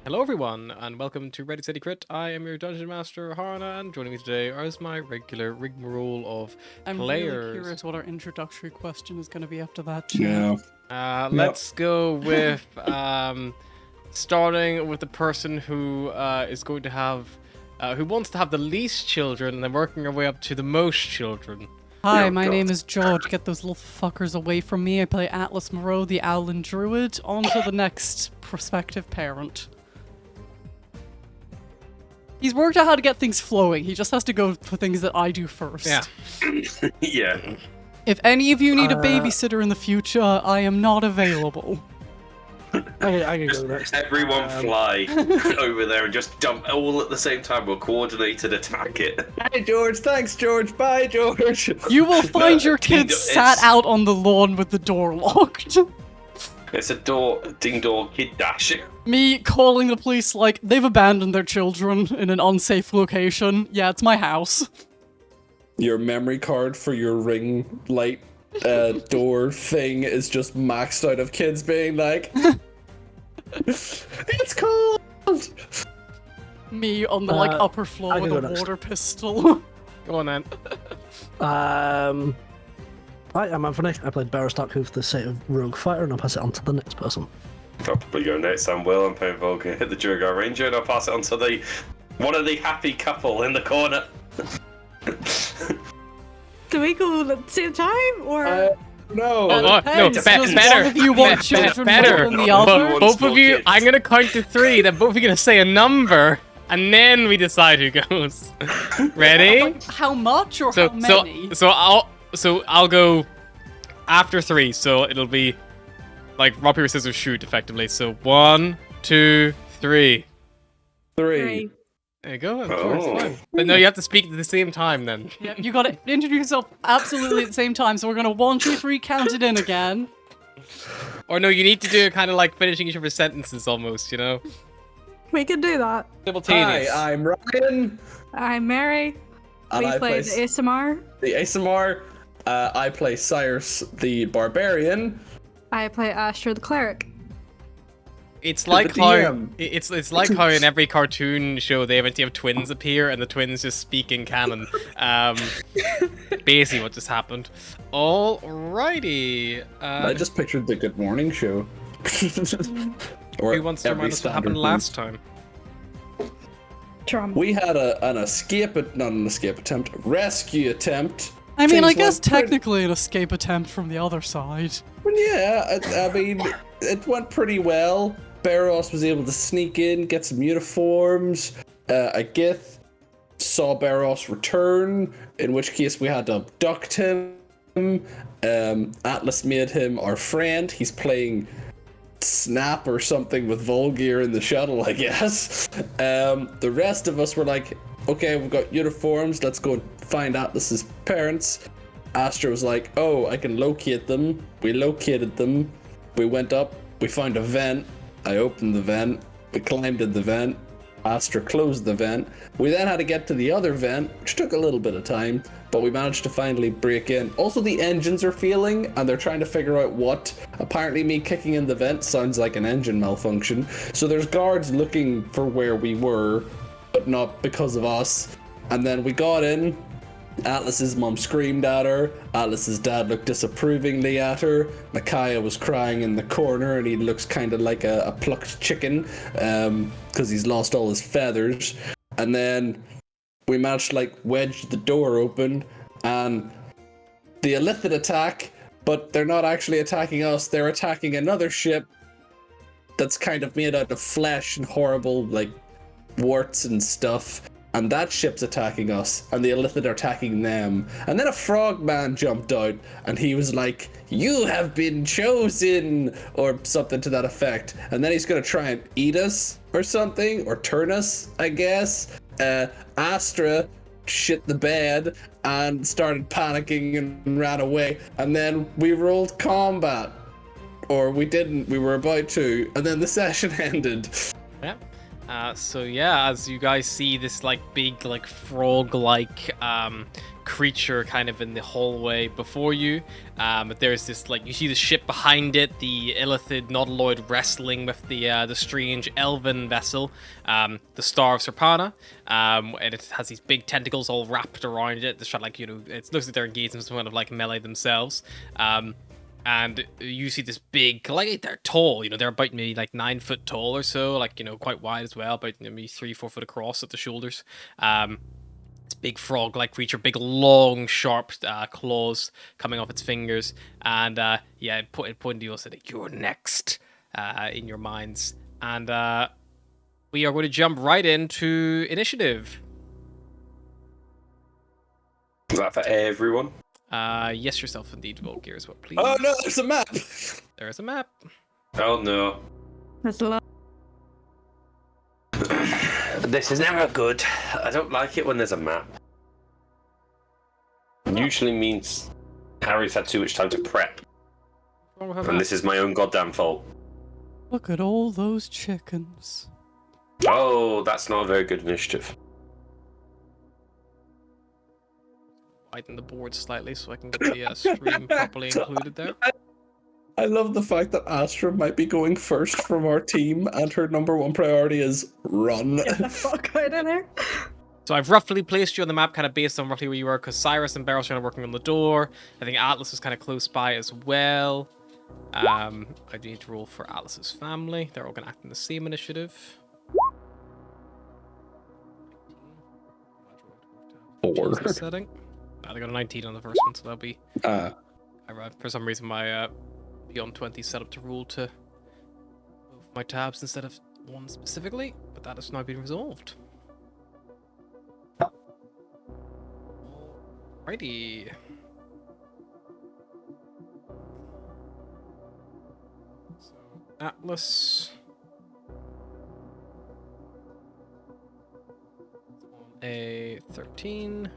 Hello everyone, and welcome to Ready Steady Crit. I am your Dungeon Master, Harna, and joining me today is my regular rigmarole of I'm players. really curious what our introductory question is going to be after that. Yeah. Let's go with starting with the person who is going to have, who wants to have the least children, and then working our way up to the most children. Hi, Oh, my God. name is George. Get those little fuckers away from me. I play Atlas Moreau, the Owlin Druid. On to the next prospective parent. He's worked out how to get things flowing. He just has to go for things that I do first. Yeah. Yeah. If any of you need a babysitter in the future, I am not available. I can go next. Everyone fly over there and just dump all at the same time. We'll coordinated attack it. Hi, George. Thanks, George. Bye, George. You will find your Kingdom- kids sat out on the lawn with the door locked. It's a ding dong kid dash. Me calling the police like they've abandoned their children in an unsafe location. Yeah, it's my house. Your memory card for your ring light door thing is just maxed out of kids being like, it's cold. Me on the upper floor I with can a go next. water pistol. Go on then. Hi, I'm Anthony. I played Barristock, who's the state of Rogue Fighter, and I'll pass it on to the next person. I'll probably go next. I'm Will. I'm playing Volga, hit the Duergar Ranger, and I'll pass it on to one of the happy couple in the corner. Do we go at the same time, or? No. No, Depends. Does better. one of you want children better. more than the other? Both of you, I'm gonna count to 3. Then both of you gonna say a number, and then we decide who goes. Ready? Like, how much or how many? So I'll go after 3. So it'll be like rock paper scissors shoot effectively. So 1, 2, 3. 3. There you go. Of course, fine. But no, you have to speak at the same time then. Yeah, you gotta introduce yourself absolutely at the same time, so we're gonna 1, 2, 3 count it in again. Or no, you need to do it kind of like finishing each other's sentences almost, you know? We can do that. Simultaneous. Hi, I'm Ryan. I'm Mary. And We play the ASMR. the ASMR. I play Cyrus the Barbarian. I play Astra the Cleric. It's like the how DM. it's like how in every cartoon show they eventually have twins appear and the twins just speak in canon. Basically what just happened. Alrighty. I just pictured the Good Morning Show. Or Who wants to every remind us what standard happened one. last time? Trauma. We had not an escape attempt, rescue attempt. I mean, I Things guess went pretty- technically an escape attempt from the other side. Well, yeah, I mean, it went pretty well. Barros was able to sneak in, get some uniforms. Agith saw Barros return, in which case we had to abduct him. Atlas made him our friend. He's playing Snap or something with Volgear in the shuttle, I guess. The rest of us were like, okay, we've got uniforms, let's go and find Atlas's parents. Astra was like, oh, I can locate them. We located them. We went up, we found a vent. I opened the vent. We climbed in the vent. Astra closed the vent. We then had to get to the other vent, which took a little bit of time, but we managed to finally break in. Also, the engines are failing, and they're trying to figure out what. Apparently, me kicking in the vent sounds like an engine malfunction. So there's guards looking for where we were, but not because of us. And then we got in. Atlas's mom screamed at her. Atlas's dad looked disapprovingly at her. Micaiah was crying in the corner, and he looks kind of like a plucked chicken because he's lost all his feathers. And then we managed to like wedge the door open, and the Illithid attack, but they're not actually attacking us. They're attacking another ship that's kind of made out of flesh and horrible like warts and stuff. And that ship's attacking us, and the Illithid are attacking them. And then a frogman jumped out, and he was like, "You have been chosen," or something to that effect. And then he's gonna try and eat us, or something, or turn us, I guess. Astra shit the bed and started panicking and ran away. And then we rolled combat. Or we didn't, we were about to, and then the session ended. Yeah. So yeah, as you guys see this like big like frog-like creature kind of in the hallway before you, there's this like you see the ship behind it, the Illithid Nautiloid wrestling with the strange elven vessel, the Star of Serpana, and it has these big tentacles all wrapped around it. It's like it looks like they're engaged in some kind of like melee themselves. And you see this big, like they're tall, they're about maybe like 9 foot tall or so, like, quite wide as well, about maybe 3-4 foot across at the shoulders. It's big frog-like creature, big long sharp claws coming off its fingers. And it pointed to you and said, "You're next," in your minds. And we are going to jump right into initiative. Is that for everyone? Yes, yourself indeed, Volgear, as well, please. Oh no, there's a map! There's a map. Oh no. That's a lot. This is never good. I don't like it when there's a map. Usually means Harry's had too much time to prep. And this is my own goddamn fault. Look at all those chickens. Oh, that's not a very good initiative. Widen the board slightly so I can get the stream properly included there. I love the fact that Astra might be going first from our team, and her number one priority is run. Get the fuck out of there. So I've roughly placed you on the map kind of based on roughly where you were, because Cyrus and Barros are kind of working on the door. I think Atlas is kind of close by as well. I do need to roll for Alice's family. They're all going to act in the same initiative. 4. Choose the setting. They got a 19 on the first one, so that'll be. For some reason, my Beyond 20 set up to rule to move my tabs instead of one specifically, but that has now been resolved. Alrighty. So Atlas. On a 13.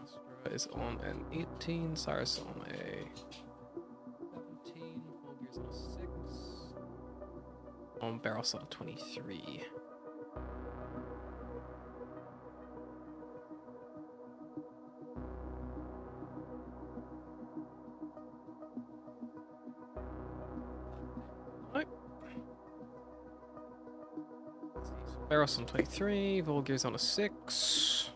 Astra is on an 18. Cyrus on a 17. Volgear's on a 6. On Barros on a 23. Barros on 23, Volgear's on a 6,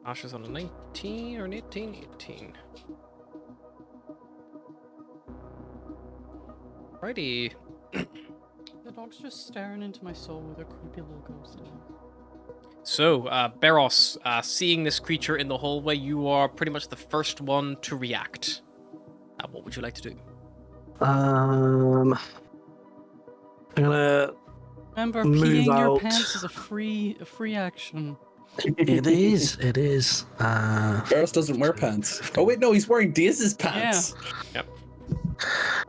Asha's on a 19 or an 18? 18. Righty. The dog's just staring into my soul with a creepy little ghost eyes. So, Barros, seeing this creature in the hallway, you are pretty much the first one to react. What would you like to do? I'm gonna. Remember, Move peeing your out. pants is a free action. It is. It is. Barros doesn't wear pants. Oh wait, no, he's wearing Daz's pants. Yep.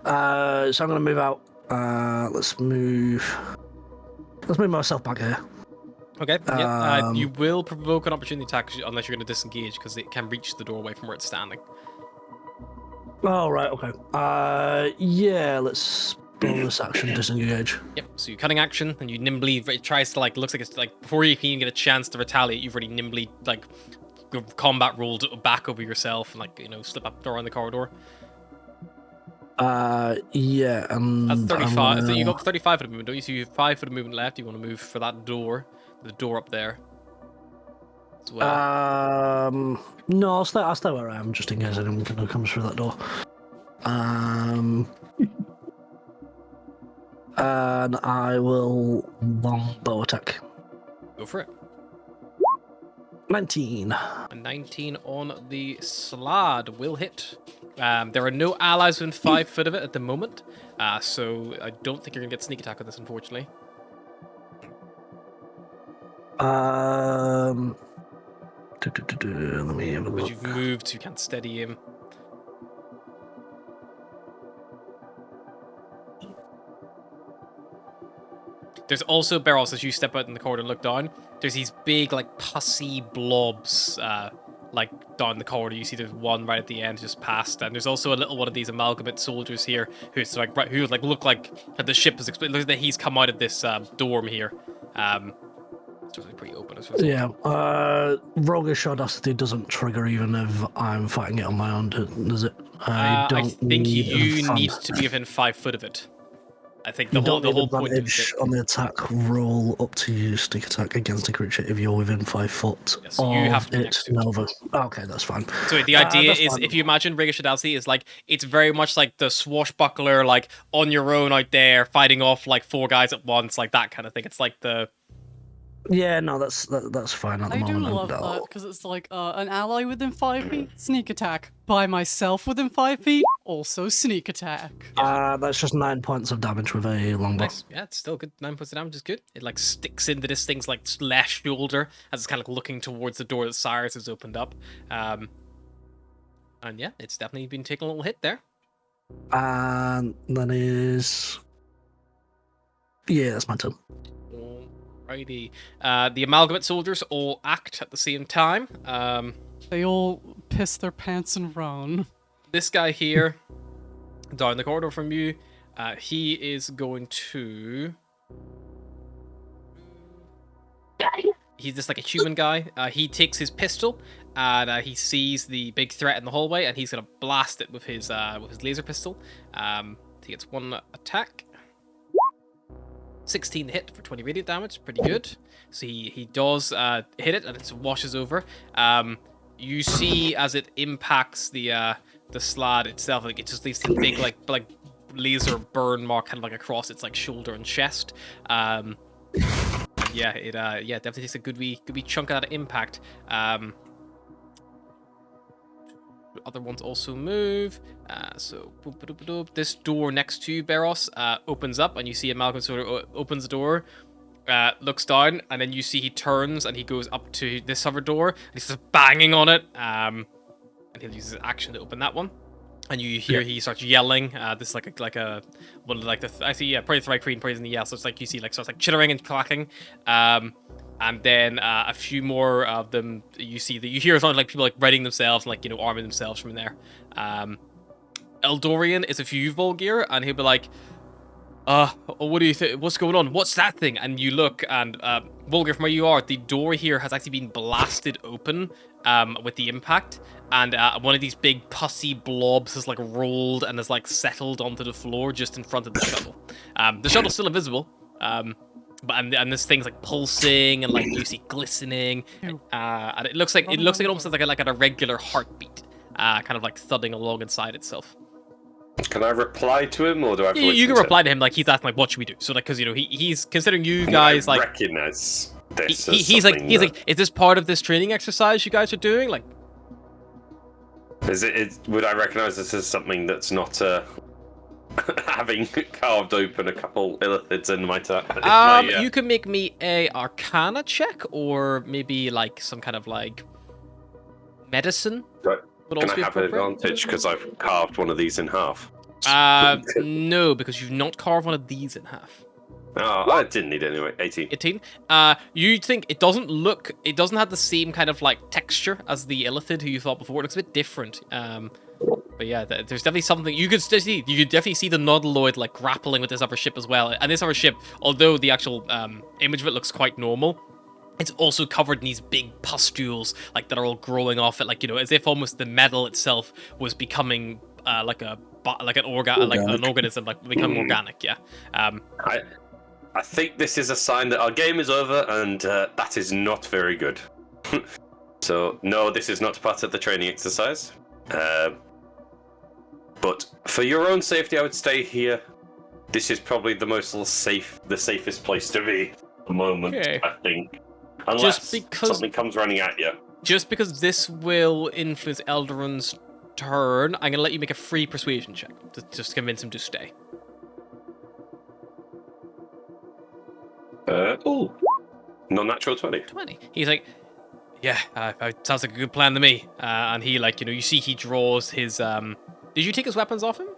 So I'm gonna move out. Let's move myself back here. Okay, yeah. You Um, will provoke an opportunity attack unless you're going to disengage, because it can reach the doorway from where it's standing. Oh right. Okay. Yeah. Let's bonus action disengage. Yep, so you're cutting action, and you nimbly, it tries to, like, looks like it's, like, before you can even get a chance to retaliate, you've already nimbly, like, combat rolled back over yourself, and, like, you know, slip up around the corridor. Yeah. That's 35. I'm So you gonna- got 35 for the movement, don't you? So you have 5 for the movement left. You want to move for that door, the door up there as well. No, I'll stay where I am just in case anyone comes through that door. And I will longbow attack. Go for it. 19. A 19 on the slad will hit. There are no allies within 5 foot of it at the moment, so I don't think you're going to get sneak attack with this, unfortunately. Let me have a But look. you've moved, so you can't steady him. There's also barrels as you step out in the corridor and look down. There's these big, like, pussy blobs, like, down the corridor. You see there's one right at the end, just past. And there's also a little one of these amalgamate soldiers here who's, like, right, who, like, look like the ship is exploding. Looks like he's come out of this dorm here. It's really pretty open as well. Yeah, roguish audacity doesn't trigger even if I'm fighting it on my own, does it? I think need you fun. need to be within 5 foot of it. I think You the don't whole need point of advantage it. on the attack roll up to you sneak attack against a creature if you're within 5 foot Yeah, so you have to be next its to it. nova. Okay, that's fine. So the idea that's is, fine. if you imagine Rigor Shadalsi is like, it's very much like the swashbuckler, like on your own out there fighting off like 4 guys at once, like that kind of thing. It's like the Yeah, no, that's fine at the I do moment. love that because it's like an ally within 5 feet, sneak attack. By myself within 5 feet, also sneak attack. That's just 9 points of damage with a longbow. nice. Yeah, it's still good. 9 points of damage is good. It like sticks into this thing's like left shoulder as it's kind of looking towards the door that Cyrus has opened up. And yeah, it's definitely been taking a little hit there. And that is. Yeah, that's my turn. Alrighty. The amalgamate soldiers all act at the same time. They all piss their pants and run. This guy here, down the corridor from you, he is going to. He's just like a human guy. He takes his pistol and he sees the big threat in the hallway, and he's gonna blast it with his laser pistol. He gets 1 attack. 16 hit for 20 radiant damage, pretty good. So he does hit it, and it washes over. You see as it impacts the the slab itself, like it just leaves a big like laser burn mark kind of like across its like shoulder and chest. And yeah, it definitely takes a good wee chunk of that impact. Other ones also move. So boop, boop, boop, boop. This door next to you, Beros, opens up, and you see Amalgam sort of opens the door, looks down, and then you see he turns and he goes up to this other door, and he starts banging on it. And he'll use his action to open that one. And you hear he starts yelling. This is like a one of like the I see probably the Thrive Queen praise in the yell. So it's like you see like starts like chittering and clacking. And then a few more of them you see that you hear sound like people like readying themselves and like arming themselves from there. Eldorian is a few Volgear, and he'll be like, what do you think? What's going on? What's that thing? And you look, and Volgear, from where you are, the door here has actually been blasted open with the impact, and one of these big pussy blobs has like rolled and has like settled onto the floor just in front of the shuttle. The shuttle's still invisible. But and this thing's like pulsing and like you see glistening, and it looks like it almost has like a regular heartbeat, kind of like thudding along inside itself. Can I reply to him, or do I have to wait You can until- reply to him like he's asking like, what should we do? So like, because he's considering you guys Can I like recognize this. he's like is this part of this training exercise you guys are doing? Like, Is it? Would I recognize this as something that's not having carved open a couple illithids in my you can make me a Arcana check, or maybe like some kind of like medicine. Would Can also I be have an appropriate. advantage because I've carved one of these in half? No, because you've not carved one of these in half. Oh, I didn't need it anyway. 18. 18. You think it doesn't have the same kind of like texture as the illithid who you thought before. It looks a bit different. But yeah, there's definitely something you could see. You could definitely see the Nautiloid like grappling with this other ship as well. And this other ship, although the actual image of it looks quite normal, it's also covered in these big pustules like that are all growing off it, like as if almost the metal itself was becoming like an organism, like becoming organic. Yeah. I think this is a sign that our game is over, and that is not very good. So no, this is not part of the training exercise. But for your own safety, I would stay here. This is probably the safest place to be at the moment, Okay. I think. Unless Just because- something comes running at you. Just because this will influence Eldaron's turn, I'm gonna let you make a free persuasion check to just convince him to stay. Non-natural 20. 20. He's like, yeah, sounds like a good plan to me. And he like, you see he draws his Did you take his weapons off him?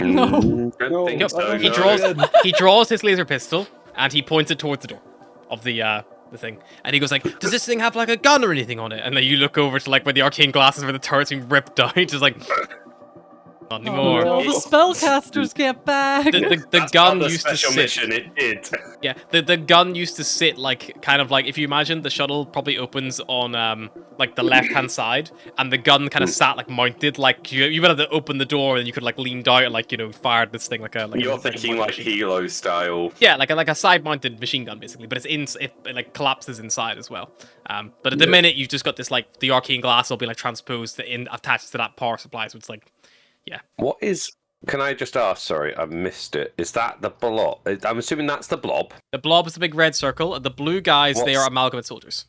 No. I don't think Nope. so, He no. draws his laser pistol and he points it towards the door of the thing. And he goes like, does this thing have like a gun or anything on it? And then you look over to like where the arcane glasses where the turret's being ripped down. Just like, not anymore. Oh, no, the spellcasters get back. The That's gun part of the used to special sit. mission. It did. Yeah, the gun used to sit like kind of like if you imagine the shuttle probably opens on like the left hand side, and the gun kind of sat like mounted like you would have to open the door and you could like lean down and like fire this thing like a. You're thinking like Hilo style. Yeah, like a side mounted machine gun basically, but it like collapses inside as well. But at the minute you've just got this like the arcane glass will be like transposed attached to that power supply, so it's like, yeah. What is? Can I just ask? Sorry, I missed it. Is that the blob? I'm assuming that's the blob. The blob is the big red circle, and the blue guys they are amalgamate soldiers,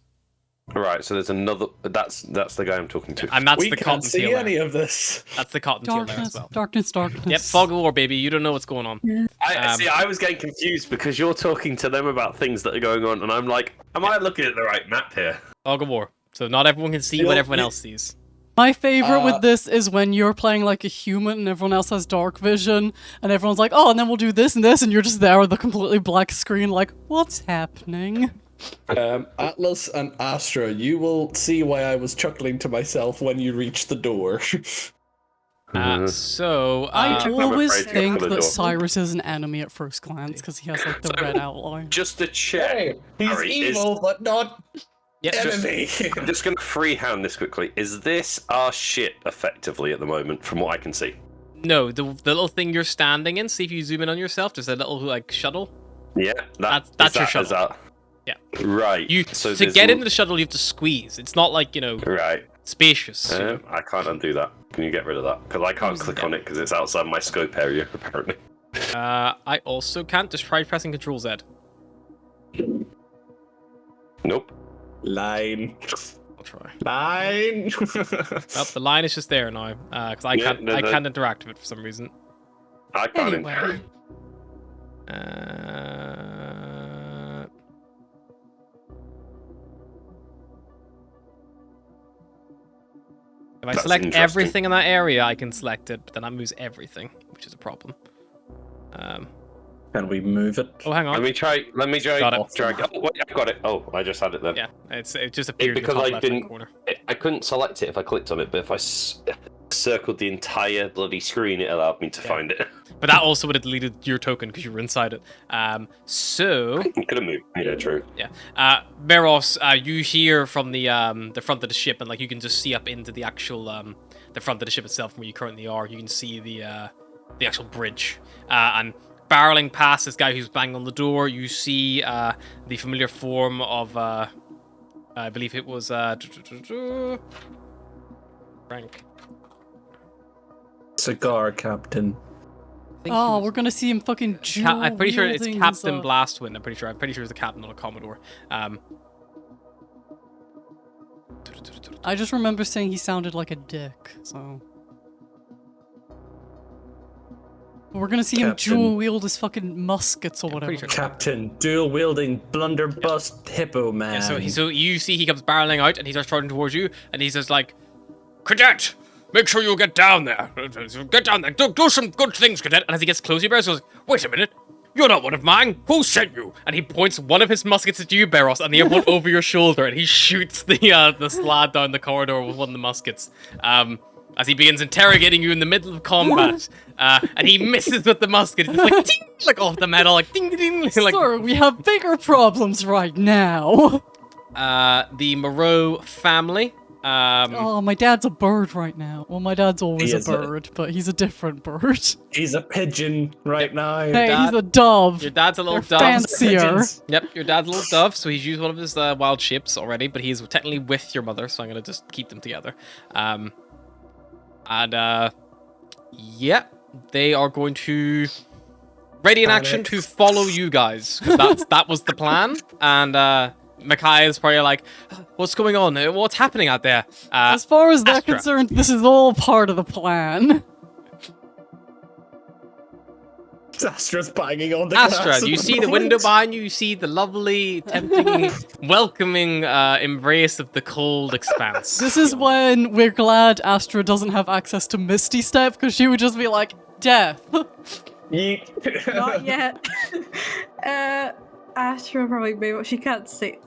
Right. So there's another. That's the guy I'm talking to. and that's We the can't cottontail see there. any of this. That's the cottontail there as Darkness, well. darkness. Yep, fog of war, baby. You don't know what's going on. I was getting confused because you're talking to them about things that are going on, and I'm like, am I looking at the right map here? Fog of war. So not everyone can see what everyone else sees. My favorite with this is when you're playing like a human and everyone else has dark vision, and everyone's like, oh, and then we'll do this and this, and you're just there with a completely black screen, like, what's happening? Atlas and Astra, you will see why I was chuckling to myself when you reach the door. So I I'm always afraid to think open the that door. Cyrus is an enemy at first glance because he has like the red outline. Just to check. he's Harry, evil, but not yeah, enemy. I'm just going to freehand this quickly. Is this our ship effectively at the moment, from what I can see? no, the little thing you're standing in. See if you zoom in on yourself. There's a little like shuttle. Yeah, That's is your that- shuttle. is that- Yeah. Right. You so to there's get l- into the shuttle, you have to squeeze. It's not like Right. spacious. I can't undo that. Can you get rid of that? Because I can't click on it because it's outside my scope area, apparently. I also can't. Just try pressing Control Z. Nope. Line. I'll try. Line. Well, the line is just there now, because I Yeah, can't. I can't interact with it for some reason. I can't. Anyway. If I That's select interesting. everything in that area, I can select it, but then that moves everything, which is a problem. Can we move it? Oh, hang on. Let me try. Got it. Drag. Oh, wait, I've got it. Oh, I just had it then. Yeah, it just appeared in the Because top I left-hand didn't. corner. I couldn't select it if I clicked on it, but if I circled the entire bloody screen, it allowed me to find it. But that also would have deleted your token because you were inside it. So Could have moved. Yeah, true. yeah, Beros, you hear from the front of the ship, and like you can just see up into the actual the front of the ship itself from where you currently are. You can see the actual bridge, and barreling past this guy who's banging on the door, you see the familiar form of I believe it was Frank. Cigar Captain. Oh, we're gonna see him fucking I'm pretty sure it's dual-wielding Captain his, Blastwind. I'm pretty sure it's the captain, not a Commodore. I just remember saying he sounded like a dick, so. We're gonna see him Captain. dual wield his fucking muskets or whatever. pretty sure. Captain, dual wielding blunderbuss hippo man. Yeah, so you see he comes barreling out and he starts trotting towards you and he says like, "Cadet, make sure you get down there. Get down there. Do some good things, cadet." And as he gets closer, Barros goes, "Wait a minute. You're not one of mine. Who sent you?" And he points one of his muskets at you, Barros, and the other one over your shoulder, and he shoots the slad down the corridor with one of the muskets. As he begins interrogating you in the middle of combat, and he misses with the musket. It's like ting, like off the metal, like ding ding ding. Like Sir, we have bigger problems right now. the Moreau family. Oh, my dad's a bird right now. Well, my dad's always He a is a- bird, but he's a different bird. He's a pigeon right now. Hey, dad- he's a dove. Your dad's a little They're dove. fancier. Pigeons. Yep, your dad's a little dove, so he's used one of his wild ships already, but he's technically with your mother, so I'm gonna just keep them together. Yeah, they are going to ready in action to follow you guys. 'Cause that was the plan, and Makai is probably like, "What's going on? What's happening out there?" As far as they're Astra. concerned, this is all part of the plan. Astra's banging on the glass. Astra, you see the window behind you, you see the lovely, tempting, welcoming embrace of the cold expanse. This is when we're glad Astra doesn't have access to Misty Step, because she would just be like, death. Yeet. Not yet. Astra probably maybe she can't see.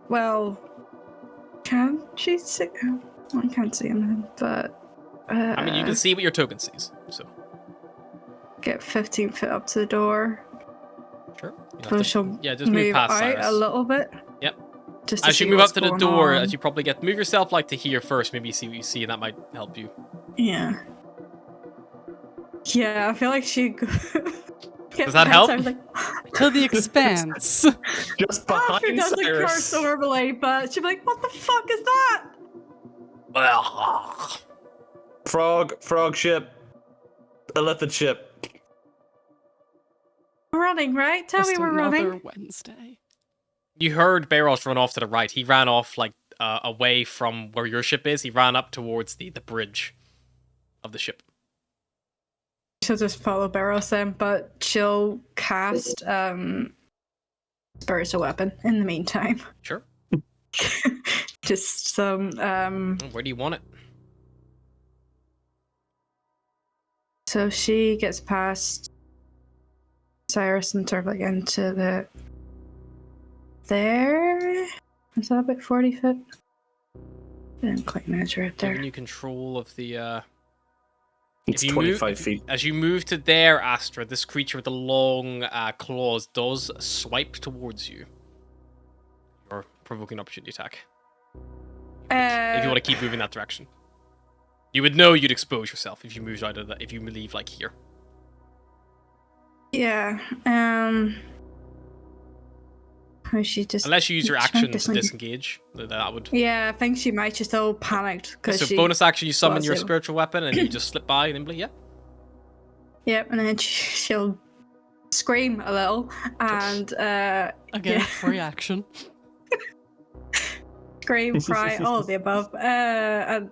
Well, can she see? Well, I can't see him, but. I mean, you can see what your token sees, so. Get 15 feet up to the door. Sure. So she'll yeah, just move past out Cyrus. a little bit. Yep. Just to As you see move up what's to the going door, on. as you probably get, move yourself like to here first, maybe see what you see, and that might help you. Yeah. Yeah, I feel like she. Does that help? I was like, To the expanse. Just Astra behind does the curse Cyrus. normally, but she'd be like, "What the fuck is that?" Frog ship. Illithid ship. We're running, right? Tell Just me we're another running. Wednesday. You heard Beros run off to the right. He ran off like away from where your ship is. He ran up towards the bridge of the ship. She'll just follow Barros then, but she'll cast Spiritual Weapon in the meantime. Sure. Just some Where do you want it? so she gets past Cyrus and sort of like into the there. Is that about 40 foot? Didn't quite measure it there. Giving you control of the. It's If you move- 25 feet. As you move to there, Astra, this creature with the long claws does swipe towards you. You're provoking an opportunity attack. If you want to keep moving that direction. You would know you'd expose yourself if you moved out of that, if you leave like here. Yeah. Or she just Unless you use your she might action to disengage. disengage, that would. Yeah, I think she might just all panicked because So she. bonus action, you summon was your able- spiritual weapon and you just slip by nimbly. Yeah. Yep, and then she'll scream a little and Again, yeah. free action. scream, cry, all of the above. And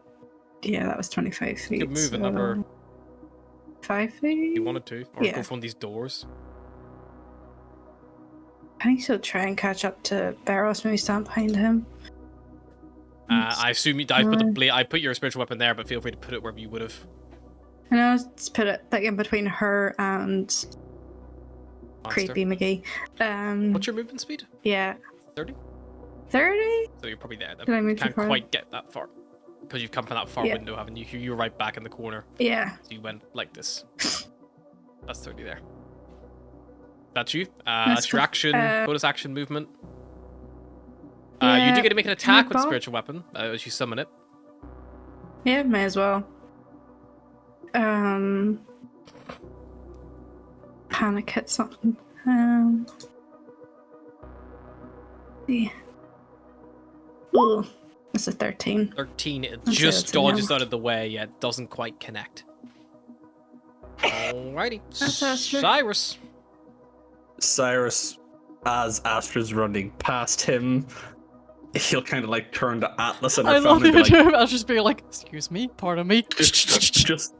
yeah, that was 25 feet. You could move so another 5 feet. if you wanted to, or Yeah. go for one of these doors. I think she'll try and catch up to Barros, maybe stand behind him. I assume I put the blade. I put your spiritual weapon there, but feel free to put it wherever you would have. I know, let's put it like in between her and Creepy McGee. What's your movement speed? Yeah. 30. 30? So you're probably there then. Did I move too Can't far? quite get that far because you've come from that far Yeah. window, haven't you? You were right back in the corner, Yeah. so you went like this. That's 30 there. That's you. That's That's your cool. action, bonus action movement. You Yeah, do get to make an can I attack with the bop? spiritual weapon as you summon it. Yeah, may as well. Panic hit something. Yeah. Ooh, that's a 13. 13. It Let's see, just that's a no. dodges out of the way. Yeah, it doesn't quite connect. Alrighty. That's Astra. Cyrus. Cyrus, as Astra's running past him, he'll kind of like turn to Atlas and her I love family the and be idea like, of us just being like, excuse me, pardon me. just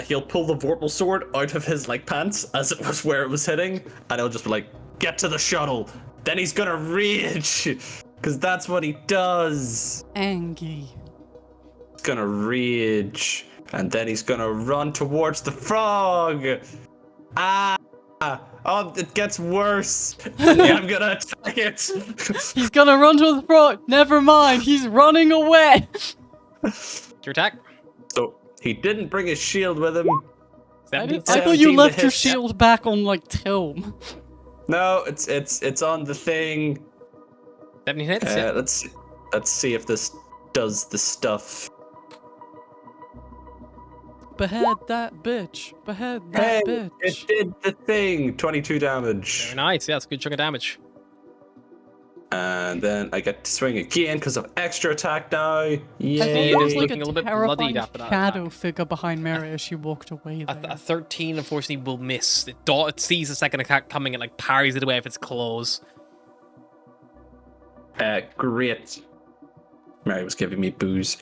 he'll pull the vorpal sword out of his like pants as it was where it was hitting, and he'll just be like, get to the shuttle. Then he's gonna rage, because that's what he does. Angie. He's gonna rage, and then he's gonna run towards the frog. Oh, it gets worse. And then I'm gonna attack it. He's gonna run to the front. Never mind, he's running away. It's your attack. So he didn't bring his shield with him. I 17. thought you 17 to left your hit. shield back on like Tilm. No, it's on the thing. 17 hits. Yeah. Let's see if this does the stuff. Behead that bitch. Behead Hey, that bitch. it did the thing. 22 Very damage. nice. Yeah, that's a good chunk of damage. And then I get to swing again because of extra attack now. I Yay. thought it there is was like looking a a little bit terrifying bloodied after that shadow attack. figure behind Mary as she walked away A there. 13, unfortunately, will miss. It sees the second attack coming and like parries it away with its claws. Great. Mary was giving me booze.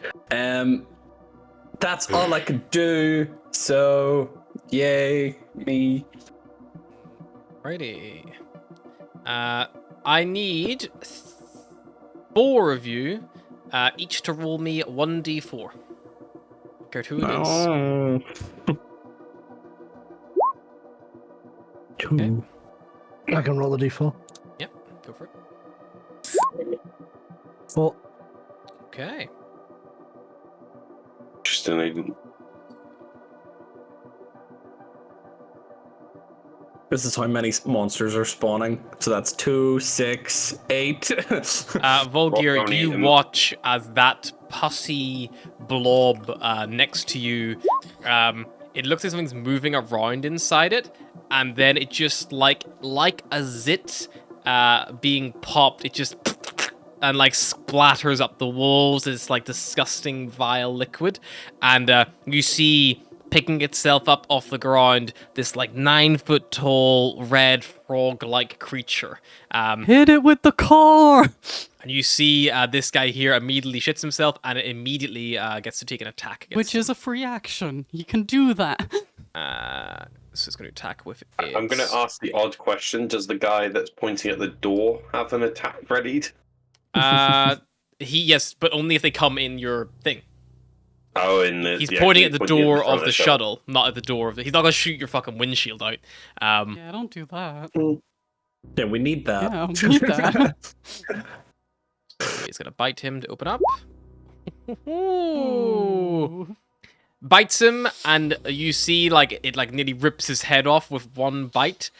That's all I could do. So, yay, me. Righty. I need 4 of you, each to roll me 1d4. Care who it is. Oh. Two. I can roll a d4. Yep, go for it. 4. Okay. Interesting. I didn't- This is how many monsters are spawning. So that's 2, 6, 8. Volgir, Don't eat you them. watch as that pussy blob next to you, it looks like something's moving around inside it, and then it just like a zit being popped, it just and like splatters up the walls. It's like disgusting vile liquid, and you see picking itself up off the ground this like 9-foot tall red frog-like creature. Hit it with the car! And you see this guy here immediately shits himself, and it immediately gets to take an attack against Which is a free action. You can do that. so it's going to attack with I'm going to ask the odd question. Does the guy that's pointing at the door have an attack readied? Yes, but only if they come in your thing. Oh, in the... He's yeah, pointing he's at the pointing door front of the shuttle, not at the door of the... He's not going to shoot your fucking windshield out. Yeah, don't do that. Yeah, we need that. Yeah, we need that. He's going to bite him to open up. Ooh. Bites him, and you see like it like nearly rips his head off with one bite.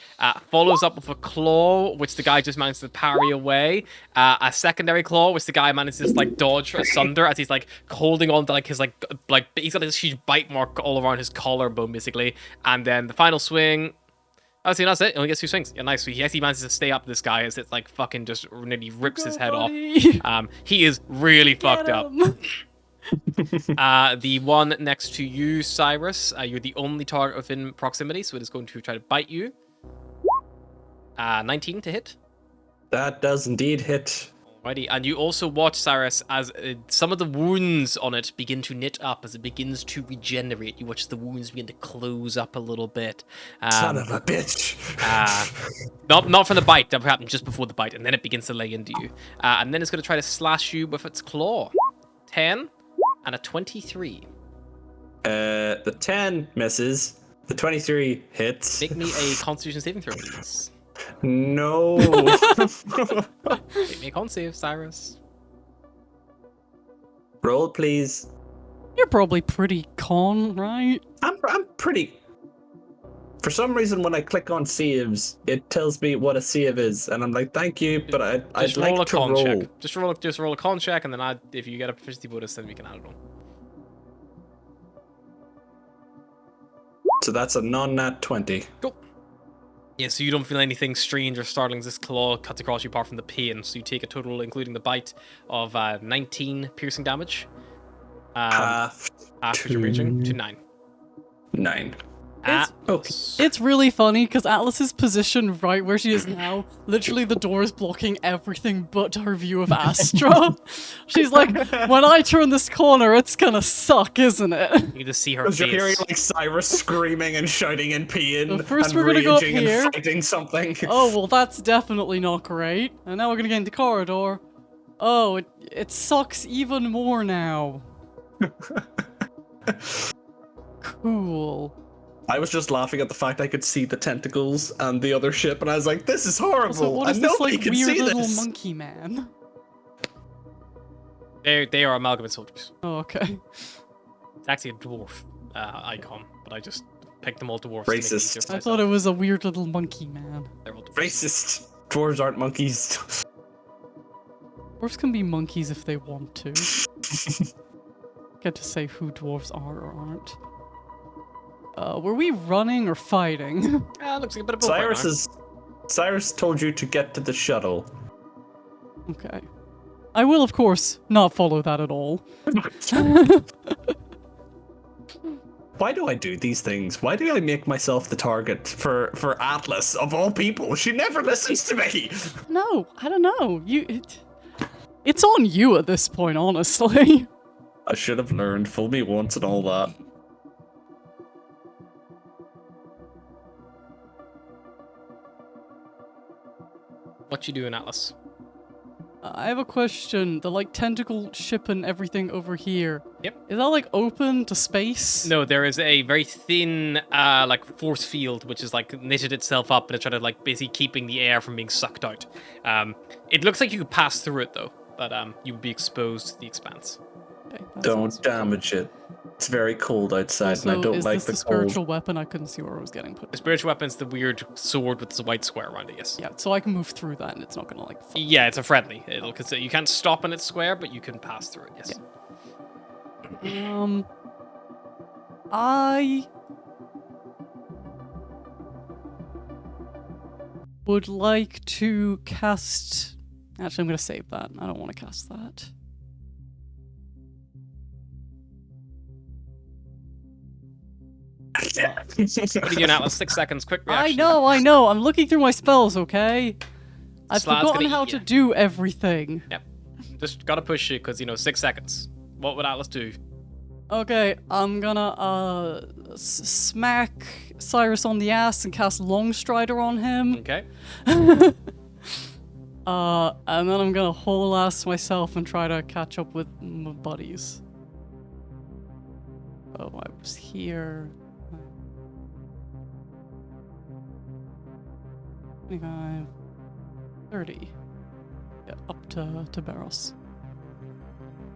Follows up with a claw, which the guy just manages to parry away. A secondary claw, which the guy manages to like dodge asunder as he's like holding on to like his like he's got this huge bite mark all around his collarbone basically. And then the final swing. Oh, see, that's it. He only gets 2 swings. Yeah, nice. So he actually manages to stay up this guy as it like fucking just nearly rips his head off. He is really fucked up. The one next to you, Cyrus, you're the only target within proximity, so it is going to try to bite you. 19 to hit. That does indeed hit. Alrighty, and you also watch, Cyrus, as some of the wounds on it begin to knit up as it begins to regenerate. You watch the wounds begin to close up a little bit. Son of a bitch. Not from the bite, that happened just before the bite, and then it begins to lay into you. And then it's going to try to slash you with its claw. 10 and a 23. The 10 misses. The 23 hits. Make me a Constitution saving throw, please. No. Make me a con save, Cyrus. Roll, please. You're probably pretty con, right? I'm pretty. For some reason, when I click on saves, it tells me what a save is, and I'm like, thank you, but I'd roll like a to con roll. check. Just roll a con check, and then if you get a proficiency bonus, then we can add it on. So that's a non-nat 20. Cool. Yeah, so you don't feel anything strange or startling as this claw cuts across you apart from the pain. So you take a total, including the bite, of 19 piercing damage. Half After you're raging to 9. 9. Okay. It's really funny because Atlas's position right where she is now, literally the door is blocking everything but her view of Astra. She's like, when I turn this corner, it's gonna suck, isn't it? You can just see her face. You're hearing like Cyrus screaming and shouting in pain Well, first and we're gonna go up raging here. and fighting something. Oh, well, that's definitely not great. And now we're gonna get into corridor. Oh, it sucks even more now. Cool. I was just laughing at the fact I could see the tentacles and the other ship, and I was like, "This is horrible." So what is and this nobody like can weird see little this. monkey man? They are amalgamate soldiers. Oh, okay. It's actually a dwarf icon, but I just picked them all dwarfs. to make it Racist. easier for I myself. thought it was a weird little monkey man. They're all dwarfs. Racist. Dwarves aren't monkeys. Dwarves can be monkeys if they want to. Get to say who dwarves are or aren't. Were we running or fighting? Looks like a bit of both right now. Cyrus told you to get to the shuttle. Okay. I will, of course, not follow that at all. Why do I do these things? Why do I make myself the target for Atlas of all people? She never listens to me. No, I don't know. It's on you at this point, honestly. I should have learned. Fool me once and all that. What you doing, Atlas? I have a question. The like tentacle ship and everything over here. Yep. Is that like open to space? No, there is a very thin, like force field which is like knitted itself up and it's trying to like basically keeping the air from being sucked out. It looks like you could pass through it though, but you would be exposed to the expanse. Okay, that Don't sounds damage it. It's very cold outside, Also, and I don't is like this the the spiritual cold. weapon? I couldn't see where it was getting put. The spiritual weapon's the weird sword with the white square around it. Yes. Yeah, so I can move through that, and it's not gonna like. Fuck. Yeah, it's a friendly. It'll cause you can't stop in its square, but you can pass through it. Yes. I would like to cast. Actually, I'm gonna save that. I don't want to cast that. What are you doing, Atlas? 6 seconds. Quick reaction. I know. I'm looking through my spells, okay? I've Slad's forgotten gonna how eat to ya. do everything. Yep. Just gotta push it because 6 seconds. What would Atlas do? Okay, I'm gonna smack Cyrus on the ass and cast Long Strider on him. Okay. And then I'm gonna whole ass myself and try to catch up with my buddies. Oh, I was here. 25, 30. Yeah, up to Barros.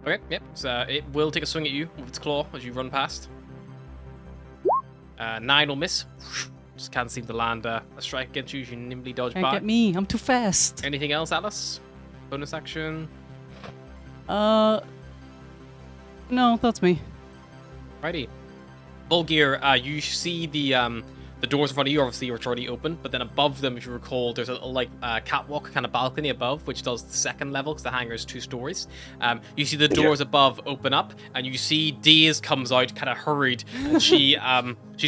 Okay. Yep. So it will take a swing at you with its claw as you run past. 9 will miss. Just can't seem to land a strike against you. You nimbly dodge Can't by. get me, I'm too fast. Anything else, Atlas? Bonus action. No, that's me. Righty. Volgear, you see the The doors in front of you, obviously, are already open, but then above them, if you recall, there's a little, like, catwalk kind of balcony above, which does the second level, because the hangar is 2 stories. You see the doors above open up, and you see Daze comes out, kind of hurried, and she's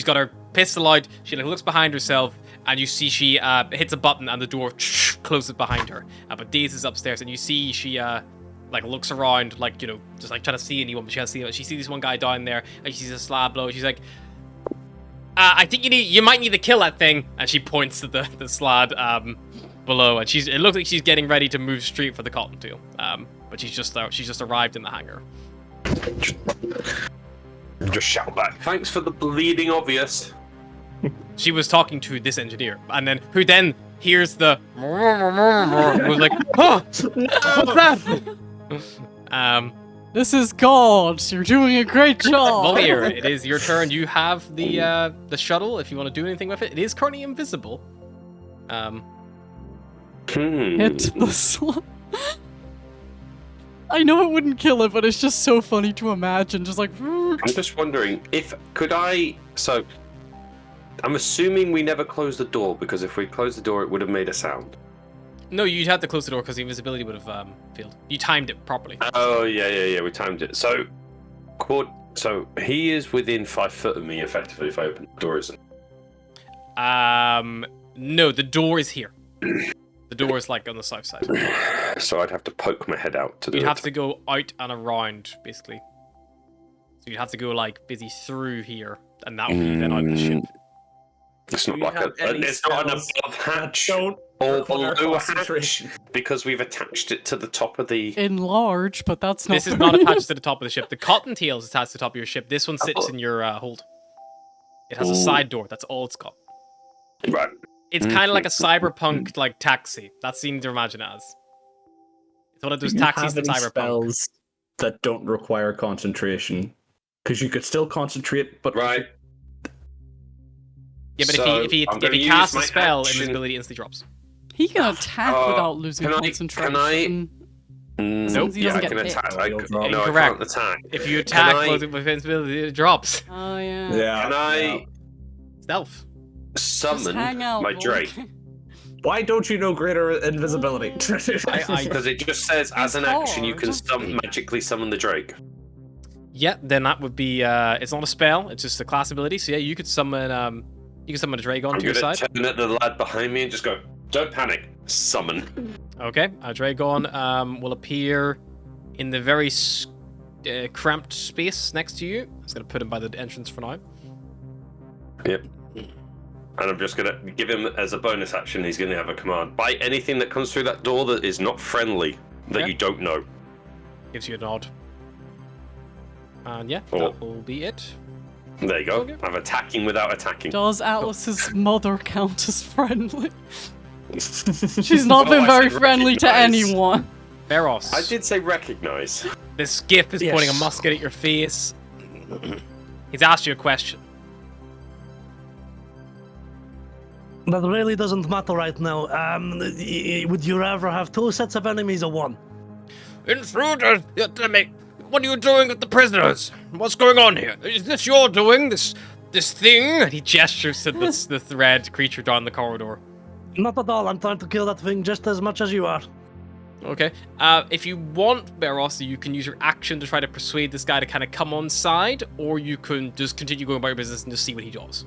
got her pistol out, she like, looks behind herself, and you see she hits a button, and the door closes behind her. But Daze is upstairs, and you see she like looks around, like, you know, just like trying to see anyone, but she can't see anyone. She sees this one guy down there, and she sees a slab below. She's like, I think you might need to kill that thing, and she points to the slad below, and it looks like she's getting ready to move straight for the cottontail. But she's just arrived in the hangar. Just shout back. Thanks for the bleeding obvious. She was talking to this engineer, and then who then hears the was like, oh, what's that? This is God. You're doing a great job. Volier, it is your turn. You have the shuttle. If you want to do anything with it, it is currently invisible. Hit the slot. I know it wouldn't kill it, but it's just so funny to imagine. Just like. I'm just wondering So, I'm assuming we never closed the door, because if we closed the door, it would have made a sound. No, you'd have to close the door because the invisibility would have failed. You timed it properly. Oh yeah, we timed it. So, so he is within 5 foot of me, effectively, if I open the door, isn't? No, the door is here. The door is like on the south side. So I'd have to poke my head out to do it. You'd have to go out and around, basically. So you'd have to go like busy through here, and that would be then out of the ship. It's not Do you like have any it's not an spells above hatch Don't or require below hatch, concentration. because we've attached it to the top of the. Enlarge, but that's not. This is not attached to the top of the ship. The cottontail is attached to the top of your ship. This one sits in your hold. It has a side door. That's all it's got. Right. It's kind of like a cyberpunk like taxi. That seems to imagine it as. It's one of those Do you taxis have in any cyberpunk. spells that don't require concentration? Because you could still concentrate, but Right. Yeah, but So, if he I'm gonna casts a use my spell, action- invisibility instantly drops. He can attack without losing can I- concentration. Nope. He Yeah, doesn't I get can hit. attack. No, I Incorrect. can't attack. If you attack I- with invisibility, it drops. Oh yeah. yeah. Can I Stealth. Just summon hang out, my Volk. Drake? Why don't you know greater invisibility? Because it just says, as an It's action, you hard. can magically summon the Drake. Yeah, then that would be. It's not a spell. It's just a class ability. So yeah, you could summon. You can summon a Dragon I'm to your gonna side. turn at the lad behind me and just go, "Don't panic, summon." Okay, a Dragon will appear in the very cramped space next to you. I'm just gonna put him by the entrance for now. Yep. And I'm just gonna give him as a bonus action. He's gonna have a command: bite anything that comes through that door that is not friendly, that Yeah. you don't know. Gives you a nod. And yeah, Oh. that will be it. There you go. Okay. I'm attacking without attacking. Does Atlas's mother count as friendly? She's not Oh, been I very said friendly to recognize. anyone. Veros. I did say recognize. This Skiff is pointing a Yes. musket at your face. He's asked you a question. That really doesn't matter right now. Would you rather have 2 sets of enemies or 1? Intruder! Tell me, what are you doing with the prisoners? What's going on here? Is this your doing? This thing? And he gestures to the red creature down the corridor. Not at all. I'm trying to kill that thing just as much as you are. Okay. If you want, Beros, you can use your action to try to persuade this guy to kind of come on side, or you can just continue going about your business and just see what he does.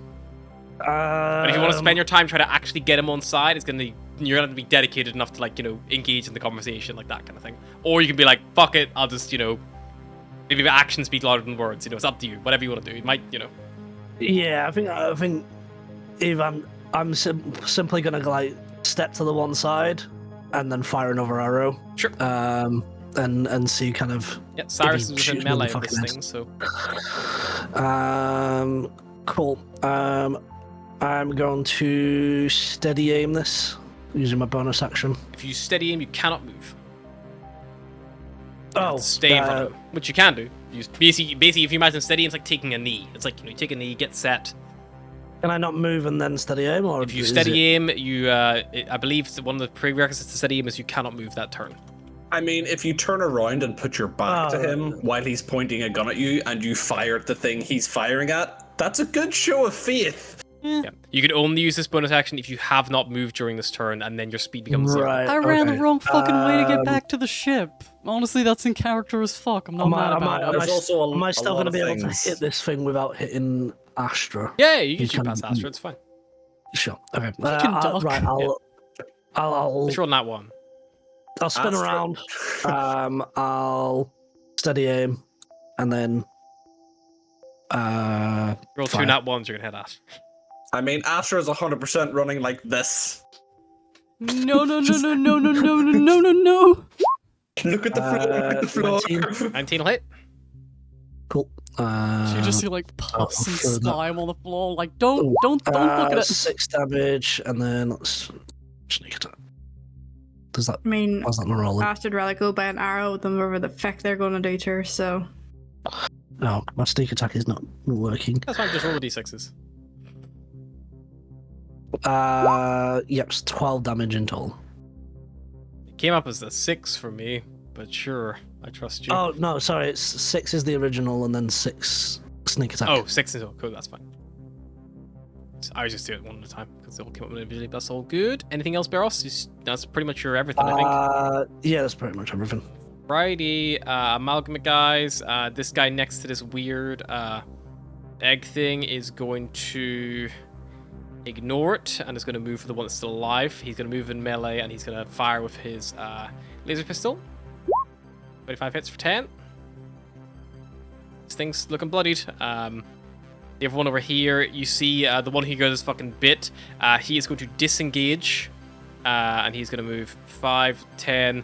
But if you want to spend your time trying to actually get him on side, you're gonna have to be dedicated enough to, like, engage in the conversation, like that kind of thing. Or you can be like, fuck it, I'll just, maybe the actions speak louder than words. It's up to you. Whatever you want to do. You might, Yeah, I think if I'm simply gonna like step to the one side and then fire another arrow. Sure. And see kind of. Yeah, Cyrus is If he within shoots me in the melee of this fucking thing, so. Cool. I'm going to steady aim this using my bonus action. If you steady aim, you cannot move. Oh, Stay in front of him, which you can do. Basically, if you imagine steady aim, it's like taking a knee. It's like, you take a knee, get set. Can I not move and then steady aim, or If you is steady it- aim, I believe one of the prerequisites to steady aim is you cannot move that turn. I mean, if you turn around and put your back to him while he's pointing a gun at you and you fire at the thing he's firing at, that's a good show of faith. Yeah. You can only use this bonus action if you have not moved during this turn, and then your speed becomes 0. Right. I ran the okay. wrong fucking way to get back to the ship. Honestly, that's in character as fuck. I'm not mad about it. There's also am I a still lot going to of be able to things. hit this thing without hitting Astra? Yeah, you can You shoot can- past Astra. It's fine. Sure. Okay. can duck. Right. I'll Let's roll that one. I'll spin Astra- around. I'll steady aim, and then Roll fire. 2 nat ones. You're gonna hit Astra. I mean, Astra is 100% running like this. No, no, no, no, no, no, no, no, no, no, no. Look at the floor. Look at the floor. 19. 19 will hit. Cool. You just see like pus and throw that. slime on the floor. Like, don't look at it. 6 damage, and then let's sneak attack. Does that? I mean, How's that not rolling? I'd rather go by an arrow than whatever the fuck they're gonna do to her, so. No, my sneak attack is not working. That's fine. Just roll the d6s. Yep, it's 12 damage in total. It came up as a 6 for me, but sure, I trust you. Oh no, sorry, it's 6 is the original, and then 6 sneak attack. Oh, 6 is cool. That's fine. I was just do it one at a time because they all came up individually. That's all good. Anything else, Barros? That's pretty much your everything, I think. Yeah, that's pretty much everything. Righty, amalgamate guys. This guy next to this weird egg thing is going to ignore it and is going to move for the one that's still alive. He's going to move in melee and he's going to fire with his laser pistol. 25 hits for 10. This thing's looking bloodied. The other one over here, you see the one who goes this fucking bit. He is going to disengage. And he's going to move 5, 10.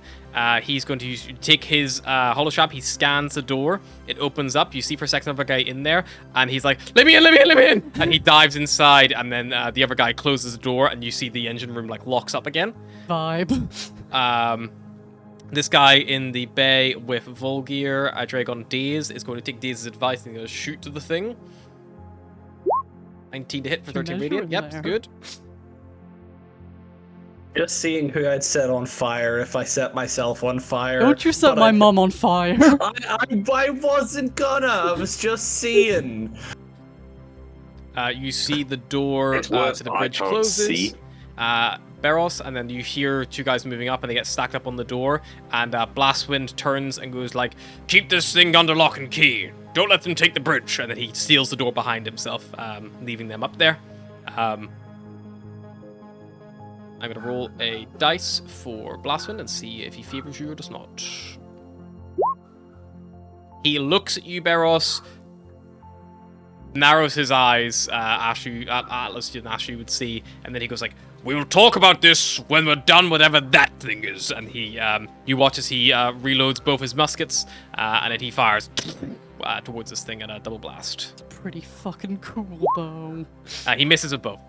He's going to take his hollow strap. He scans the door. It opens up. You see for a second another guy in there. And he's like, let me in, let me in, let me in. And he dives inside. And then the other guy closes the door. And you see the engine room like locks up again. Vibe. This guy in the bay with Volgear, Dragon Daze, is going to take Daze's advice and he's going to shoot to the thing. 19 to hit for 13 radiant. Yep, it's good. Just seeing who I'd set on fire if I set myself on fire. Don't you set but my mum on fire. I wasn't gonna. I was just seeing. You see the door It's to worse, the I bridge can't closes. see. Barros, and then you hear 2 guys moving up and they get stacked up on the door. And Blastwind turns and goes like, keep this thing under lock and key. Don't let them take the bridge. And then he seals the door behind himself, leaving them up there. I'm going to roll a dice for Blastwind and see if he favors you or does not. He looks at you, Barros, narrows his eyes, Atlas and Ashley would see, and then he goes like, we will talk about this when we're done whatever that thing is. And he, you watch as he reloads both his muskets, and then he fires towards this thing at a double blast. Pretty fucking cool, though. He misses with both.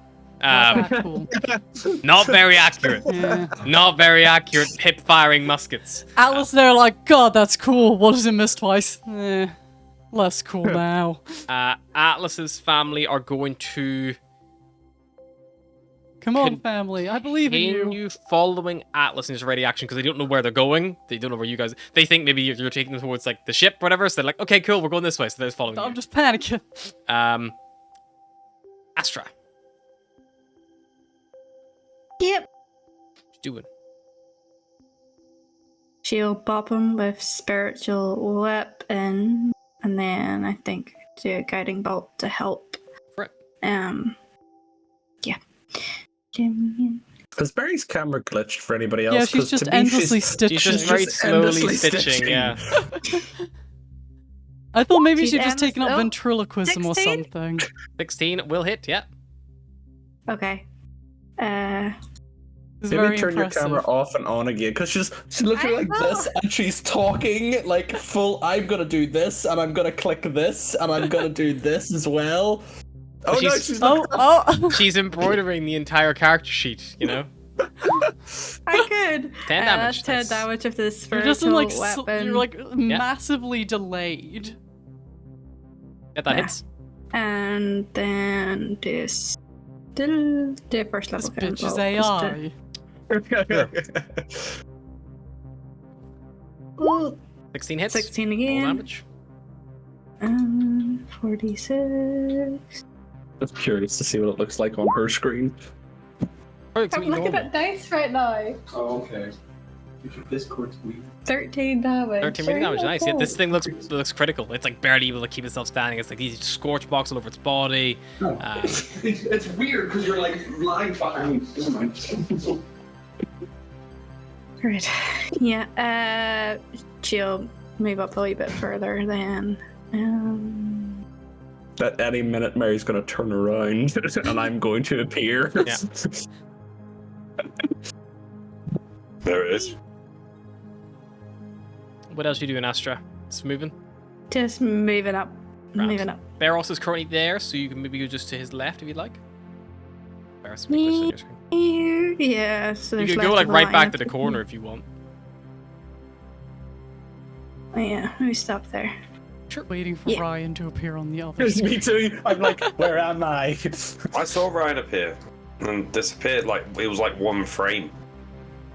Not that cool. Not very accurate. Yeah. Not very accurate hip-firing muskets. Atlas there like, God, that's cool. What does it miss twice? Less cool now. Atlas's family are going to Come on, family. I believe in you. continue following Atlas in his ready action because they don't know where they're going. They don't know where you guys... They think maybe you're taking them towards like the ship or whatever. So they're like, okay, cool, we're going this way. So they're just following I'm you. just panicking. Astra, Yep. what you doing? She'll bop him with spiritual weapon, and then I think do a guiding bolt to help. Right. Yeah. Jimmy. Has Barry's camera glitched for anybody else? Yeah, she's 'Cause just to me, endlessly She's stitching. just very just slowly endlessly stitching, stitching. yeah. I thought maybe She's she'd just taken up endless- oh, ventriloquism or 16? something. 16 will hit, yeah. Okay. It's Maybe very turn impressive. your camera off and on again, because she's literally I like will. this, and she's talking like full. I'm gonna do this, and I'm gonna click this, and I'm gonna do this as well. Oh no, she's- she's not. Oh. She's embroidering the entire character sheet, you know? I could. 10 That's damage. 10 nice. damage of the You're spiritual just in like weapon. you're like massively delayed. Yeah, that Yeah. hits. And then this. The first This level. bitch is can't roll. AI. Ooh, 16 hits. 16 Roll again. damage. 46. Just curious to see what it looks like on her screen. Perfect, I'm sweet, looking normal. at dice right now. Oh, okay. Discord tweet. 13 damage. 13 million damage, nice. Yeah, this thing looks critical. It's like barely able to keep itself standing. It's like these scorch marks all over its body. It's weird because you're like lying behind. Right. Yeah, she'll move up a wee bit further then. At any minute, Mary's going to turn around and I'm going to appear. Yeah. There it is. What else you doing, Astra? It's moving. Just moving up. Grand. Moving up. Barros is currently there, so you can maybe go just to his left if you'd like. Barros, be closer to your screen. Yeah, so You there's can go left like of the right line back of to the corner if you want. Oh, yeah, let me stop there. Waiting for Yeah. Ryan to appear on the other side. Me too. I'm like, where am I? I saw Ryan appear and disappeared. Like it was like one frame.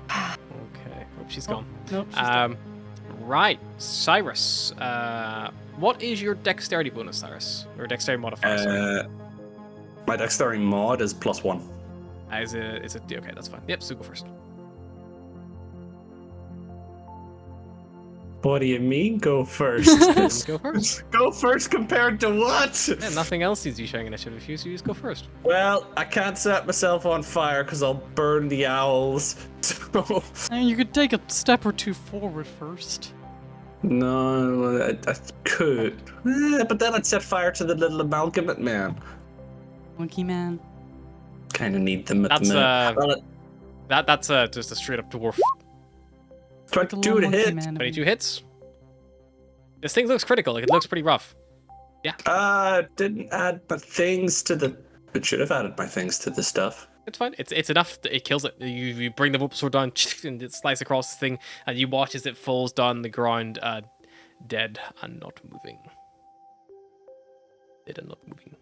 Okay, hope she's gone. Nope. she's done. Right, Cyrus. What is your dexterity bonus, Cyrus? Or dexterity modifier? Sorry. My dexterity mod is +1. Is it? Okay, that's fine. Yep, so go first. What do you mean, go first? Go first. Go first compared to what? Yeah, nothing else needs you showing initiative if you, so you just go first. Well, I can't set myself on fire because I'll burn the owls. So... And you could take a step or two forward first. No, I could. But then I'd set fire to the little amalgamate man. Monkey man. Kind of need them at That's the minute. Well, that's just a straight up dwarf. Like a 22 little to monkey hit. man. 22 hits. This thing looks critical. Like it looks pretty rough. Didn't add my things to the... It should have added my things to the stuff. It's fine. It's enough. That it kills it. You bring the sword down and it slices across the thing, and you watch as it falls down the ground, dead and not moving. Dead and not moving.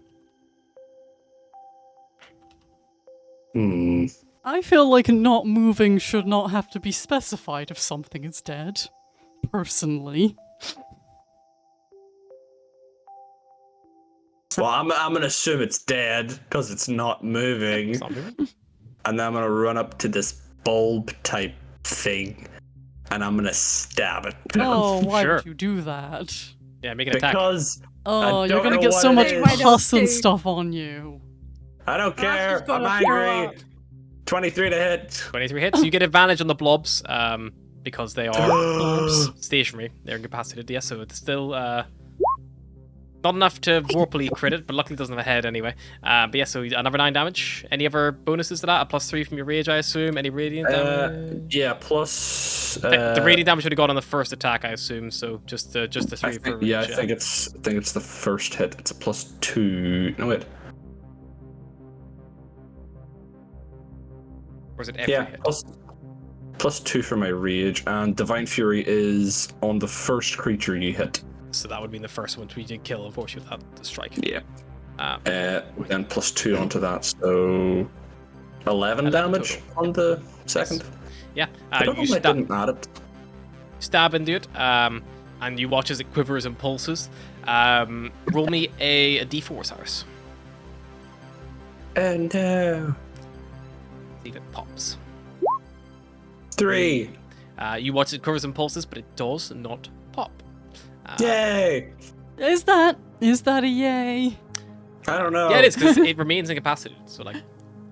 I feel like not moving should not have to be specified if something is dead. Personally. Well, I'm gonna assume it's dead because it's not moving, It's not moving. and then I'm gonna run up to this bulb type thing, and I'm gonna stab it. Oh, why Sure. would you do that? Yeah, make an attack. Because Oh, you're don't gonna know get what so it much is. Why don't pus and you? stuff on you. I don't care. just I'm gonna throw angry. 23 to hit. 23 hits. You get advantage on the blobs, because they are stationary. They're incapacitated. Yeah, so it's still not enough to vorpally crit it, but luckily it doesn't have a head anyway. But yeah, so another 9 damage. Any other bonuses to that? A +3 from your rage, I assume. Any radiant damage? Yeah, plus. The radiant damage would have gone on the first attack, I assume. So just the 3 for rage. I think it's the first hit. It's a +2. No wait. Or is it every Yeah, hit? +2 for my rage, and Divine Fury is on the first creature you hit. So that would be the first one we did kill, unfortunately, without the strike. Yeah. Uh, Then +2 onto that, so 11 damage on the second. yeah, I don't know you why I didn't add it. stab into it, and you watch as it quivers and pulses. Roll me a D4, Cyrus. And See if it pops. 3. You watch it quivers and pulses, but it does not pop. Yay! Is that a yay? I don't know. Yeah, it is because it remains incapacitated. So like,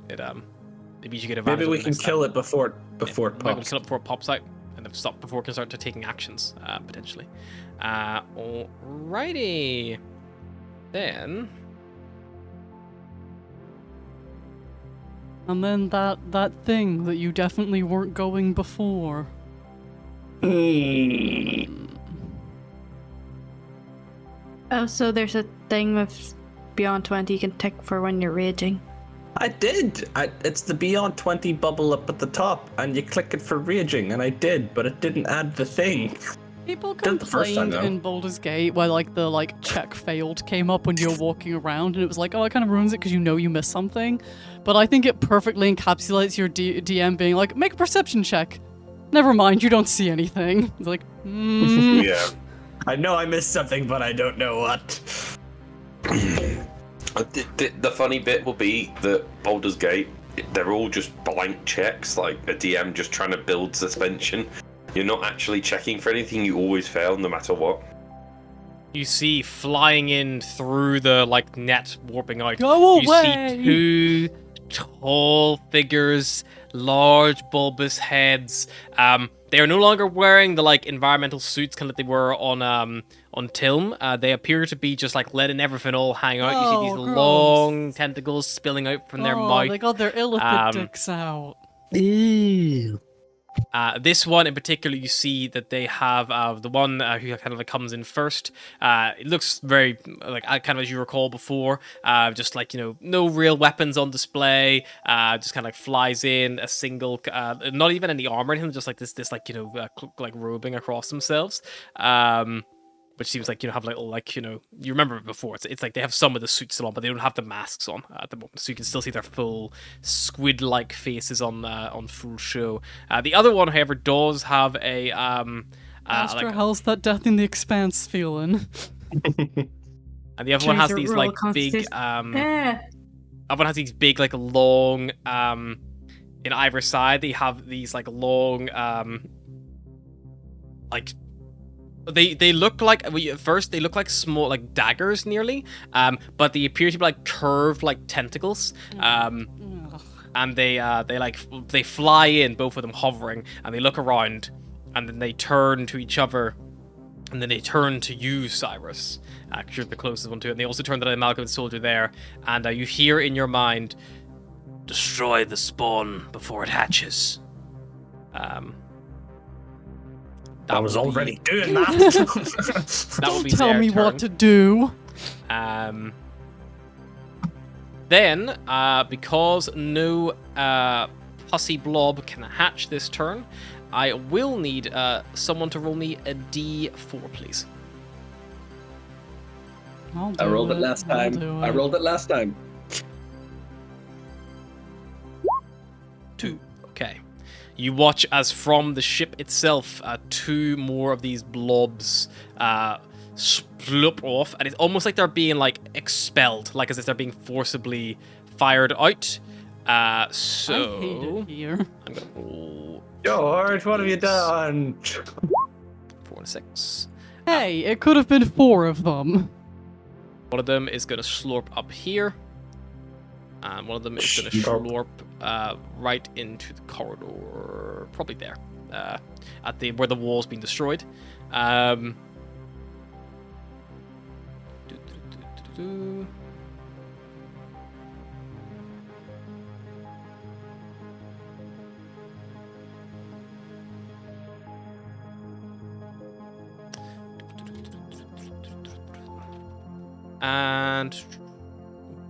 it means you get advantage. Maybe on we the can next kill time. it before it Might be able to pops. kill it before it pops out, and then stop before it can start to taking actions potentially. Alrighty, then. And then that thing that you definitely weren't going before. Oh, so there's a thing with Beyond 20 you can tick for when you're raging. I did. It's the Beyond 20 bubble up at the top, and you click it for raging, and I did, but it didn't add the thing. People Did it the first time, complained though. in Baldur's Gate where the check failed came up when you're walking around and it was like, oh, it kind of ruins it because you know you missed something. But I think it perfectly encapsulates your DM being like, make a perception check. Never mind, you don't see anything. It's like, Yeah. I know I missed something, but I don't know what. The funny bit will be that Baldur's Gate, they're all just blank checks, like a DM just trying to build suspension. You're not actually checking for anything, you always fail no matter what. You see flying in through the like net warping out. Go You away! see two tall figures, large bulbous heads. They are no longer wearing the like environmental suits kind of like they were on Tilm. They appear to be just like letting everything all hang out. You see these Oh, gross. long tentacles spilling out from their mouth. They got their illithid dicks out. Ew. This one in particular, you see that they have the one who kind of like comes in first. It looks very like kind of as you recall before, just like no real weapons on display. Just kind of like flies in a single, not even any armor or anything, just like this like like robing across themselves. Which seems like have like you remember it before. It's like they have some of the suits still on, but they don't have the masks on at the moment, so you can still see their full squid-like faces on full show. The other one, however, does have a Astra, how's that death in the expanse feeling? and the other one has these like big Yeah. other one has these big like long in either side. They have these like long like. They look like at first they look like small like daggers nearly, but they appear to be like curved like tentacles, and they fly in, both of them hovering, and they look around, and then they turn to each other, and then they turn to you, Cyrus, because you're the closest one to it. And they also turn to the Amalgam soldier there, and you hear in your mind, "Destroy the spawn before it hatches." I was already doing that. That will be Tell their me turn. what to do. Then, because no pussy blob can hatch this turn, I will need someone to roll me a D4, please. I rolled it last time. I rolled it last time. 2. Okay. You watch as from the ship itself, 2 more of these blobs sploop off, and it's almost like they're being like expelled, like as if they're being forcibly fired out. I hate So it here. I'm gonna roll George, what have you done? 4 and 6. Hey, it could have been 4 of them. One of them is gonna slurp up here, and one of them is gonna slurp right into the corridor, probably there, at the where the wall's been destroyed. And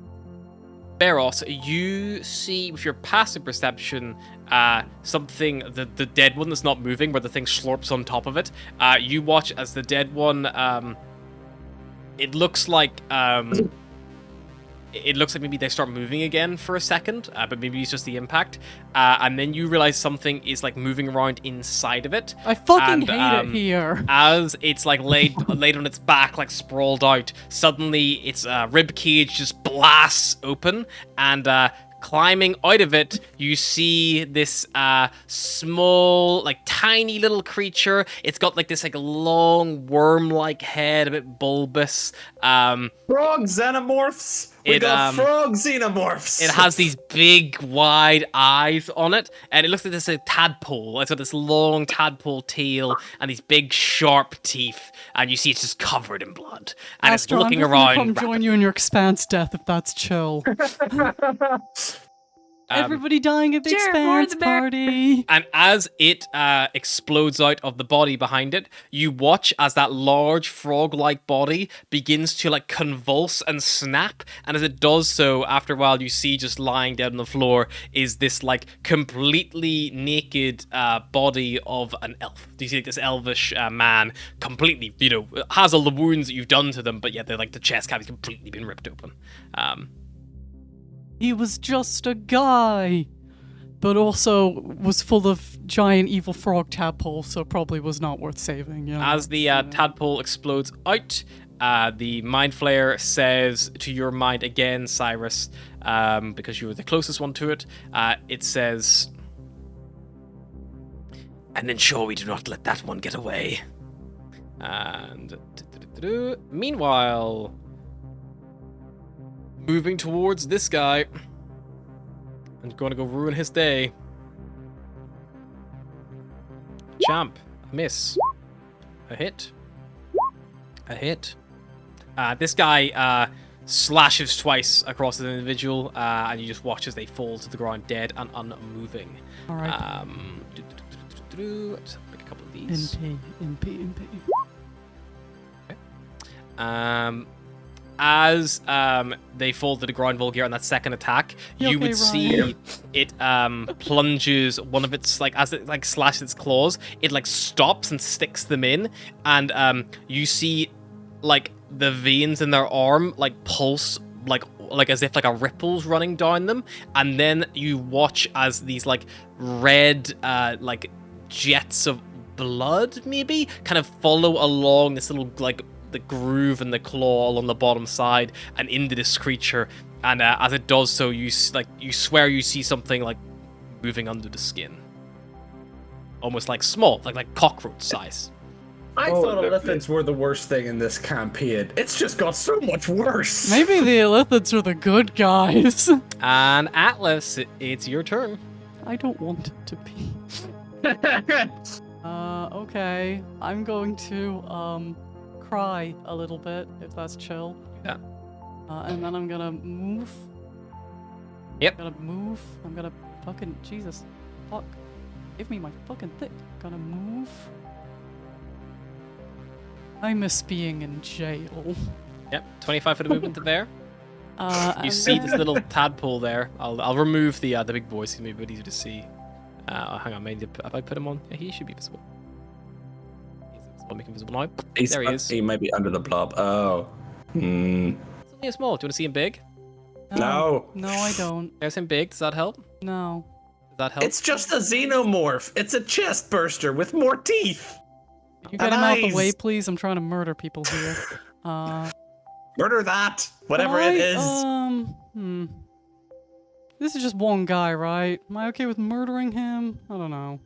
Beros, you see with your passive perception something, the dead one that's not moving, where the thing slurps on top of it. You watch as the dead one, it looks like maybe they start moving again for a second, but maybe it's just the impact. And then you realize something is like moving around inside of it. I fucking And, hate it here. As it's like laid on its back, like sprawled out, suddenly its rib cage just blasts open, and climbing out of it, you see this small, like tiny little creature. It's got like this like long worm-like head, a bit bulbous. Frog xenomorphs! We got frog xenomorphs! It has these big, wide eyes on it, and it looks like this tadpole. It's got this long tadpole tail and these big, sharp teeth, and you see it's just covered in blood. And Astra, it's looking I'm just gonna around. come join you in your expanse death if that's chill. Everybody dying at the Jared, more expanse the bear. party. And as it explodes out of the body behind it, you watch as that large frog-like body begins to like convulse and snap. And as it does so, after a while, you see just lying down on the floor is this like completely naked body of an elf. Do you see like this elvish man, completely, has all the wounds that you've done to them, but yet they're like the chest cavity completely been ripped open. He was just a guy, but also was full of giant evil frog tadpoles, so probably was not worth saving. As the tadpole explodes out, The Mind Flayer says to your mind again, Cyrus, because you were the closest one to it, it says, "And ensure we do not let that one get away." And meanwhile, moving towards this guy, and going to go ruin his day. Champ, a miss, a hit, a hit. This guy slashes twice across an individual, and you just watch as they fall to the ground dead and unmoving. All right. Let's make a couple of these. MP. As they fall to the ground, Volgear, on that second attack, you would see it plunges one of its, like, as it like slashes its claws, it like stops and sticks them in, and you see like the veins in their arm like pulse, like as if like a ripple's running down them, and then you watch as these like red like jets of blood maybe kind of follow along this little like the groove and the claw along the bottom side and into this creature, and as it does so, you swear you see something like moving under the skin, almost like small, like cockroach size. I thought Illithids were the worst thing in this campaign. It's just got so much worse. Maybe the Illithids are the good guys. And Atlas, it's your turn. I don't want it to be. Okay. I'm going to cry a little bit, if that's chill. Yeah. And then I'm gonna move. Yep. I'm gonna fucking Jesus. Fuck. Give me my fucking thing. Gonna move. I miss being in jail. Yep. 25 for the movement to there. You and see then- this little tadpole there. I'll remove the big boy so it's maybe a bit easier to see. Hang on, maybe if I put him on, yeah, he should be visible. He's invisible, make him visible now. There he is. He might be under the blob. Oh. Hmm. It's only a small. Do you want to see him big? No. No, I don't. There's him big. Does that help? No. Does that help? It's just a xenomorph. It's a chest burster with more teeth. Can you get him out the way, Nice. please? I'm trying to murder people here. Murder that. Whatever Can it I, is. This is just one guy, right? Am I okay with murdering him? I don't know.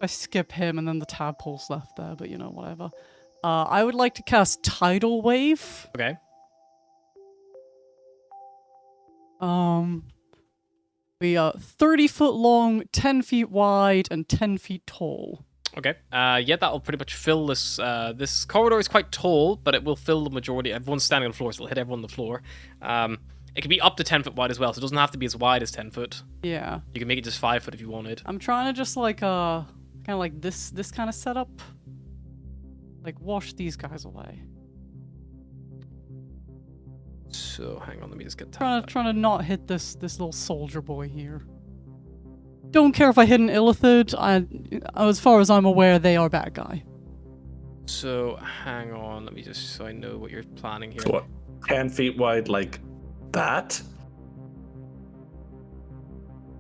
I skip him and then the tadpole's left there, but you know, whatever. I would like to cast Tidal Wave. Okay. We are 30 foot long, 10 feet wide, and 10 feet tall. Okay. Yeah, that'll pretty much fill this. This corridor is quite tall, but it will fill the majority. Everyone's standing on the floor, so it'll hit everyone on the floor. It can be up to 10 foot wide as well, so it doesn't have to be as wide as 10 foot. Yeah. You can make it just 5 foot if you wanted. I'm trying to just like kind of like this kind of setup. Like wash these guys away. So hang on, let me just get that. Trying to not hit this little soldier boy here. Don't care if I hit an Illithid. As far as I'm aware, they are bad guy. So hang on, let me just so I know what you're planning here. What? 10 feet wide like that?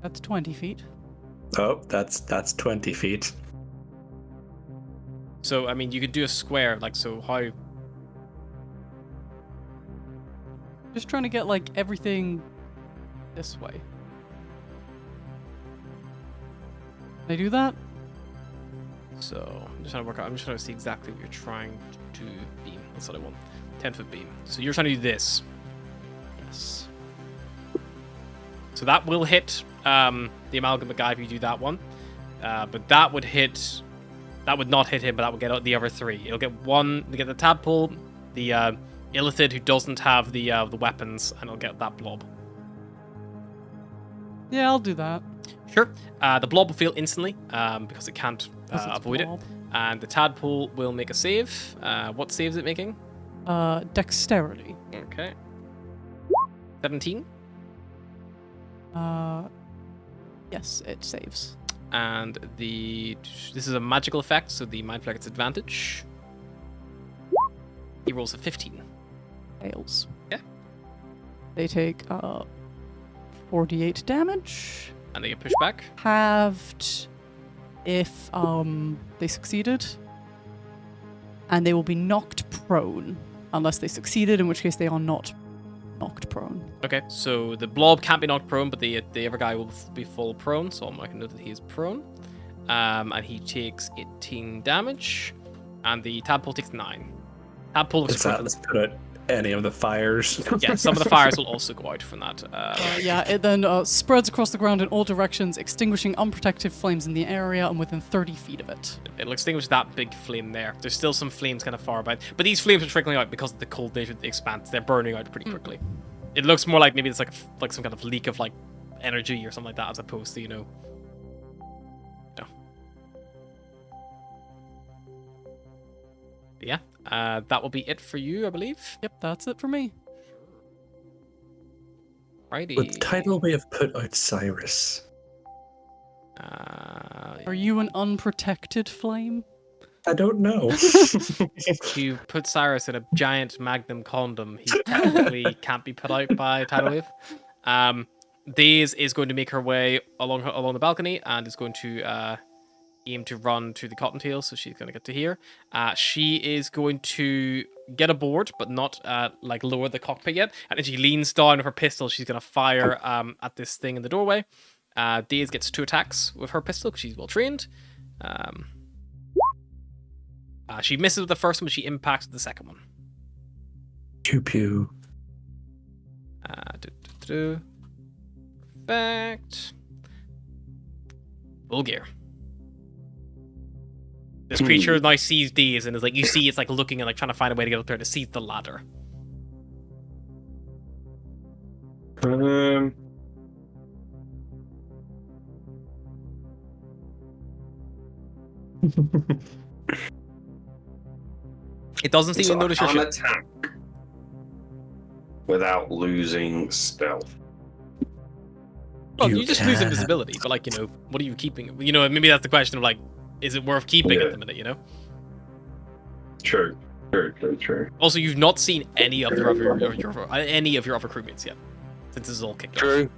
That's 20 feet. Oh, that's 20 feet. So I mean, you could do a square, like so. How? Just trying to get like everything this way. Can I do that? So I'm just trying to work out. I'm just trying to see exactly what you're trying to beam. That's what I want. 10-foot beam. So you're trying to do this. Yes. So that will hit the amalgamate guy if you do that one. But that would hit. That would not hit him, but that would get the other 3. It'll get one. They get the tadpole, the Illithid who doesn't have the weapons, and it'll get that blob. Yeah, I'll do that. Sure. The blob will fail instantly because it can't Because it's avoid blob. it, and the tadpole will make a save. What save is it making? Dexterity. Okay. 17. Yes, it saves. And this is a magical effect, so the Mind Flayer gets advantage. He rolls a 15. Fails. Yeah. They take 48 damage. And they get pushed back. Halved if they succeeded. and they will be knocked prone unless they succeeded, in which case they are not knocked prone. Okay, so the blob can't be knocked prone, but the other guy will be full prone, so I'm making note that he is prone. And he takes 18 damage, and the tadpole takes 9. Tadpole looks Does that equivalent. put out any of the fires? Yeah, some of the fires will also go out from that. It then spreads across the ground in all directions, extinguishing unprotected flames in the area and within 30 feet of it. It'll extinguish that big flame there. There's still some flames kind of far about, but these flames are trickling out because of the cold nature of the expanse. They're burning out pretty quickly. It looks more like maybe it's like some kind of leak of like energy or something like that, as opposed to no. Yeah, that will be it for you, I believe. Yep, that's it for me. Righty. Would Tidal Wave have put out Cyrus? Are you an unprotected flame? I don't know. If you put Cyrus in a giant magnum condom, he technically can't be put out by tidal wave. Daze is going to make her way along the balcony and is going to aim to run to the cottontail, so she's going to get to here. She is going to get aboard, but not like lower the cockpit yet. And as she leans down with her pistol, she's going to fire at this thing in the doorway. Daze gets 2 attacks with her pistol because she's well trained. She misses with the first one, but she impacts with the second one. Pew pew. Perfect. Vulgar. This creature now sees Daze and is like, you see it's like looking and like trying to find a way to get up there to seize the ladder. It doesn't seem So to notice your I can't ship. attack without losing stealth. Well, you just lose invisibility, but like, what are you keeping? Maybe that's the question of like, is it worth keeping at the minute, True. Also, you've not seen any of your other crewmates yet, since this is all kicked off. True.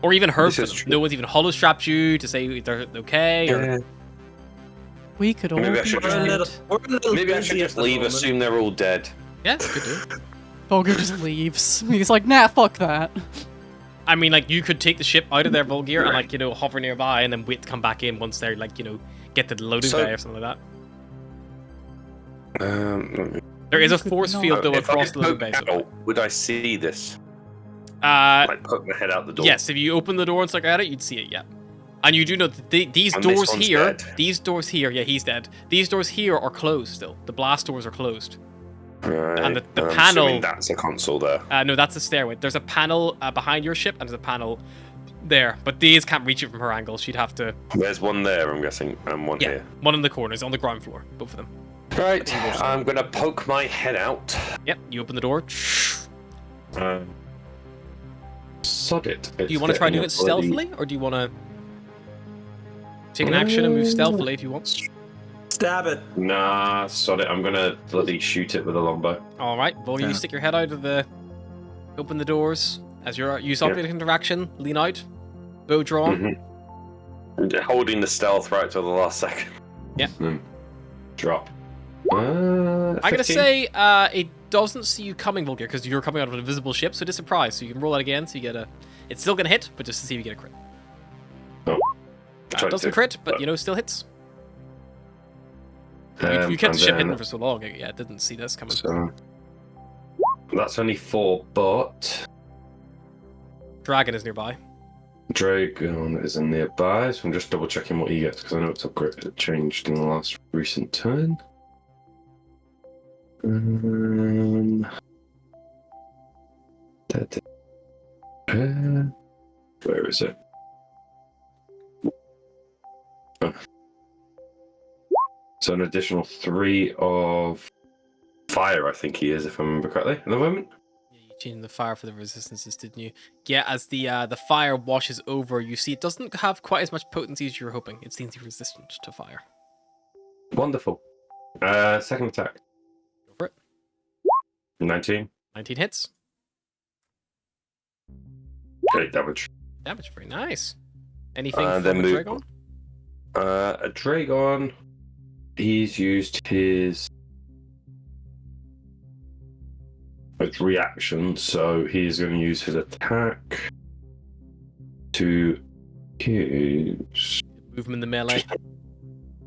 Or even heard This from is them. true. No one's even holo-strapped you to say they're okay. Or... We could all Maybe I be should just- dead. Maybe I should just leave, assume they're all dead. Yeah, could do. Volger just leaves. He's like, nah, fuck that. I mean, like, you could take the ship out of their Volgear and, like, hover nearby and then wait to come back in once they're, like, get to the loading bay or something like that. There is a force field, though, if across I the loading bay. poke out, would I see this? Like, poke my head out the door? yes, if you open the door and look at it, you'd see it, yeah. And you do know that these And this doors one's here, dead. yeah, he's dead. These doors here are closed still. The blast doors are closed. Right. And the I'm panel- assuming that's a console there. No, that's the stairway. There's a panel behind your ship, and there's a panel there. But these can't reach it from her angle. She'd have to... There's one there, I'm guessing, and one Yeah, here. one in the corners, on the ground floor. Both of them. Right, I'm gonna poke my head out. Yep, you open the door. Sod it. Do you want to try doing it stealthily, or do you want to take an action and move stealthily if you want? Stab it. Nah, sod it. I'm gonna bloody shoot it with a longbow. All right, well, you stick your head out of the... Open the doors. As you use operating interaction, lean out. Bow drawn. Holding the stealth right till the last second. Yeah. Drop. I'm gonna 15? say it doesn't see you coming, Vulgar, because you're coming out of an invisible ship, so it is surprise. So you can roll that again, so you get a... It's still gonna hit, but just to see if you get a crit. Oh. It doesn't crit, but, still hits. You kept the ship hidden for so long, yeah, it didn't see this coming. So, that's only 4, but... Dragon is nearby. Dragon is in nearby, so I'm just double checking what he gets, because I know it's upgraded. It changed in the last recent turn. Where is it? Oh. So an additional 3 of fire, I think he is, if I remember correctly, at the moment. Yeah, you changed the fire for the resistances, didn't you? Yeah, as the fire washes over, you see it doesn't have quite as much potency as you were hoping. It seems to be resistant to fire. Wonderful. Second attack. Go for it. 19. 19 hits. 8 damage. Damage, very nice. Anything And for then the move- Dragon? A Dragon, he's used his It's reaction, so he's going to use his attack to use. Move him in the melee.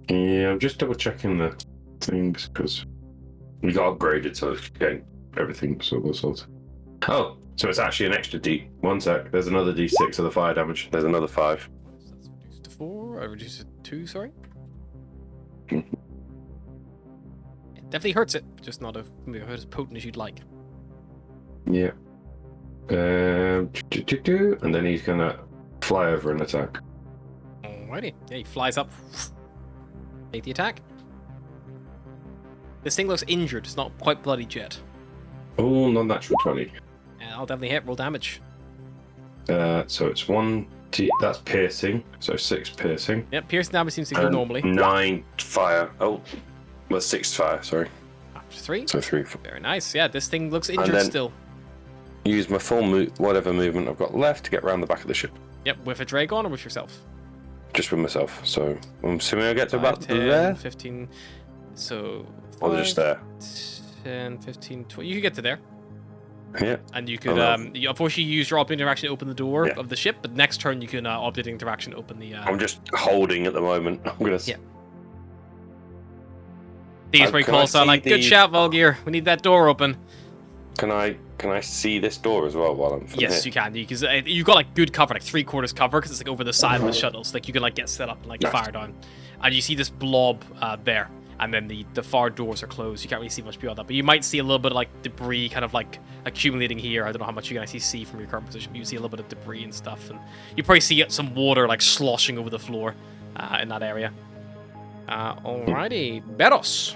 Yeah, I'm just double checking the things because we got upgraded, so it's getting everything sort of. Oh, so it's actually an extra D. One sec. There's another D6 of the fire damage. There's another 5. So that's reduced to 4. I reduced it to 2, sorry. Mhm. It definitely hurts it, just not as potent as you'd like. Yeah. And then he's gonna fly over and attack. Alrighty. Yeah, he flies up. Make the attack. This thing looks injured. It's not quite bloodied yet. Oh, non-natural 20. And I'll definitely hit. Roll damage. So it's 1. That's piercing. So 6 piercing. Yep, piercing damage seems to go normally. 9 fire. Oh, well, 6 fire. Sorry. After 3. So 3. Very nice. Yeah, this thing looks injured then- still. Use my full whatever movement I've got left to get around the back of the ship. Yep, with a Dragon or with yourself? Just with myself. So I'm assuming I get to 5, about 10, there. 15. So. Or just there. 10, 15, 20. You could get to there. Yeah. And you could, Oh, you unfortunately use your object interaction to open the door Yeah. of the ship, but next turn you can object interaction open the. I'm just holding at the moment. I'm gonna. Yeah. These where he can I calls out see like, "Good the- shout, Volgear. We need that door open." Can I see this door as well while I'm from Yes, here? you can. Because you got like good cover, like 3/4 cover, because it's like over the side of the shuttles. Like you can like get set up and like Nice. fire down, and you see this blob there, and then the far doors are closed. You can't really see much beyond that, but you might see a little bit of like debris kind of like accumulating here. I don't know how much you can actually see from your current position, but you see a little bit of debris and stuff, and you probably see some water like sloshing over the floor in that area. Alrighty, Beros.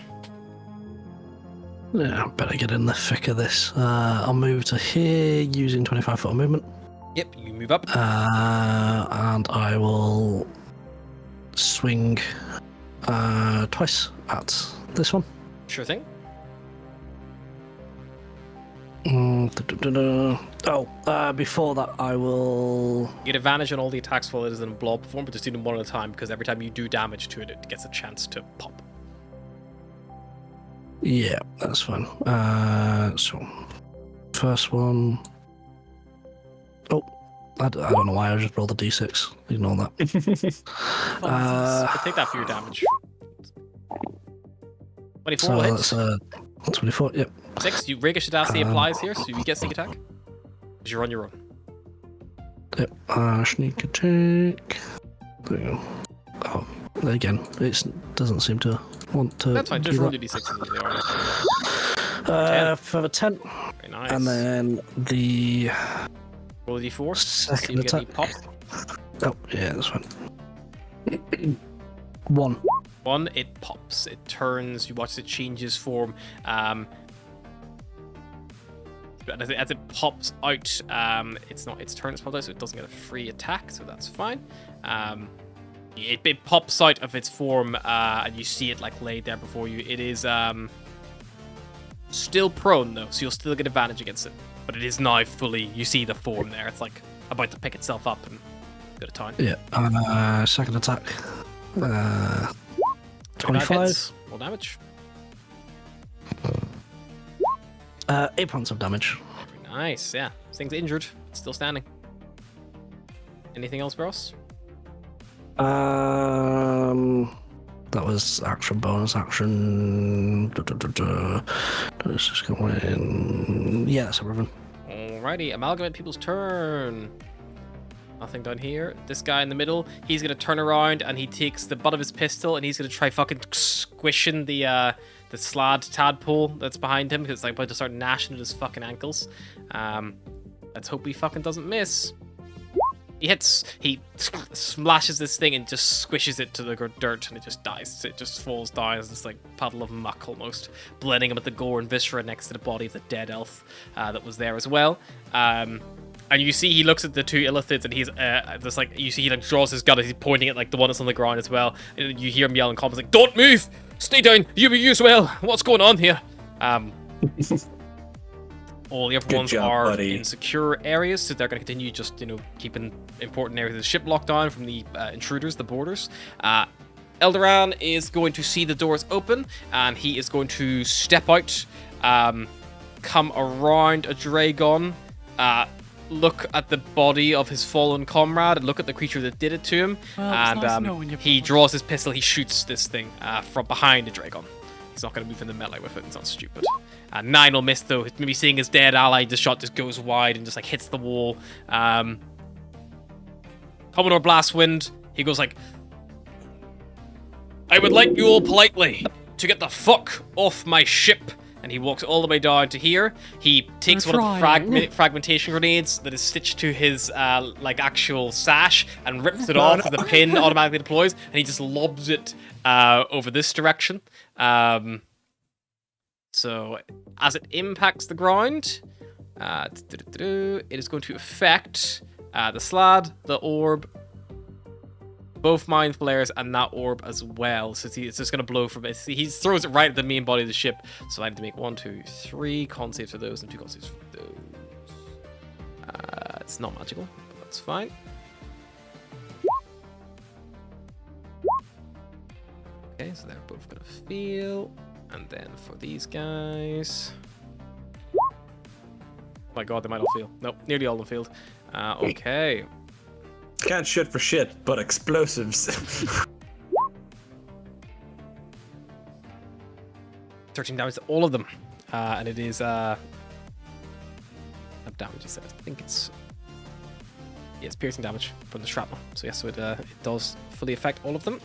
Yeah, better get in the thick of this. I'll move to here using 25 foot of movement. Yep, you move up. And I will swing twice at this one. Sure thing. Before that, I will. You get advantage on all the attacks while it is in blob form, but just do them one at a time because every time you do damage to it, it gets a chance to pop. Yeah, that's fine. So, first one. Oh, I don't know why I just rolled a d6. Ignore that. Take that for your damage. 24 So will hit. that's 24. Yep. 6, you Rega Shadasi applies here, so you get sneak attack. Because you're on your own. Yep. Sneak attack. There you go. Oh, again, it doesn't seem to want to. That's fine, do just roll that. your d6 and they are. 10. For the 10. Very nice. And then the roll a d4. See second if you get any attack. pop. Oh, yeah, that's fine. 1. 1, it pops. It turns. You watch it changes form. As it pops out, it's not its turn. It's popped out, so it doesn't get a free attack. So that's fine. It pops out of its form, and you see it like laid there before you. It is still prone though, so you'll still get advantage against it. But it is now fully. You see the form there. It's like about to pick itself up and go to town. Yeah. Second attack. 25. Roll damage. 8 points of damage. Very nice. Yeah, this thing's injured. It's still standing. Anything else, Bros? That was action, bonus action. Let's just go in. Yeah, that's everything. Alrighty, Amalgamate people's turn. Nothing down here. This guy in the middle, he's gonna turn around and he takes the butt of his pistol and he's gonna try fucking squishing the slad tadpole that's behind him because it's like about to start gnashing at his fucking ankles. Let's hope he fucking doesn't miss. He hits. He splashes this thing and just squishes it to the dirt, and it just dies. It just falls down as this like puddle of muck almost, blending him with the gore and viscera next to the body of the dead elf that was there as well. And you see he looks at the two illithids, and he's just like you see he like draws his gun as he's pointing at like the one that's on the ground as well. And you hear him yell in comments like, "Don't move! Stay down! You as well! What's going on here?" All the other ones job, are buddy. in secure areas, so they're going to continue just, keeping important areas of the ship locked down from the intruders, the boarders. Eldoran is going to see the doors open, and he is going to step out come around a Dragon, look at the body of his fallen comrade, and look at the creature that did it to him. Well, it's And nice knowing you, he boss. draws his pistol, he shoots this thing from behind the Dragon. He's not going to move in the melee with it, it's not stupid. 9 will miss though, maybe seeing his dead ally, the shot just goes wide and just like hits the wall. Commodore Blastwind, he goes like, I would like you all politely to get the fuck off my ship. And he walks all the way down to here. He takes one of the fragmentation grenades that is stitched to his like actual sash and rips it off with the pin automatically deploys, and he just lobs it over this direction. So as it impacts the ground, it is going to affect the slad, the orb, both mind flares, and that orb as well. So it's just going to blow from it. He throws it right at the main body of the ship. So I need to make 1, 2, 3 con saves for those and 2 con saves for those. It's not magical, but that's fine. Okay, so they're both going to fail. And then for these guys... Oh my god, they might all fail. Nope, nearly all of them failed. Okay. Can't shoot for shit, but explosives. 13 damage to all of them. And it is... damage, he said. I think it's... Yeah, it's piercing damage from the shrapnel. So yes, so it does fully affect all of them.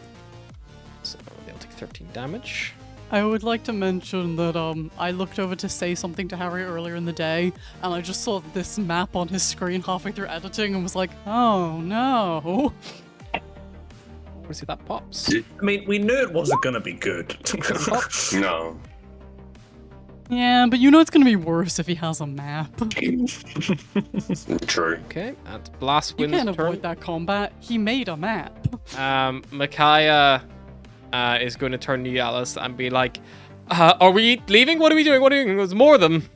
So they'll take 13 damage. I would like to mention that I looked over to say something to Harry earlier in the day, and I just saw this map on his screen halfway through editing and was like, oh no. Let's see if that pops. I mean, we knew it wasn't gonna be good. No. Yeah, but you know it's gonna be worse if he has a map. True. Okay, and Blastwind's You can't turn. avoid that combat. He made a map. Micaiah is going to turn to you, Alice, and be like, are we leaving? What are we doing? What are we doing? There's more of them.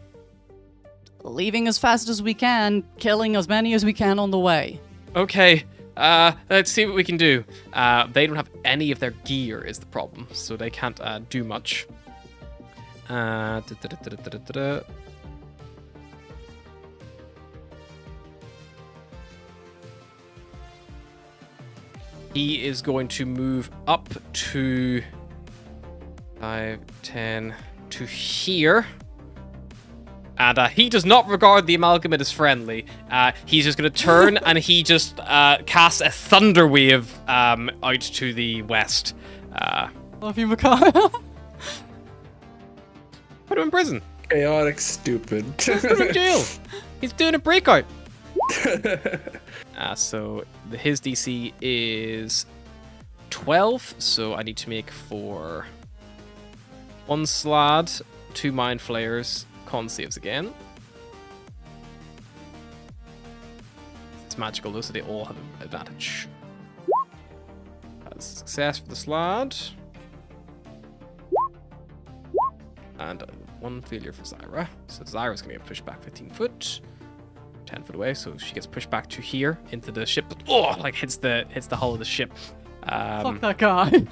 Leaving as fast as we can, killing as many as we can on the way. Okay, let's see what we can do. They don't have any of their gear is the problem, so they can't do much. He is going to move up to 5, 10 to here. And he does not regard the amalgamate as friendly. He's just going to turn and he just casts a thunder wave out to the west. Love you, Micaiah. Put him in prison. Chaotic stupid. Put him in jail. He's doing a breakout. So his DC is 12, so I need to make for 1 slad, 2 mind flayers, con saves again. It's magical though, so they all have advantage. That's success for the slad. And 1 failure for Zyra. So Zyra's gonna get pushed back 15 foot. 10 foot away, so she gets pushed back to here into the ship. Oh, like hits the hull of the ship. Fuck that guy.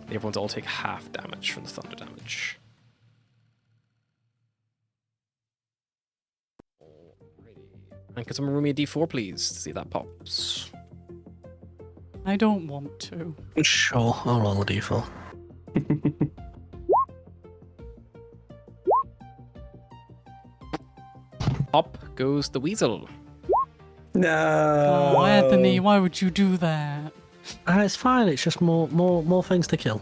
Everyone's all take half damage from the thunder damage. And can someone roll me a d4, please, to see if that pops? I don't want to. Sure, I'll roll a d4. Up goes the weasel. No. Oh, Anthony, why would you do that? It's fine, it's just more things to kill.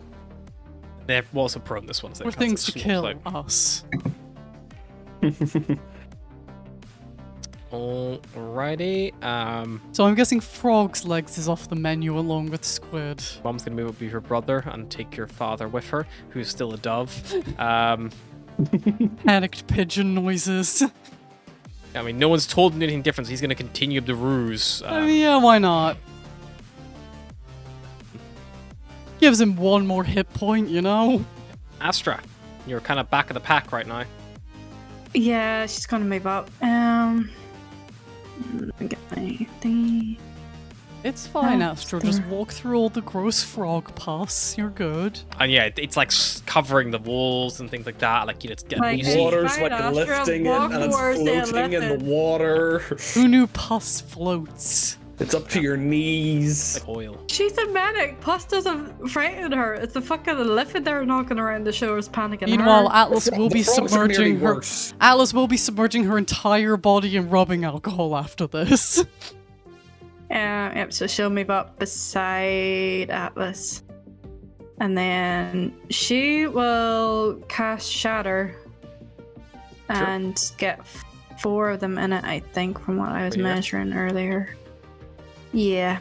They're also prone this one. So More things to kill us. Alrighty. So I'm guessing frog's legs is off the menu along with squid. Mom's gonna move up with your brother and take your father with her, who's still a dove. Panicked pigeon noises. I mean, no one's told him anything different, so he's gonna continue the ruse. I mean, yeah, why not? Gives him 1 more hit point, you know? Astra, you're kind of back of the pack right now. Yeah, she's gonna move up. Let me get my thing. It's fine, Ah, Astro. Just walk through all the gross frog pus. You're good. And yeah, it's like covering the walls and things like that. Like, you know, it's getting Like, you hey, see. Water's fine, like Astra, lifting it walk and it's towards the floating in the elephant. water. Who knew pus floats? It's up to your knees. Like oil. She's a medic. Pus doesn't frighten her. It's the fucking elephant there knocking around the showers panicking. Meanwhile, her. Atlas will be The frogs are nearly submerging her. worse. Atlas will be submerging her entire body in rubbing alcohol after this. Yep, so she'll move up beside Atlas. And then she will cast Shatter and get 4 of them in it, I think, from what I was Yeah. measuring earlier. Yeah.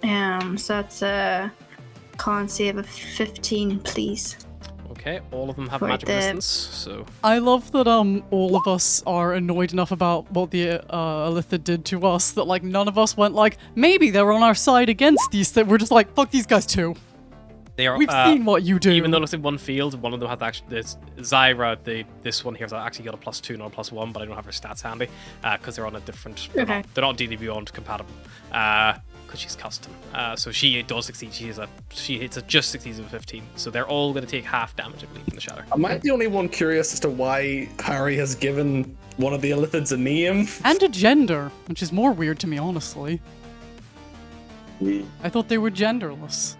So that's a con save of 15, please. Okay, all of them have For magic the- resistance, so I love that all of us are annoyed enough about what the Elithid did to us that like none of us went like maybe they're on our side against these. That we're just like fuck these guys too. they are. We've seen what you do. Even though it's in one field, one of them has actually this Zyra. This one here has actually got a +2, not a +1, but I don't have her stats handy because they're on a different. Okay. They're not DD Beyond compatible because she's custom. So she does succeed. She hits a just succeeds with 15. So they're all going to take half damage, I believe, from the shatter. Am I the only one curious as to why Harry has given one of the Illithids a name? and a gender, which is more weird to me, honestly. I thought they were genderless.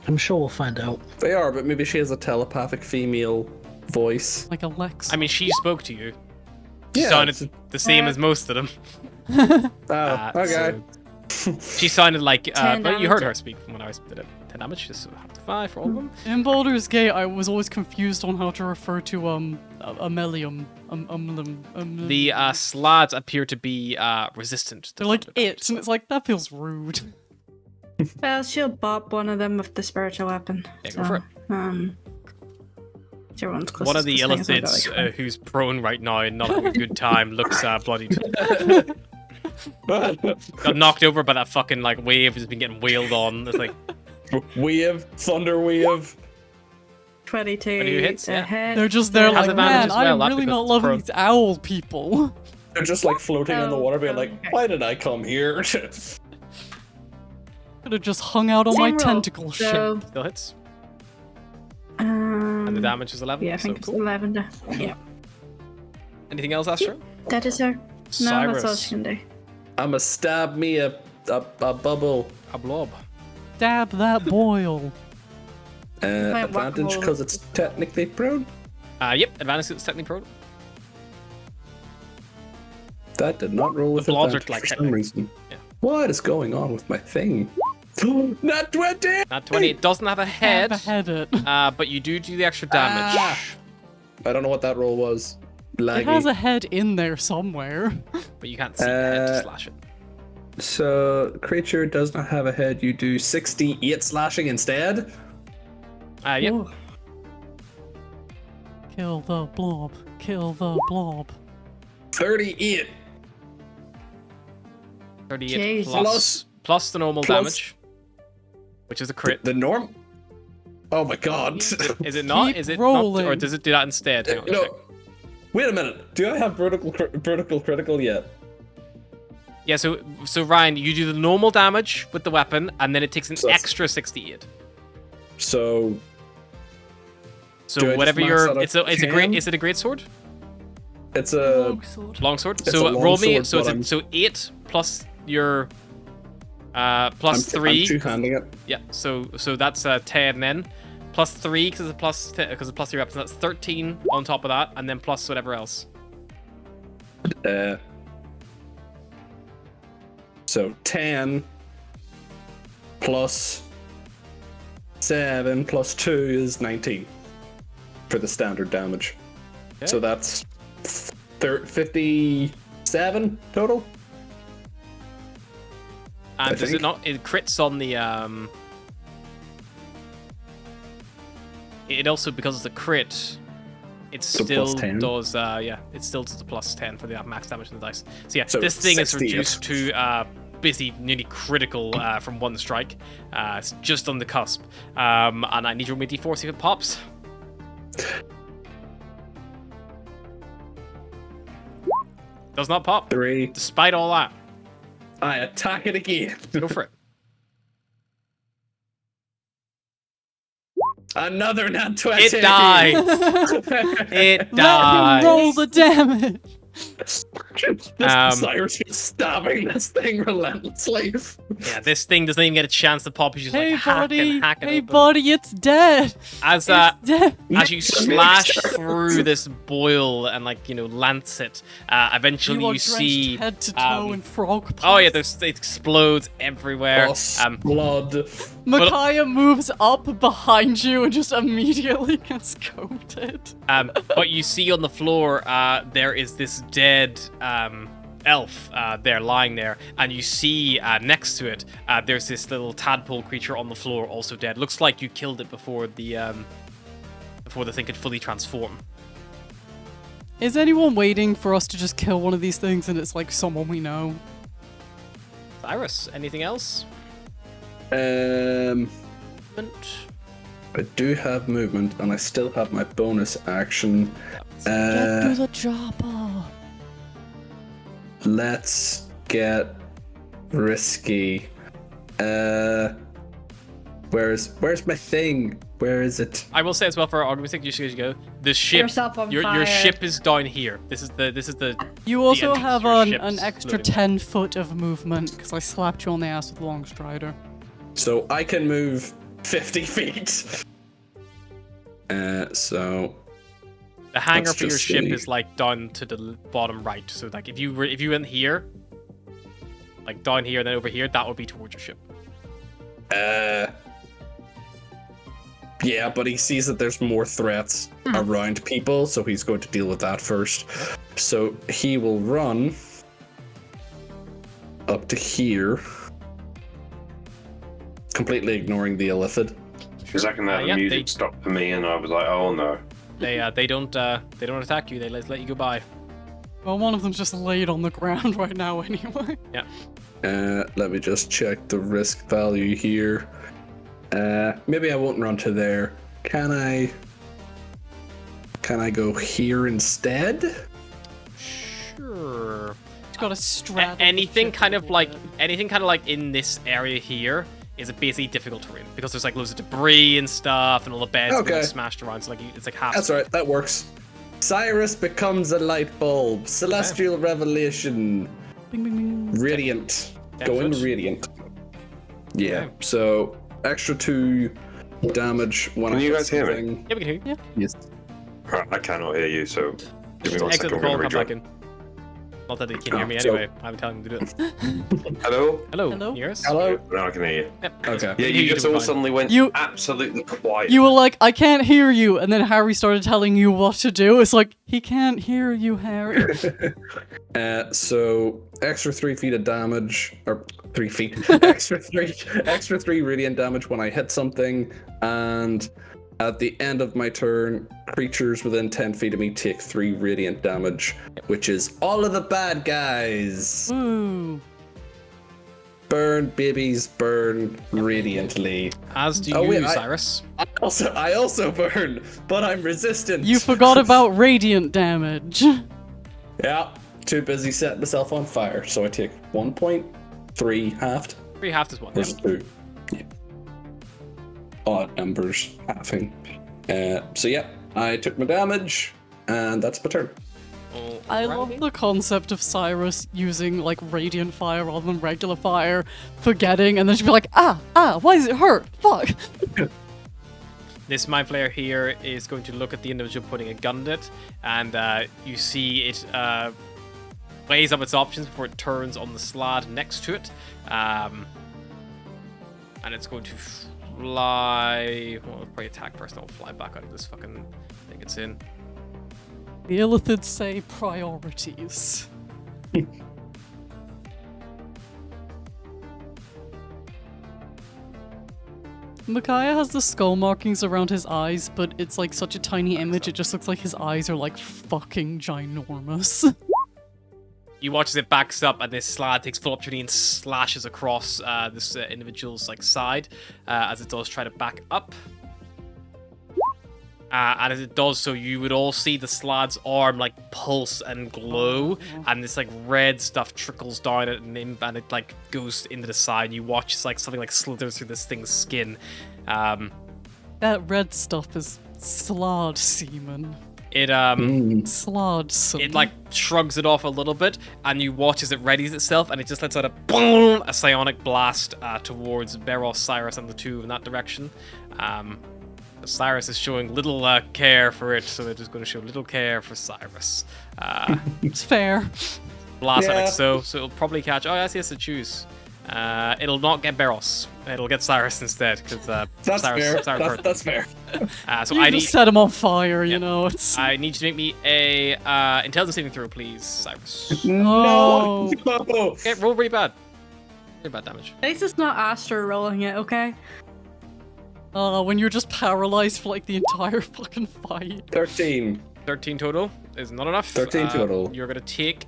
I'm sure we'll find out. They are, but maybe she has a telepathic female voice. Like Alexa. I mean, she spoke to you. She Yeah, sounded it's- the same as most of them. Oh, okay. She sounded like. 10 But you heard damage. her speak when I did it. 10 damage, just half to 5 for all of them. In Baldur's Gate, I was always confused on how to refer to Amelium. The slads appear to be resistant. to They're like thunder damage, it, and it's like that feels rude. Well, she'll bop one of them with the spiritual weapon. Yeah, go for it. Everyone's One of the closest, 'cause I think I've Illithids got, like, who's prone right now and not having a good time looks bloodied. Got knocked over by that fucking like wave. Has been getting wailed on. It's like Wave, thunder wave. 22 22 hits, to yeah. hit. They're just there Has like, advantage man, as well, I'm not really because not it's loving prone." these owl people. They're just like floating in the Oh, water, being like, okay. "Why did I come here?" Could have just hung out on my Same roll, tentacle ship. so, still hits, and the damage is 11. Yeah, I so think it's cool. 11. Yeah, Anything else, Astra? that is her. No, that's all she can do. I'ma stab me a bubble. A blob. Dab that boil. Wait, Advantage what? because it's technically prone. Yep. Advantage is technically prone. That did not roll with The blobs are advantage like for some technical. reason. Yeah. What is going on with my thing? Not 20! Not 20. It doesn't have a head. Behead it. But you do the extra damage. Ah. I don't know what that roll was. Laggy. It has a head in there somewhere. But you can't see the head to Uh, slash it. So, creature does not have a head. You do 68 slashing instead. Yep. Ooh. Kill the blob. Kill the blob. 38. 38 Jesus. plus the normal Plus- damage, which is a crit. The norm. Oh my god. Is it not? Keep Is it rolling. not? Or does it do that instead? Hang on, let me No. check. Wait a minute. Do I have vertical critical yet? Yeah, so Ryan, you do the normal damage with the weapon, and then it takes an So that's- extra 68. So Do I So just whatever max your that up it's a to great 10? is it a great sword? it's a Longsword. It's So a roll me. longsword, So but it's so 8 plus your plus I'm 3. two-handing it. Yeah. So that's 10 then. Plus 3 because it's plus because it's plus 3 weapons. That's 13 on top of that, and then plus whatever else. So 10 plus 7 plus 2 is 19 for the standard damage. Okay. So that's 57 total. And I does it think. not? It crits on the It also, because it's a crit, it So still plus 10? does. It still does the plus 10 for the max damage on the dice. So yeah, So this thing is 60 reduced to basically nearly critical from one strike. It's just on the cusp. And I need to roll my d4 see if it pops. Does not pop, 3. despite all that. I attack it again. Go for it. Another nat 20. It died. It Let him roll died. the damage. Cyrus is stabbing this thing relentlessly. Yeah, this thing doesn't even get a chance to pop. You just Hey like hack buddy, and hack it hey open. buddy, it's dead. As It's dead. as you slash through this boil and like lance it, eventually You are you drenched see. head to toe in frog pus. Oh yeah, it explodes everywhere. Blood. Micaiah moves up behind you and just immediately gets coated. But you see on the floor, there is this dead elf there lying there, and you see next to it, there's this little tadpole creature on the floor, also dead. Looks like you killed it before the thing could fully transform. Is anyone waiting for us to just kill one of these things and it's like someone we know? Cyrus, anything else? I do have movement, and I still have my bonus action. Get to the chopper. Let's get risky. Where's my thing? Where is it? I will say as well, for argument's sake, you should go. The ship, Yourself on your fire. ship is down here. This is the. You also entrance have to your an ship's extra loading. 10 foot of movement because I slapped you on the ass with Long Strider. So I can move 50 feet. So The hangar That's for your just ship silly. is like down to the bottom right. So like if you went here, like down here and then over here, that would be towards your ship. yeah, but he sees that there's more threats around people, so he's going to deal with that first. So he will run up to here, completely ignoring the illithid. For a second there, the yeah, music they- stopped for me, and I was like, "Oh no!" They don't attack you. They let you go by. Well, one of them's just laid on the ground right now anyway. Let me just check the risk value here. Maybe I won't run to there. Can I go here instead? Sure. It's got a straddle. the Anything ship kind a of little like bit. in this area here is basically difficult terrain because there's like loads of debris and stuff, and all the beds Okay. get smashed around. So like it's like half. That's right, that works. Cyrus becomes a light bulb. Celestial revelation. Bing, bing, bing. Radiant. 10 Going foot. radiant. Yeah. Okay. So extra 2 damage when Can I you hit guys hear me? something. Yeah, we can hear you. Yes. I cannot hear you, so give me one Exit second. the I'm call, going to come back rejoin. in. Not that they can hear me So- anyway. I'm telling them to do it. Hello? Hello. Hello? Can you hear us? Hello? Now I can hear you. Yep. Okay. Yeah, We can hear you just doing all fine. suddenly went You- absolutely quiet. You were like, I can't hear you, and then Harry started telling you what to do. It's like, he can't hear you, Harry. So extra 3 feet of damage, or 3 feet, extra 3 radiant damage when I hit something, and at the end of my turn, creatures within 10 feet of me take 3 radiant damage, which is all of the bad guys. Ooh. Burn, babies, burn radiantly. As do Oh, you, wait, Cyrus. I also burn, but I'm resistant. You forgot about radiant damage. Yeah, too busy setting myself on fire, so I take 1.3 halved. 3 half is one. Versus 2. Yeah. Odd numbers halving. So yeah, I took my damage, and that's my turn. I love the concept of Cyrus using like radiant fire rather than regular fire, forgetting, and then she'd be like, why does it hurt? Fuck. This mind player here is going to look at the individual putting a gun at it, and you see it weighs up its options before it turns on the slab next to it, and it's going to fly. Well, it'll probably attack first, and it'll fly back out of this fucking thing it's in. The Illithids say priorities. Micaiah has the skull markings around his eyes, but it's like such a tiny image, it just looks like his eyes are like fucking ginormous. You watch as it backs up, and this slab takes full opportunity and slashes across this individual's like side as it does try to back up. And as it does so, you would all see the Slad's arm like pulse and glow, and this like red stuff trickles down it, and it like goes into the side. You watch as like something like slithers through this thing's skin. That red stuff is Slod semen. It Slod semen. It like shrugs it off a little bit, and you watch as it readies itself, and it just lets out a boom, a psionic blast towards Beros, Cyrus, and the two in that direction. Cyrus is showing little care for it, so they're just going to show little care for Cyrus. It's fair. Blast Yeah. it so it'll probably catch. Oh, yes, he has to choose. It'll not get Beros. It'll get Cyrus instead, because That's Cyrus, fair. hurt. That's fair. So You I just need set him on fire, you know. It's I need you to make me a intelligence saving throw, please, Cyrus. no. No. Okay, roll really bad. Really bad damage. At least it's not Astra rolling it, okay? When you're just paralyzed for like the entire fucking fight. 13. 13 total is not enough. 13 total. You're gonna take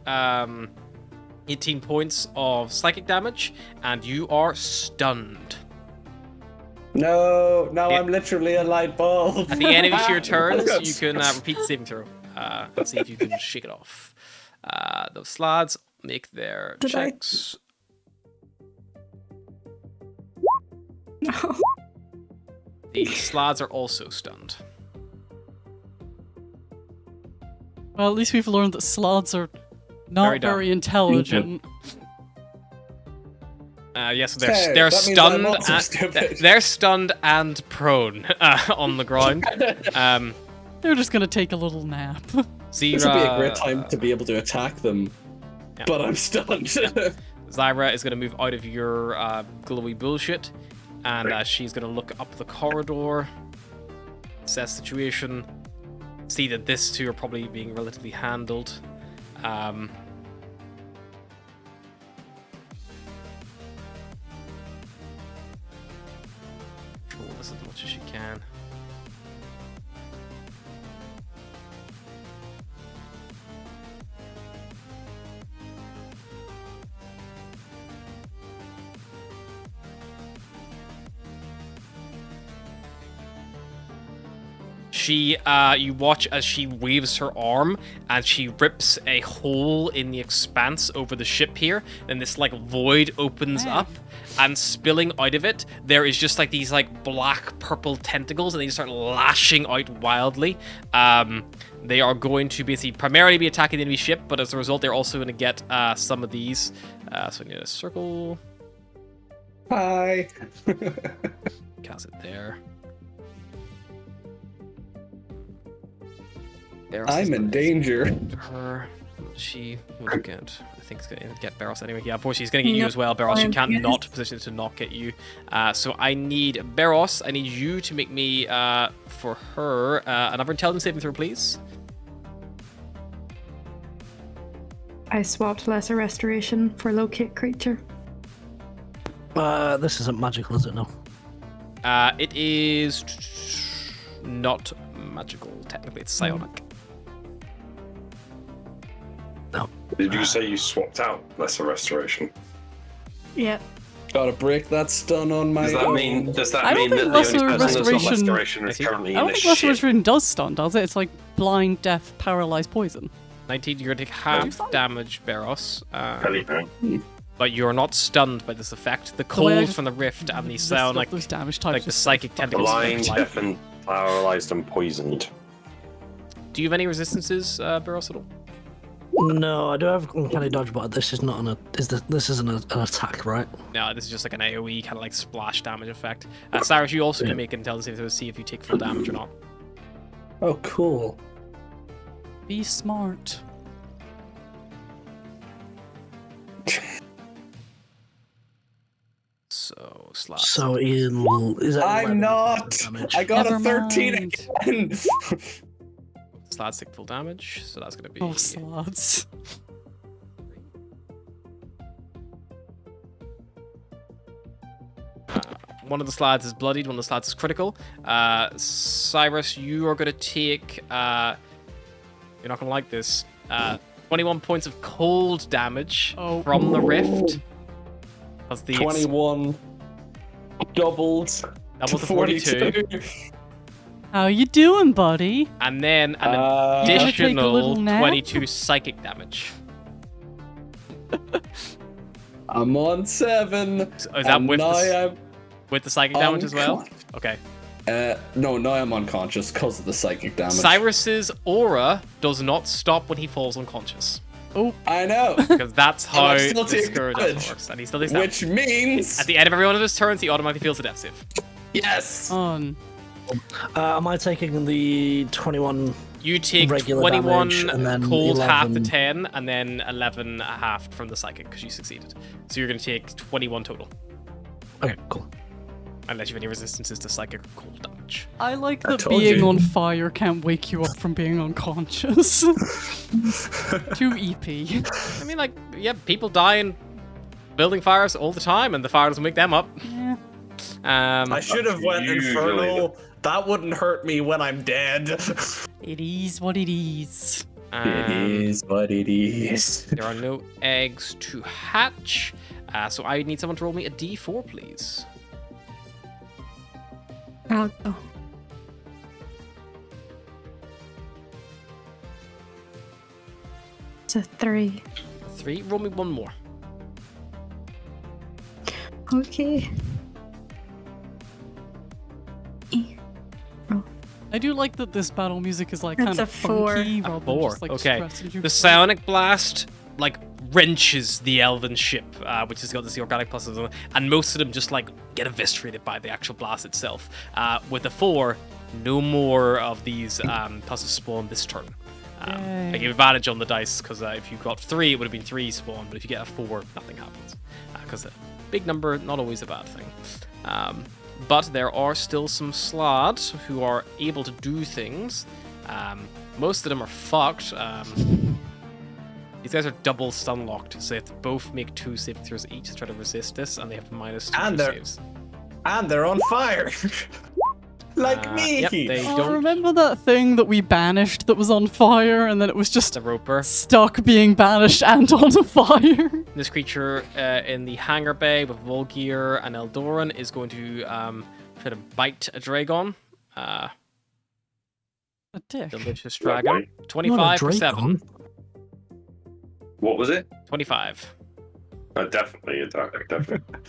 18 points of psychic damage, and you are stunned. No, Yeah. I'm literally a light bulb. At the end of each of your turns, you can repeat the saving throw. And see if you can shake it off. Those Slads make their Did I- checks. No. The Slads are also stunned. Well, at least we've learned that Slods are not Very dumb. very intelligent. Yes, Fair, they're that means I'm stunned. not so stupid. They're stunned and prone on the ground. They're just gonna take a little nap. Zira, This would be a great time to be able to attack them. Yeah. But I'm stunned. Zyra is going to move out of your glowy bullshit, and she's going to look up the corridor, assess situation, see that this two are probably being relatively handled. Control this as much as she can. She, you watch as she waves her arm, and she rips a hole in the expanse over the ship here, and this, like, void opens up, and spilling out of it, there is just, like, these, like, black-purple tentacles, and they just start lashing out wildly. They are going to basically primarily be attacking the enemy ship, but as a result, they're also going to get some of these. So I need a circle, Hi. cast it there. There I'm in danger. her. She will get. I think it's going to get Beros anyway. Yeah, unfortunately, he's going to get you as well, Beros. You can't Yes. not position it to not get you. So I need Beros. I need you to make me for her another intelligence saving throw, please. I swapped Lesser Restoration for Locate Creature. This isn't magical, is it? No. It is not magical. Technically, it's psionic. No. Did you say you swapped out Lesser Restoration? Yep. Gotta break that stun on my Does that own. mean I that don't the think only Lesser person that's got Restoration- Restoration is currently I in don't the think Lesser ship? Restoration does stun, does it? It's like blind, deaf, paralyzed, poison. 19, you're going to take half damage, Beros. Anyway. But you're not stunned by this effect. The way I cold just from the rift and the List sound, up like those damage types. the just psychic fucking tentacles. Blind, Like, deaf, and paralyzed and poisoned. do you have any resistances, Beros, at all? No, I do have uncanny dodge, but this is not this isn't an attack, right? No, this is just like an AoE kind of like splash damage effect. Cyrus, you also can make an intelligence saving throw to see if you take full damage or not. Oh, cool. Be smart. So slap. So Ian will. Is that I'm 11 not. damage? I got Never a 13 mind. again. Slads take full damage, so that's gonna be. Oh, slots. One of the slads is bloodied, one of the slads is critical. Cyrus, you are gonna take. You're not gonna like this. 21 points of cold damage from the rift. Plus the 21 doubled double to to 42. 42. How you doing, buddy? and then an You gonna take a additional little nap? 22 psychic damage. I'm on 7. So is that and with now the, with the psychic damage as well? Okay. No, now I'm unconscious because of the psychic damage. Cyrus's aura does not stop when he falls unconscious. I know. Because that's how I still the take Scourge damage. works. And he still takes damage. Which means. At the end of every one of his turns, he automatically feels the death save. Yes! On. Am I taking the 21? You take Regular 21 damage, and then cold half to 11. 10, and then 11 half from the psychic, because you succeeded. So you're going to take 21 total. Okay, cool. Unless you have any resistances to psychic or cold damage. I like I that told being you. on fire can't wake you up from being unconscious. Too EP. I mean, like, yeah, people die in building fires all the time, and the fire doesn't wake them up. Yeah. I should have went Usually Infernal. That wouldn't hurt me when I'm dead. It is what it is. It is what it is. There are no eggs to hatch, so I need someone to roll me a d4, please. I'll go. It's a 3. 3. Roll me one more. Okay. I do like that this battle music is like That's kind a of 4. funky A rather than 4. just like Okay. stressing you The forward. Psionic Blast, like, wrenches the elven ship, which has got this organic pluses on it, and most of them just, like, get eviscerated by the actual blast itself. With the 4, no more of these pluses spawn this turn. I give advantage on the dice, because if you got 3, it would have been 3 spawn, but if you get a 4, nothing happens. Because a big number, not always a bad thing. But there are still some Slads who are able to do things. Most of them are fucked. These guys are double stun locked, so they have to both make 2 saving throws each to try to resist this, and they have -2 And for they're- saves. And they're on fire. Like me. Yep, they Oh, don't. remember that thing that we banished that was on fire and then it was just The Roper. stuck being banished and on fire? This creature in the hangar bay with Volgear and Eldoran is going to try to bite a Dragon. A dick. Delicious Right, Dragon. right. 25 for 7. What was it? 25. Definitely attack. Definitely.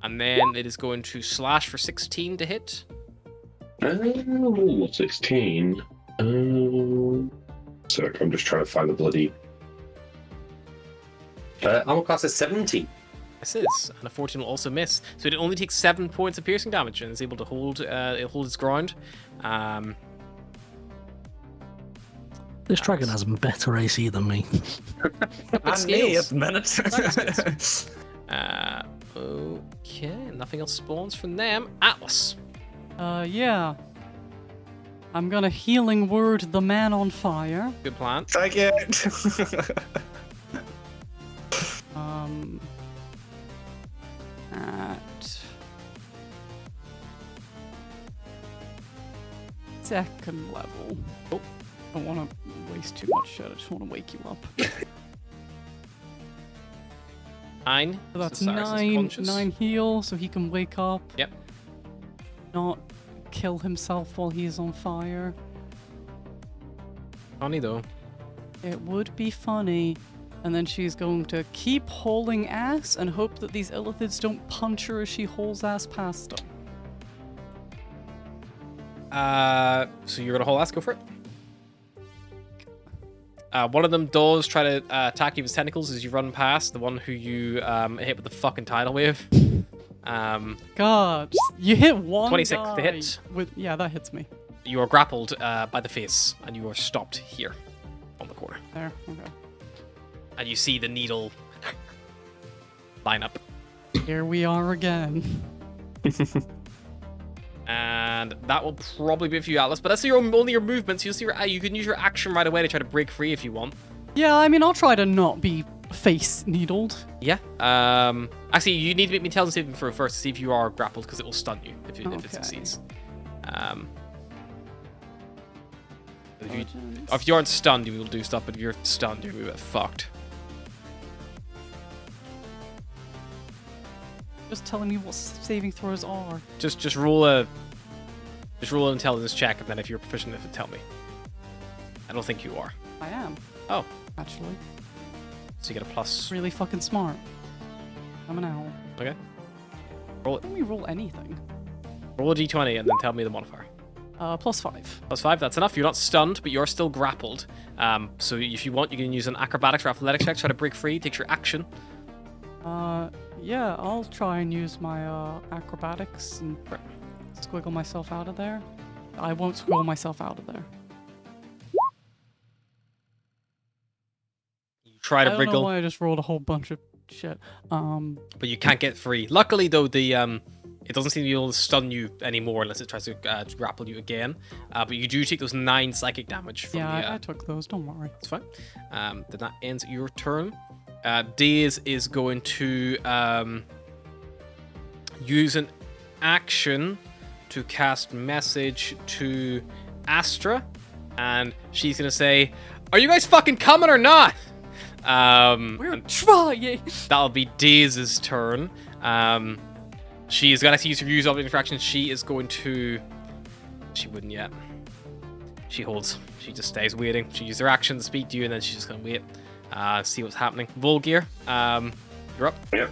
And then it is going to slash for 16 to hit. 16. So I'm just trying to find the bloody. Armor class is 17. This is, and a 14 will also miss. So it only takes 7 points of piercing damage and is able to hold its ground. This dragon has better AC than me. And me at the minute. Okay, nothing else spawns from them. Atlas. Yeah. I'm gonna healing word the man on fire. Good plan. Thank you. At second level. Oh. I don't want to waste too much shit. I just want to wake you up. 9. So that's Cyrus is 9 conscious. heal, so he can wake up. Yep. Not kill himself while he's on fire. Funny though. It would be funny. And then she's going to keep hauling ass and hope that these illithids don't punch her as she hauls ass past them. So you're gonna hold ass, go for it. One of them does try to attack you with his tentacles as you run past. The one who you hit with the fucking tidal wave. God, you hit one 26 guy to hit. with that hits me. You are grappled by the face, and you are stopped here on the corner. There, okay. And you see the needle line up. Here we are again. And that will probably be a few Atlas, but that's only your movements. You'll see you can use your action right away to try to break free if you want. Yeah, I mean, I'll try to not be face needled. Yeah. Actually, you need to make me intelligence saving throw first to see if you are grappled, because it will stun you if it Okay. succeeds. If you aren't stunned, you will do stuff, but if you're stunned, you're a bit fucked. Just telling me what saving throws are. Just roll a Just roll an intelligence check, and then if you're proficient, tell me. I don't think you are. I am, Oh, actually. so you get a plus. Really fucking smart. I'm an owl. Okay. Roll it. Can we roll anything? Roll a d20 and then tell me the modifier. +5. +5, that's enough. You're not stunned, but you're still grappled. So if you want, you can use an acrobatics or athletics check, try to break free, take your action. Yeah, I'll try and use my acrobatics and squiggle myself out of there. I won't squiggle myself out of there. You try I to don't know wriggle, why I just rolled a whole bunch of shit. but you can't get free. Luckily, though, it doesn't seem to be able to stun you anymore unless it tries to grapple you again. But you do take those 9 psychic damage from Yeah, the... I took those. Don't worry. That's fine. Then that ends your turn. Daze is going to use an action to cast message to Astra, and she's gonna say, "Are you guys fucking coming or not?" We're trying. That'll be Daze's turn. She is gonna use object interaction. She is going to. She wouldn't yet. She holds. She just stays waiting. She uses her action to speak to you, and then she's just gonna wait. See what's happening. Volgear, you're up. Yep.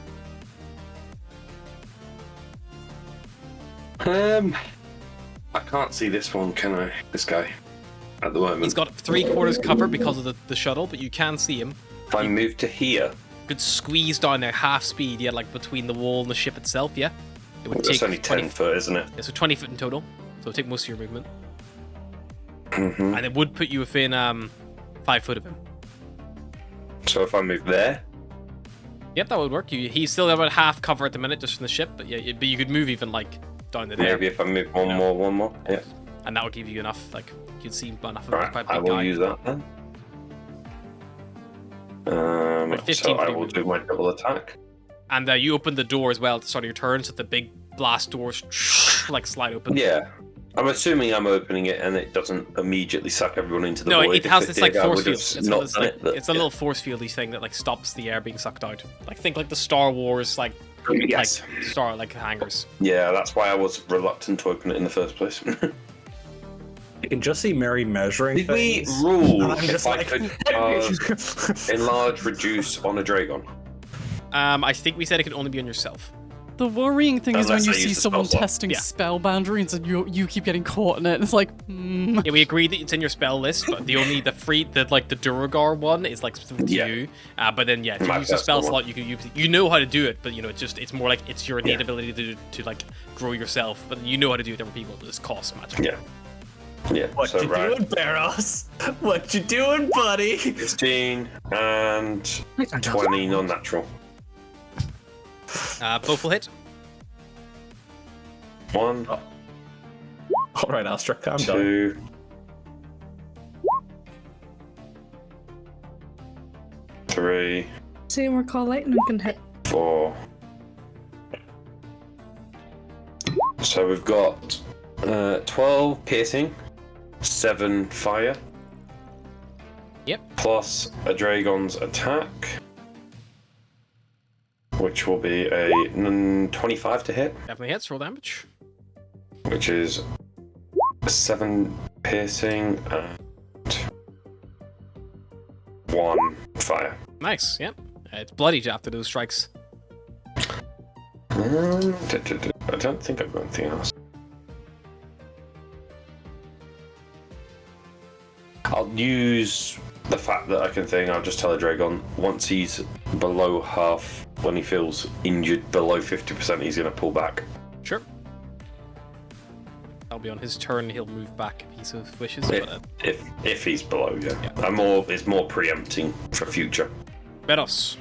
I can't see this one, can I? This guy, at the moment. He's got 3/4 cover because of the shuttle, but you can see him. If I move to here, Could squeeze down there half speed, yeah, like between the wall and the ship itself, yeah. It would it's take only 20 10 foot, isn't it? Yeah, so 20 foot in total. So it'll take most of your movement, Mm-hmm. and it would put you within 5 foot of him. So if I move there, Yep, that would work. He's still about half cover at the minute, just from the ship, but yeah, but you could move even like down to there, maybe if I move one more, yeah. and that would give you enough. Like you'd see enough of Right, quite a I big will guy. use that then. But 15 So I free will movement. do my double attack. And you open the door as well at the start of your turn, so the big blast doors like slide open. Yeah. I'm assuming I'm opening it and it doesn't immediately suck everyone into the No, void. it has If this did, like I force would have field. It's, not got this, done like, it, but it's a little force fieldy thing that like stops the air being sucked out. Like think like the Star Wars like yes. like hangers. Yeah, that's why I was reluctant to open it in the first place. You can just see Mary measuring Did we things. rule I'm if just I like- could enlarge, reduce on a Dragon? I think we said it can only be on yourself. The worrying thing is when Unless you I see use the someone spell slot. testing Yeah. spell boundaries and you keep getting caught in it. It's like, Yeah, we agreed that it's in your spell list, but the Duragar one is like specific to Yeah. you. But then yeah, if you My use the spell personal one. slot, you can use you know how to do it, but you know it's more like it's your innate Yeah. ability to like grow yourself, but you know how to do it. There were people that just cost magic. Yeah. Yeah, What so you right. doing, Barros? What you doing, buddy? 15 and 20 non-natural. Both will hit. 1, All right, Astra, calm down. 2, 3, See, we're call lightning can hit. 4. So we've got 12 piercing, 7 fire. Yep. Plus a Dragon's attack, which will be a 25 to hit, Definitely hits. Roll damage. which is 7 piercing and 1 fire. Nice. Yep. It's bloodied after those strikes. I don't think I've got anything else. I'll use the fact that I can think. I'll just tell a Dragon once he's below half, when he feels injured below 50%, he's going to pull back. Sure. That'll be on his turn. He'll move back if he so wishes. If, But, if he's below, yeah. Yeah. It's more preempting for future. Beros.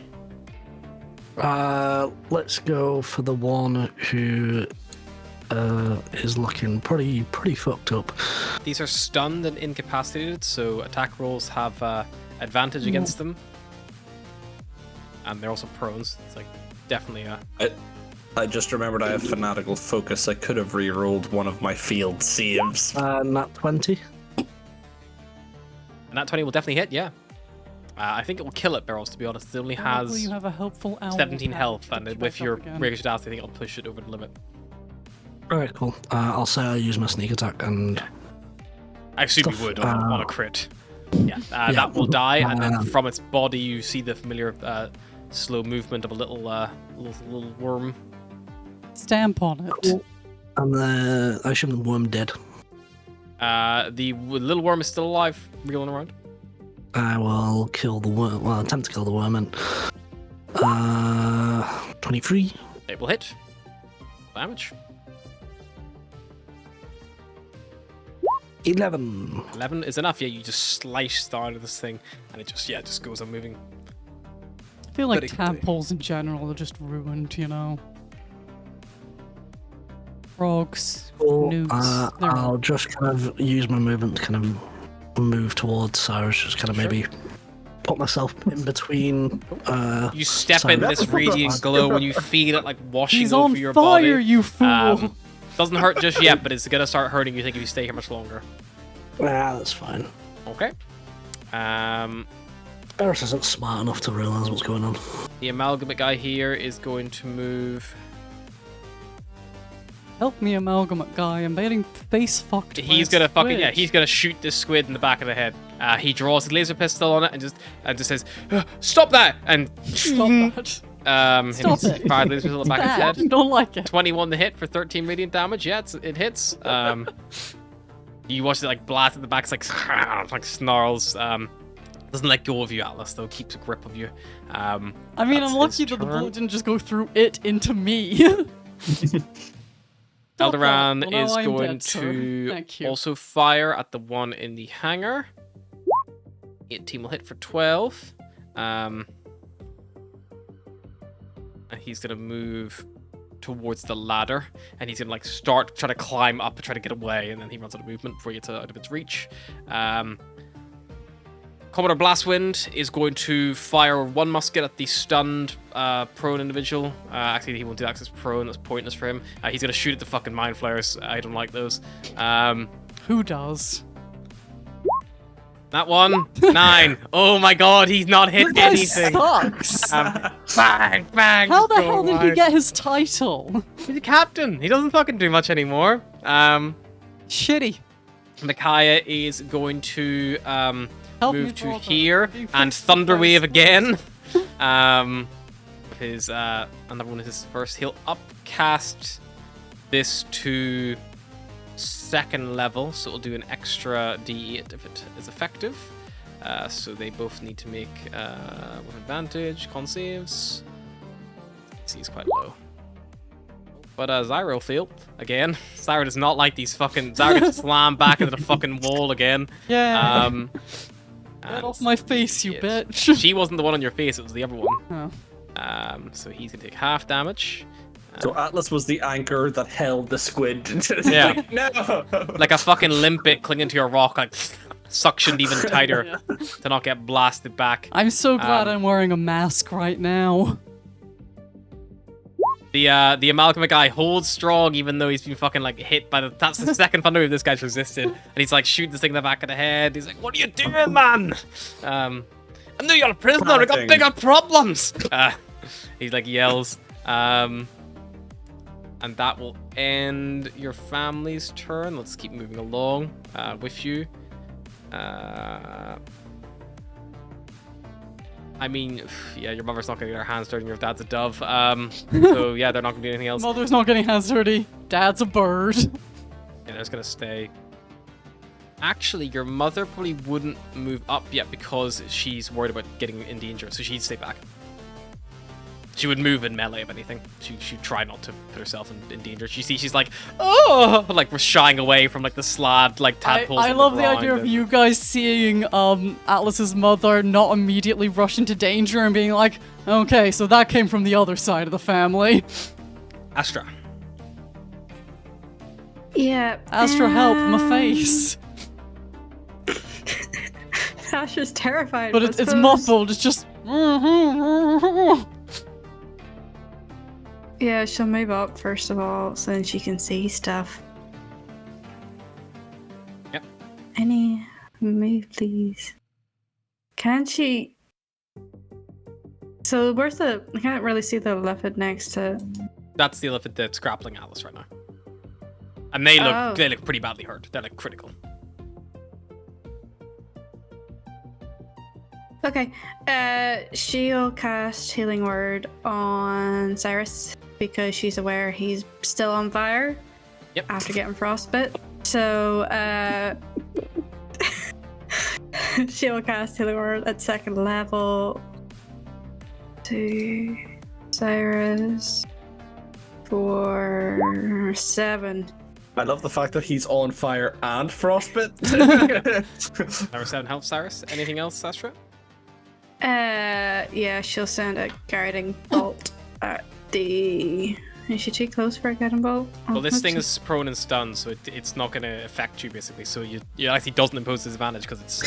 Let's go for the one who is looking pretty fucked up. These are stunned and incapacitated, so attack rolls have advantage against them. And they're also prone, so it's like definitely I just remembered I have fanatical focus. I could have re-rolled one of my field saves. Nat 20. and that 20 will definitely hit, yeah. I think it will kill it, Barrels, to be honest. It only Hopefully has you have a helpful owl 17 pack health, to and keep with us your up again. Raging Dance, I think it'll push it over the limit. Alright, cool. I'll say I use my sneak attack and I assume you would on a crit. Yeah, that will die, and then from its body you see the familiar slow movement of a little worm. Stamp on it. and I assume the worm dead. The little worm is still alive, wriggling around. I will kill the worm. Well, attempt to kill the worm and 23. It will hit. Damage. 11. 11 is enough. Yeah, you just slice down this thing, and it just goes on moving. I feel like Very quickly. tadpoles in general are just ruined, you know. Frogs, newts. I'll just kind of use my movement to kind of move towards Cyrus, just kind of maybe put myself in between. You step in this radiant glow when you feel it like washing He's over on your fire, body. you fool! Doesn't hurt just yet, but it's gonna start hurting. You think if you stay here much longer? That's fine. Okay. Cyrus isn't smart enough to realize what's going on. The amalgamate guy here is going to move. Help me, amalgamate guy. I'm getting face fucked. by He's a gonna fucking squid. he's gonna shoot this squid in the back of the head. He draws his laser pistol on it and just says, "Stop that!" And Stop that. Stop him it. fire the laser pistol in the back of Bad. his head. Don't like it. 21 to hit for 13 radiant damage. Yeah, it hits. You watch it like blast at the back, it's like snarls. Doesn't let go of you, Atlas, though. Keeps a grip of you. I mean, That's I'm lucky his that the turn. bullet didn't just go through it into me. Alderan Well, now is I'm going dead, sir. to Thank you. also fire at the one in the hangar. 18 will hit for 12. And he's gonna move towards the ladder, and he's gonna like start trying to climb up and try to get away, and then he runs out of movement before he gets out of its reach. Commodore Blastwind is going to fire one musket at the stunned prone individual. Actually, he won't do that 'cause it's prone. That's pointless for him. He's gonna shoot at the fucking mind flares. I don't like those. Who does? That one, 9. Oh my god, he's not hit This guy anything. sucks. Bang, bang. How the go hell did he wide. get his title? He's a captain. He doesn't fucking do much anymore. Shitty. Micaiah is going to Help me, move to brother. here Being and fixed by Thunderwave a again. His another one is his first. He'll upcast this to 2nd level, so it'll do an extra D8 if it is effective. So they both need to make with advantage con saves. He's quite low. But Zyro failed again. Zyro does not like these fucking. Zyro gets slammed back into the fucking wall again. Yeah. And Get off my face, you it. bitch. She wasn't the one on your face; it was the other one. Oh. So he's gonna take half damage. So Atlas was the anchor that held the squid. Yeah. Like, no. Like a fucking limpet clinging to a rock, like suctioned even tighter to not get blasted back. I'm so glad Um, I'm wearing a mask right now. The amalgamate guy holds strong even though he's been fucking like hit by the. That's the second thunder wave this guy's resisted, and he's like shooting this thing in the back of the head. He's like, "What are you doing, man? I knew you're a prisoner. I got Panicking. bigger problems." He like yells. And that will end your family's turn. Let's keep moving along with you. I mean, yeah, your mother's not gonna get her hands dirty and your dad's a dove. So yeah, they're not gonna do anything else. Mother's not getting hands dirty. Dad's a bird. And they're just gonna stay. Actually, your mother probably wouldn't move up yet because she's worried about getting in danger, so she'd stay back. She would move in melee if anything. She'd try not to put herself in danger. She's like, oh, like we're shying away from like the slabbed like tadpoles. I on love the ground idea of and- you guys seeing Atlas's mother not immediately rush into danger and being like, okay, so that came from the other side of the family. Astra. Yeah. Astra, help, my face. Astra's terrified. But I it's suppose. muffled, it's just... Yeah, she'll move up first of all, so then she can see stuff. Yep. Any move, please? Can she? So where's the? I can't really see the leopard next to. That's the elephant that's grappling Atlas right now. And they look Oh. pretty badly hurt. They're like critical. Okay. She'll cast Healing Word on Cyrus because she's aware he's still on fire. Yep. After getting frostbite. So, she'll cast Healing Word at 2nd level to Cyrus for 7. I love the fact that he's on fire and frostbite. Number 7 health, Cyrus. Anything else, Astra? Yeah, she'll send a guiding bolt at the. Is she too close for a guiding bolt? Oh, Well, this thing oops. is prone and stunned, so it's not going to affect you, basically. So you actually doesn't impose disadvantage because it's.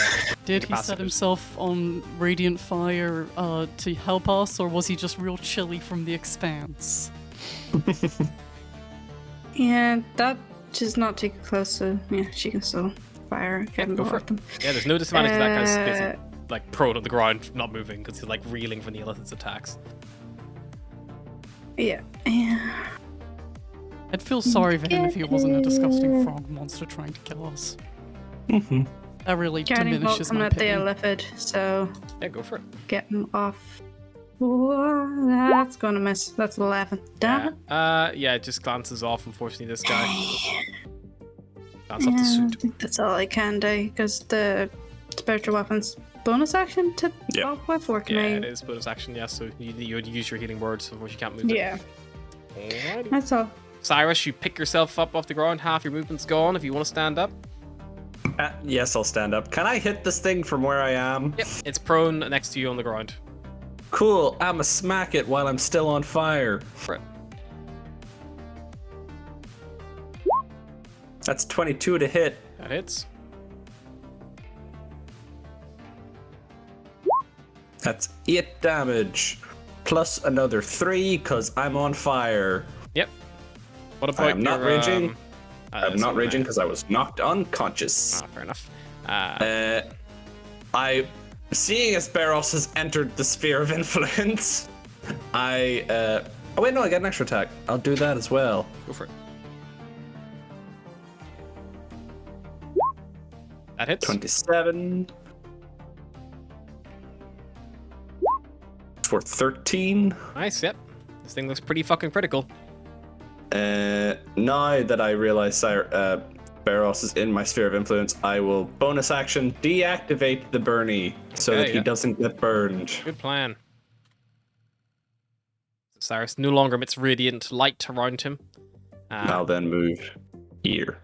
Did he set incapacitated. himself on radiant fire to help us, or was he just real chilly from the Expanse? Yeah, that she's not too close, so yeah, she can still fire a guiding go bolt for at them. Yeah, there's no disadvantage to that guy's Uh, basically like prone on the ground, not moving, because he's like reeling from the Illithid's attacks. Yeah. I'd feel sorry for him if he wasn't a disgusting frog monster trying to kill us. Mhm. That really Guiding bolt diminishes coming my at the pity. Illithid, so Yeah, go for it. get him off. Whoa, that's gonna miss. That's 11. Damn it. Yeah, it just glances off. Unfortunately, this guy. Glance Yeah, off the I suit. think that's all I can do because the spiritual weapons bonus action to Yeah. off with, or can Yeah, I? it is bonus action. Yeah, so you would use your healing words, so you can't move. it. Yeah, Alrighty. that's all. Cyrus, you pick yourself up off the ground. Half your movement's gone. If you want to stand up. Yes, I'll stand up. Can I hit this thing from where I am? Yep, it's prone next to you on the ground. Cool. I'ma smack it while I'm still on fire. For it. That's 22 to hit. That hits. That's 8 damage. Plus another 3 because I'm on fire. Yep. What about I am not your, raging. I'm it's not on raging there. because I was knocked unconscious. Ah, fair enough. Seeing as Barros has entered the sphere of influence, oh wait, no, I get an extra attack. I'll do that as well. Go for it. That hits. 27 for 13. Nice, yep. This thing looks pretty fucking critical. Now that I realize Barros is in my sphere of influence, I will bonus action deactivate the Bernie so Okay, that he yeah. doesn't get burned. Good plan. Cyrus no longer emits radiant light around him. I'll then move here.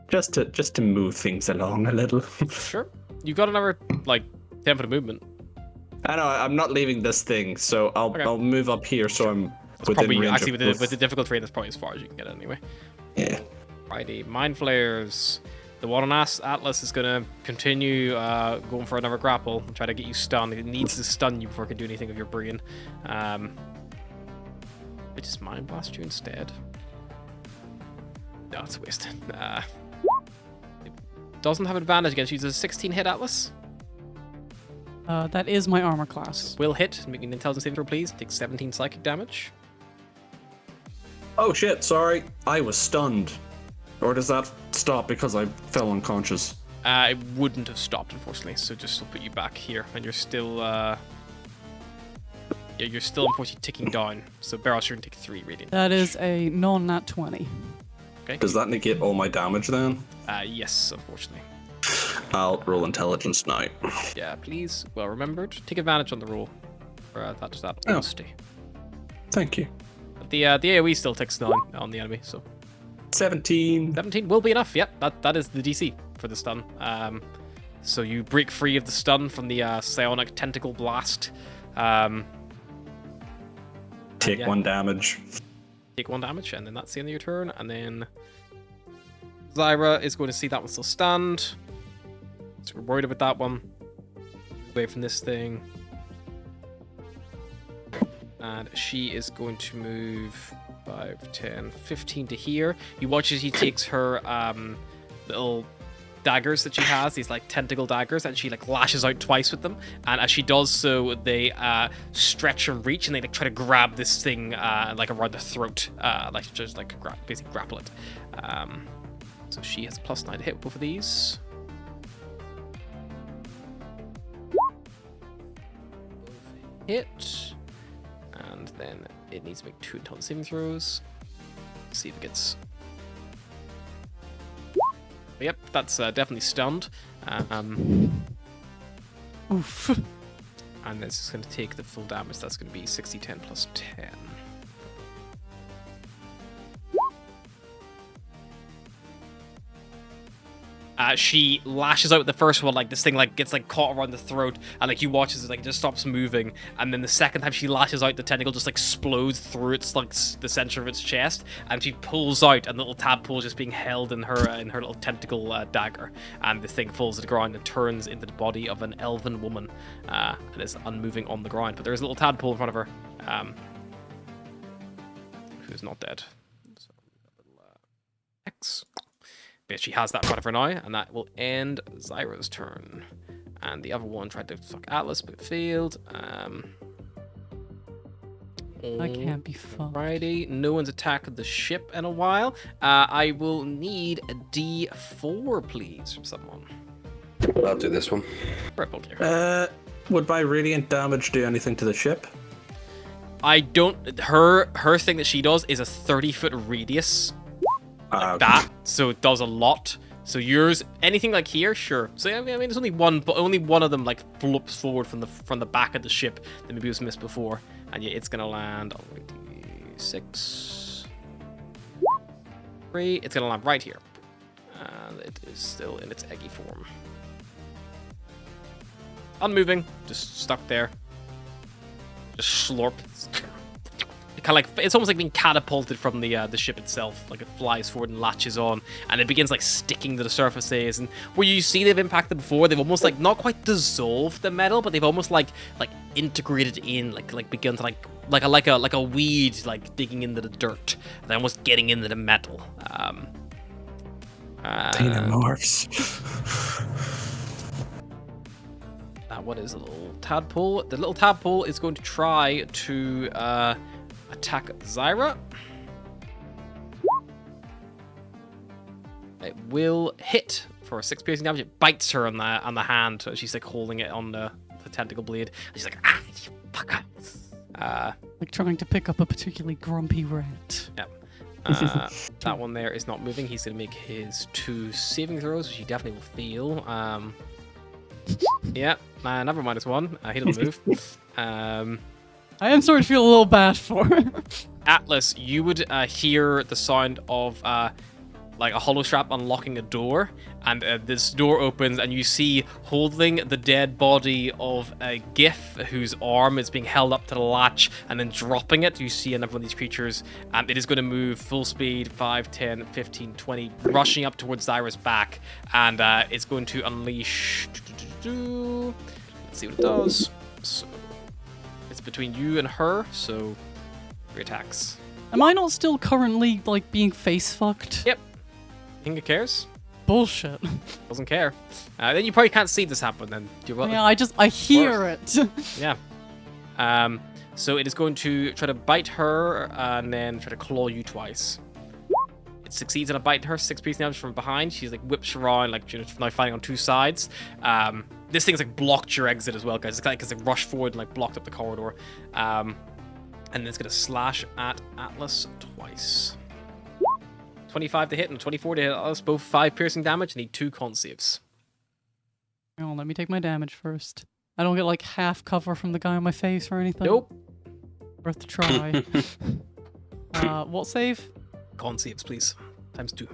Just to move things along a little. Sure. You've got another, like, 10 foot of movement. I know, I'm not leaving this thing, so Okay. I'll move up here so I'm within Probably, range actually, of with the difficult terrain, that's probably as far as you can get anyway. Yeah. Righty. Mind Flayers. The one on Atlas is going to continue going for another grapple and try to get you stunned. It needs to stun you before it can do anything with your brain. It just Mind Blast you instead. No, it's a waste. It doesn't have advantage against you. Does a 16 hit Atlas? That is my armor class. Will hit. Make an intelligence saving throw, please. Take 17 psychic damage. Oh shit, sorry. I was stunned. Or does that stop because I fell unconscious? It wouldn't have stopped, unfortunately. So just will put you back here, and you're still, yeah, you're still unfortunately ticking down. So Barros, you're gonna take 3 radiant. That is a non-nat 20. Okay. Does that negate all my damage then? Yes, unfortunately. I'll roll intelligence now. Yeah, please. Well remembered. Take advantage on the roll. For that Oh. honesty. Thank you. But the AoE still ticks on the enemy, so 17. 17 will be enough. Yep, that is the DC for the stun. So you break free of the stun from the psionic tentacle blast. Take yeah. 1 damage. Take 1 damage, and then that's the end of your turn. And then Zyra is going to see that one still stand. So we're worried about that one. Away from this thing. And she is going to move 5, 10, 15 to here. You watch as he takes her little daggers that she has, these like tentacle daggers, and she like lashes out twice with them. And as she does so, they stretch and reach, and they like try to grab this thing like around the throat, like just like basically grapple it. So she has a +9 to hit with both of these. Hit, and then it needs to make 2 intelligence saving throws. See if it gets. Yep, that's definitely stunned. Oof. And this is going to take the full damage. That's going to be 60, 10 plus 10. She lashes out with the first one, like this thing like gets like caught around the throat, and like you watch as it like just stops moving, and then the second time she lashes out, the tentacle just like explodes through its like the center of its chest, and she pulls out, and the little tadpole is just being held in her little tentacle dagger, and this thing falls to the ground and turns into the body of an elven woman, and is unmoving on the ground. But there is a little tadpole in front of her, who's not dead. So, X. But she has that in front of her now, and that will end Zyra's turn. And the other one tried to fuck Atlas, but failed. I can't be fucked. Friday, no one's attacked the ship in a while. I will need a D4, please, from someone. I'll do this one. Purple gear. Would my radiant damage do anything to the ship? I don't. Her thing that she does is a 30-foot radius. Like that, so it does a lot. So yours, anything like here, sure. So I mean, there's only one, but only one of them like flips forward from the back of the ship that maybe was missed before, and yeah, it's gonna land on 6, 3. It's gonna land right here, and it is still in its eggy form, unmoving, just stuck there, just slurp. Kind of like it's almost like being catapulted from the ship itself. Like it flies forward and latches on, and it begins like sticking to the surfaces. And where you see they've impacted before, they've almost like not quite dissolved the metal, but they've almost like integrated in, like begun to like a weed like digging into the dirt, and almost getting into the metal. Xenomorphs. What is a little tadpole? The little tadpole is going to try to attack Zyra. It will hit for 6 piercing damage. It bites her on the hand. She's like holding it on the tentacle blade. And she's like, ah, you fucker. Like trying to pick up a particularly grumpy rat. Yep. That one there is not moving. He's going to make his 2 saving throws, which he definitely will fail. Yeah, never mind. It's 1. He doesn't move. I am starting to feel a little bad for her. Atlas, you would hear the sound of like a hollow strap unlocking a door, and this door opens, and you see holding the dead body of a Gif whose arm is being held up to the latch, and then dropping it. You see another one of these creatures, and it is going to move full speed 5, 10, 15, 20, rushing up towards Zyra's back, and it's going to unleash. Let's see what it does. So it's between you and her, so 3 attacks. Am I not still currently like being face fucked? Yep. You think it cares? Bullshit. Doesn't care. Then you probably can't see this happen. Then Yeah, I hear it. Yeah. So it is going to try to bite her and then try to claw you twice. It succeeds in a bite her. 6 piercing damage from behind. She's like whips around, like now fighting on 2 sides. This thing's like blocked your exit as well, guys. It's like rushed forward and like blocked up the corridor. And then it's gonna slash at Atlas twice. 25 to hit and 24 to hit Atlas, both 5 piercing damage. Need 2 con saves. Hang on, let me take my damage first. I don't get like half cover from the guy on my face or anything. Nope. Worth a try. What save? Con saves, please. Times 2.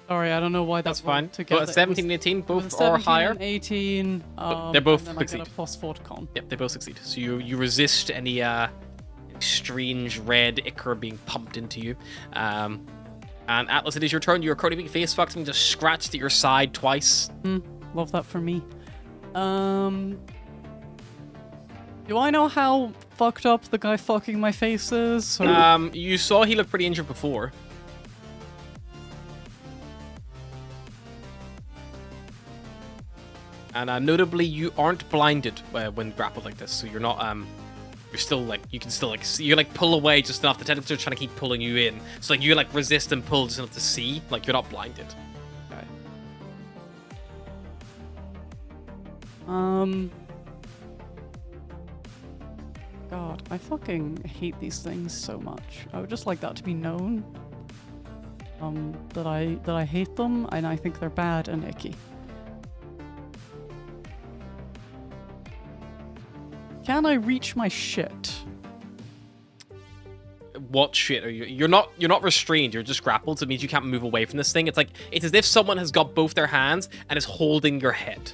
Sorry, I don't know why That's fine. Together. 17 and 18, both 17 are higher. And 18. They're both and then succeed. I get a +4 to con. Yep, they both succeed. So you resist any strange red ichor being pumped into you. And Atlas, it is your turn. You're currently being face fucked and just scratched at your side twice. Love that for me. Do I know how fucked up the guy fucking my face is? Or... You saw he looked pretty injured before. And notably, you aren't blinded when grappled like this, so you're not you're still like you can still like see, you like pull away just enough. The tentacles are trying to keep pulling you in, so like you like resist and pull just enough to see. Like you're not blinded. Okay. God, I fucking hate these things so much. I would just like that to be known. That I hate them and I think they're bad and icky. Can I reach my shit? What shit are you? You're not restrained. You're just grappled. So it means you can't move away from this thing. It's as if someone has got both their hands and is holding your head.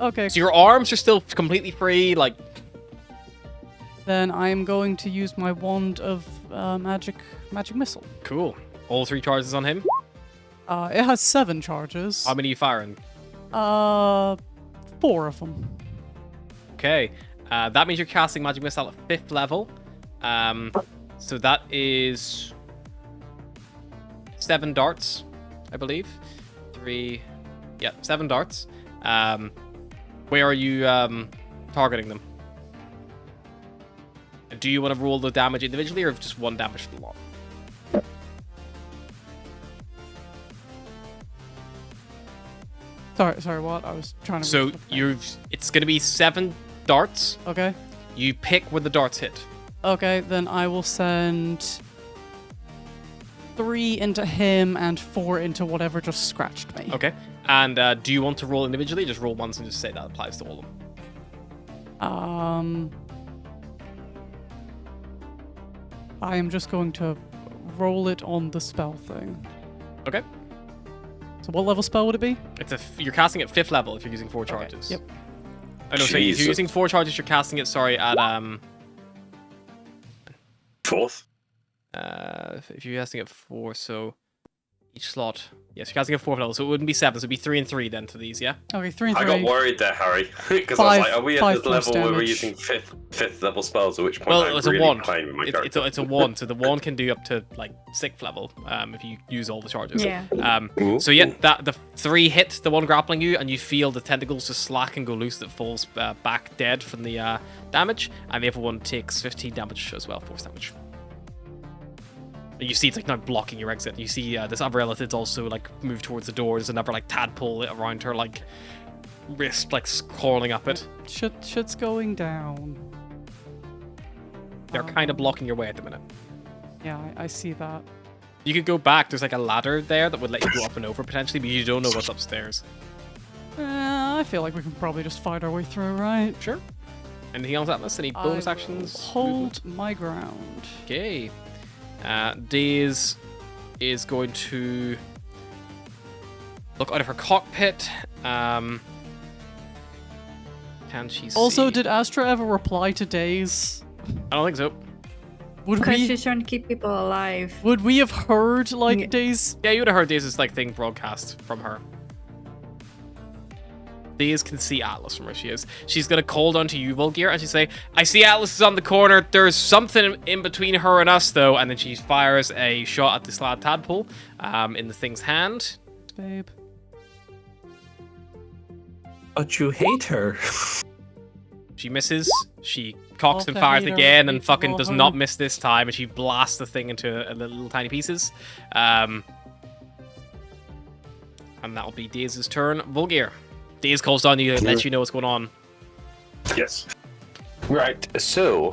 Okay. So your arms are still completely free. Like. Then I'm going to use my wand of magic missile. Cool. All 3 charges on him. It has 7 charges. How many are you firing? 4 of them. Okay. That means you're casting Magic Missile at 5th level. So that is 7 darts, I believe. 3, yeah, 7 darts. Where are you targeting them? Do you want to roll the damage individually or just 1 damage for the lot? Sorry, what? I was trying to... So it's going to be 7 darts. Okay. You pick where the darts hit. Okay, then I will send 3 into him and 4 into whatever just scratched me. Okay. And do you want to roll individually? Just roll once and just say that applies to all of them. I am just going to roll it on the spell thing. Okay. So what level spell would it be? You're casting at 5th level if you're using 4 charges. Yep. Oh no, so if you're using 4 charges, you're casting it. Sorry, at 4th. If you're casting at 4, so each slot. Yes, you're casting at 4th level, so it wouldn't be 7. So it'd be 3 and 3 then to these, yeah. Okay, 3 and 3. I got worried there, Harry, because I was like, "Are we at the level where we're using fifth level spells?" At which point, well, it's a wand. It's a wand, so the wand can do up to like 6th level if you use all the charges. Yeah. So yeah, the 3 hit the one grappling you, and you feel the tentacles just slack and go loose. That falls back dead from the damage, and the other one takes 15 damage as well, force damage. You see it's like now blocking your exit. You see this other relative's also like move towards the door. There's another like tadpole around her like wrist, like crawling up it. Shit's going down. They're kind of blocking your way at the minute. Yeah, I see that. You could go back. There's like a ladder there that would let you go up and over potentially, but you don't know what's upstairs. I feel like we can probably just fight our way through, right? Sure. Anything else, Atlas? Any bonus actions? Hold my ground. Okay. Daze is going to look out of her cockpit. Can she see? Also, did Astra ever reply to Daze? I don't think so. Because she's trying to keep people alive. Would we have heard like Daze? Yeah, you would have heard Daze's like thing broadcast from her. Daze can see Atlas from where she is. She's gonna call down to you, Volgear, and she'd say, "I see Atlas is on the corner. There's something in between her and us, though." And then she fires a shot at this lad tadpole in the thing's hand. Babe. But you hate her. She misses. She cocks and Okay, fires hater, again and hate fucking all does her. not miss this time. And she blasts the thing into little tiny pieces. And that'll be Daze's turn. Volgear. Daze calls down you and lets you know what's going on. Yes. Right, so...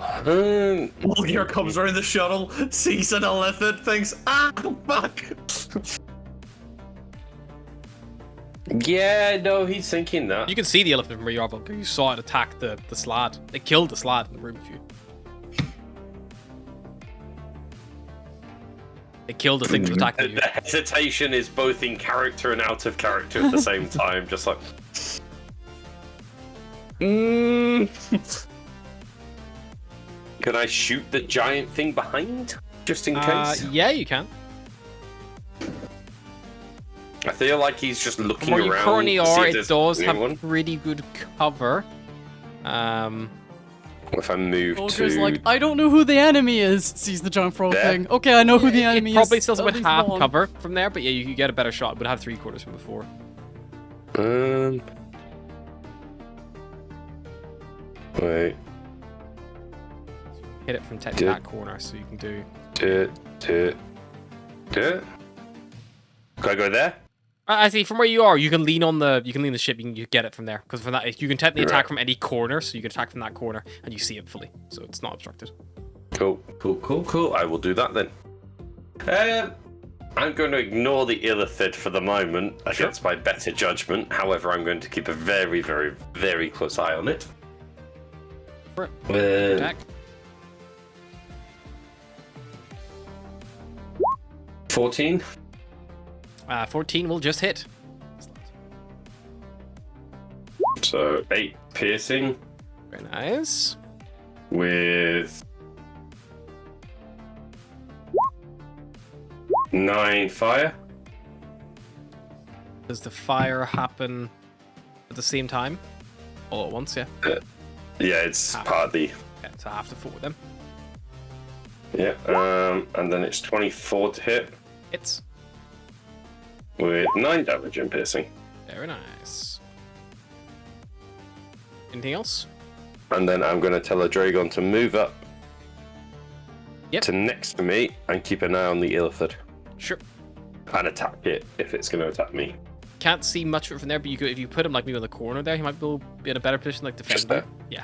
Here comes around the shuttle, sees an elephant, thinks, "Ah, fuck!" Yeah, no, he's thinking that. You can see the elephant from where you are, Volgear. You saw it attack the slad. It killed the slad in the room with you. It killed the thing that attacked you. The hesitation is both in character and out of character at the same time, just like... Can I shoot the giant thing behind? Just in case? Yeah, you can. I feel like he's just looking Where around. you currently to see are, if it there's does have anyone. pretty good cover. If I move Ogre's to like, I don't know who the enemy is. Sees the giant frog There? thing. Okay, I know who the enemy It probably is. still has At about least half one. cover from there, but yeah, you could get a better shot. It would have 3/4 from before. Wait. Hit it from Did- that corner, so you can do. Do it. Can I go there? I see. From where you are, you can lean on the ship. You get it from there because from that you can technically attack Right. from any corner, so you can attack from that corner and you see it fully, so it's not obstructed. Cool. I will do that then. I'm going to ignore the illithid for the moment against my better judgment. However, I'm going to keep a very, very, very close eye on it. For it. Attack. 14. 14 will just hit. So 8 piercing Very nice. with 9 fire. Does the fire happen at the same time? All at once, yeah. Yeah, it's Half. partly. Okay, so half the 4 of them. Yeah. And then it's 24 to hit Hits. with 9 damage and piercing. Very nice. Anything else? And then I'm going to tell a Dragon to move up Yep. to next to me and keep an eye on the illithid Sure. and attack it if it's going to attack me. Can't see much of it from there, but you could, if you put him like maybe in the corner there, he might be in a better position, like defend Just there. you. Yeah,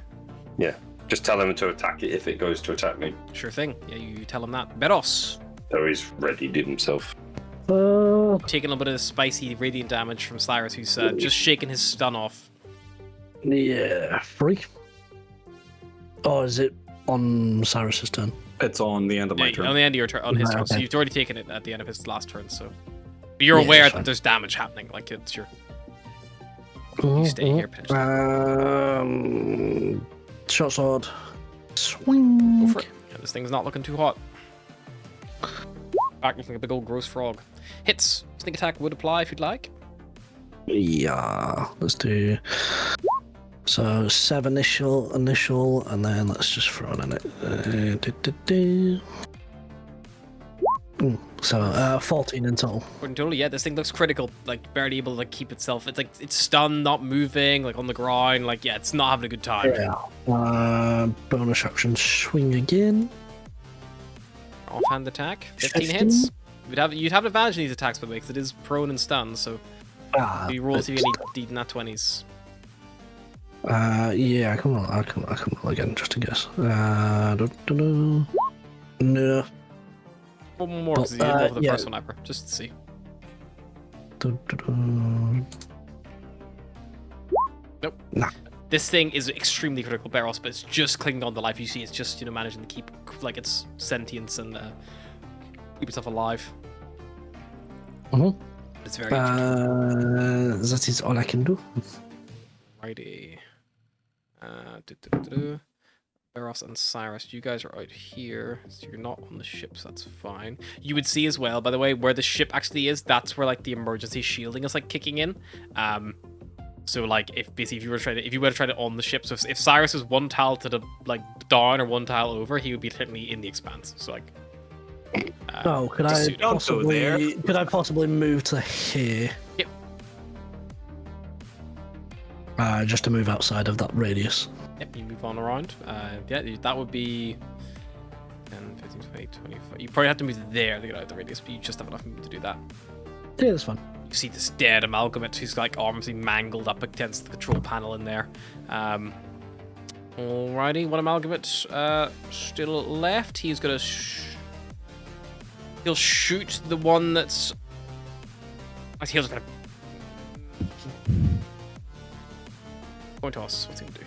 Yeah. Just tell him to attack it if it goes to attack me. sure thing. Yeah, you tell him that. Beros, So he's readied himself. taking a little bit of the spicy radiant damage from Cyrus, who's just shaking his stun off. Yeah, 3. Oh, is it on Cyrus's turn? It's on the end of my Yeah, turn. on the end of your turn, on his Right, turn. So okay. you've already taken it at the end of his last turn. So but you're Yeah, aware that's that fine. there's damage happening. Like it's your. You stay here, pinch. Short sword. Swing. Go for it. Yeah, this thing's not looking too hot. Back looking like a big old gross frog. Hits. Sneak attack would apply if you'd like. Yeah, let's do. So 7 initial, and then let's just throw it in it. So 14 in total. Totally, yeah. This thing looks critical. Like barely able to like keep itself. It's like it's stunned, not moving, like on the ground. Like yeah, it's not having a good time. Yeah. Bonus action, swing again. Offhand attack. 15 15? hits. You'd have advantage in these attacks by the way, because it is prone and stunned. So you roll see any nat 20s. Yeah, I can roll again just in case. No. One more because you didn't roll for the first one, Hyper. Just to see. Nope. Nah. This thing is extremely critical, Barros, but it's just clinging on to life. You see, it's just managing to keep like its sentience and keep itself alive. Mhm. It's very That is all I can do. righty. Barros and Cyrus, you guys are out here, so you're not on the ship, so that's fine. You would see as well, by the way, where the ship actually is. That's where like the emergency shielding is like kicking in. So like if you were trying to on the ship, so if Cyrus was one tile to the like down or one tile over, he would be technically in the expanse. So like. Could just I so you know. Don't go there. Could I possibly move to here? Yep. Just to move outside of that radius. Yep, you move on around. Yeah, that would be 10, 15, 20, 25. You probably have to move there to get out of the radius, but you just have enough movement to do that. Yeah, that's fine. You see this dead amalgamate who's like arms being mangled up against the control panel in there. Alrighty, one amalgamate still left. He's gonna he'll shoot the one that's. He'll just gonna point toss. What's he gonna do?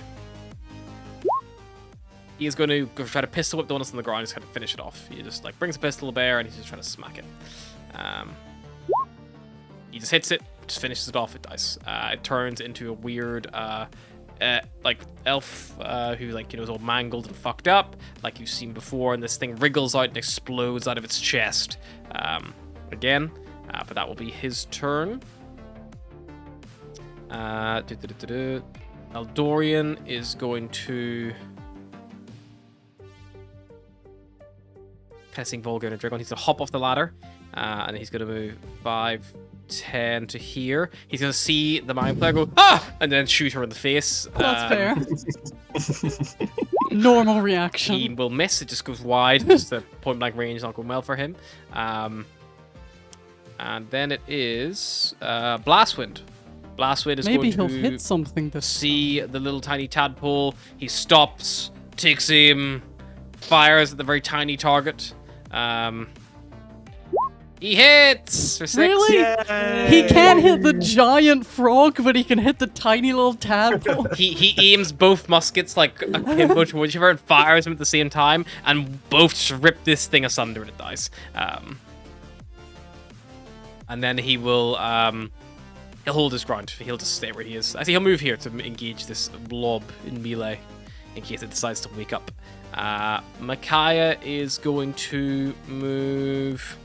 He is going to go try to pistol whip the one that's on the ground. He's going to finish it off. He just like brings a pistol to bear and he's just trying to smack it. He just hits it, just finishes it off. It dies. It turns into a weird like elf who like is all mangled and fucked up, like you've seen before. And this thing wriggles out and explodes out of its chest again. But that will be his turn. Eldorian is going to Pressing Volgar and Dragon. He's going to hop off the ladder. And he's going to move 5, 10 to here. He's going to see the Mind Player go, ah! And then shoot her in the face. That's fair. Normal reaction. He will miss. It just goes wide. Just the point blank range not going well for him. And then it is Blastwind. Blastwind is Maybe going he'll to hit something this see the little tiny tadpole. He stops, takes aim, fires at the very tiny target. He hits for 6. Really? He can't hit the giant frog, but he can hit the tiny little tadpole. He aims both muskets like a pinbow towards each other and fires them at the same time, and both just rip this thing asunder and it dies. And then he will he'll hold his ground. He'll just stay where he is. I think he'll move here to engage this blob in melee in case it decides to wake up. Micaiah is going to move.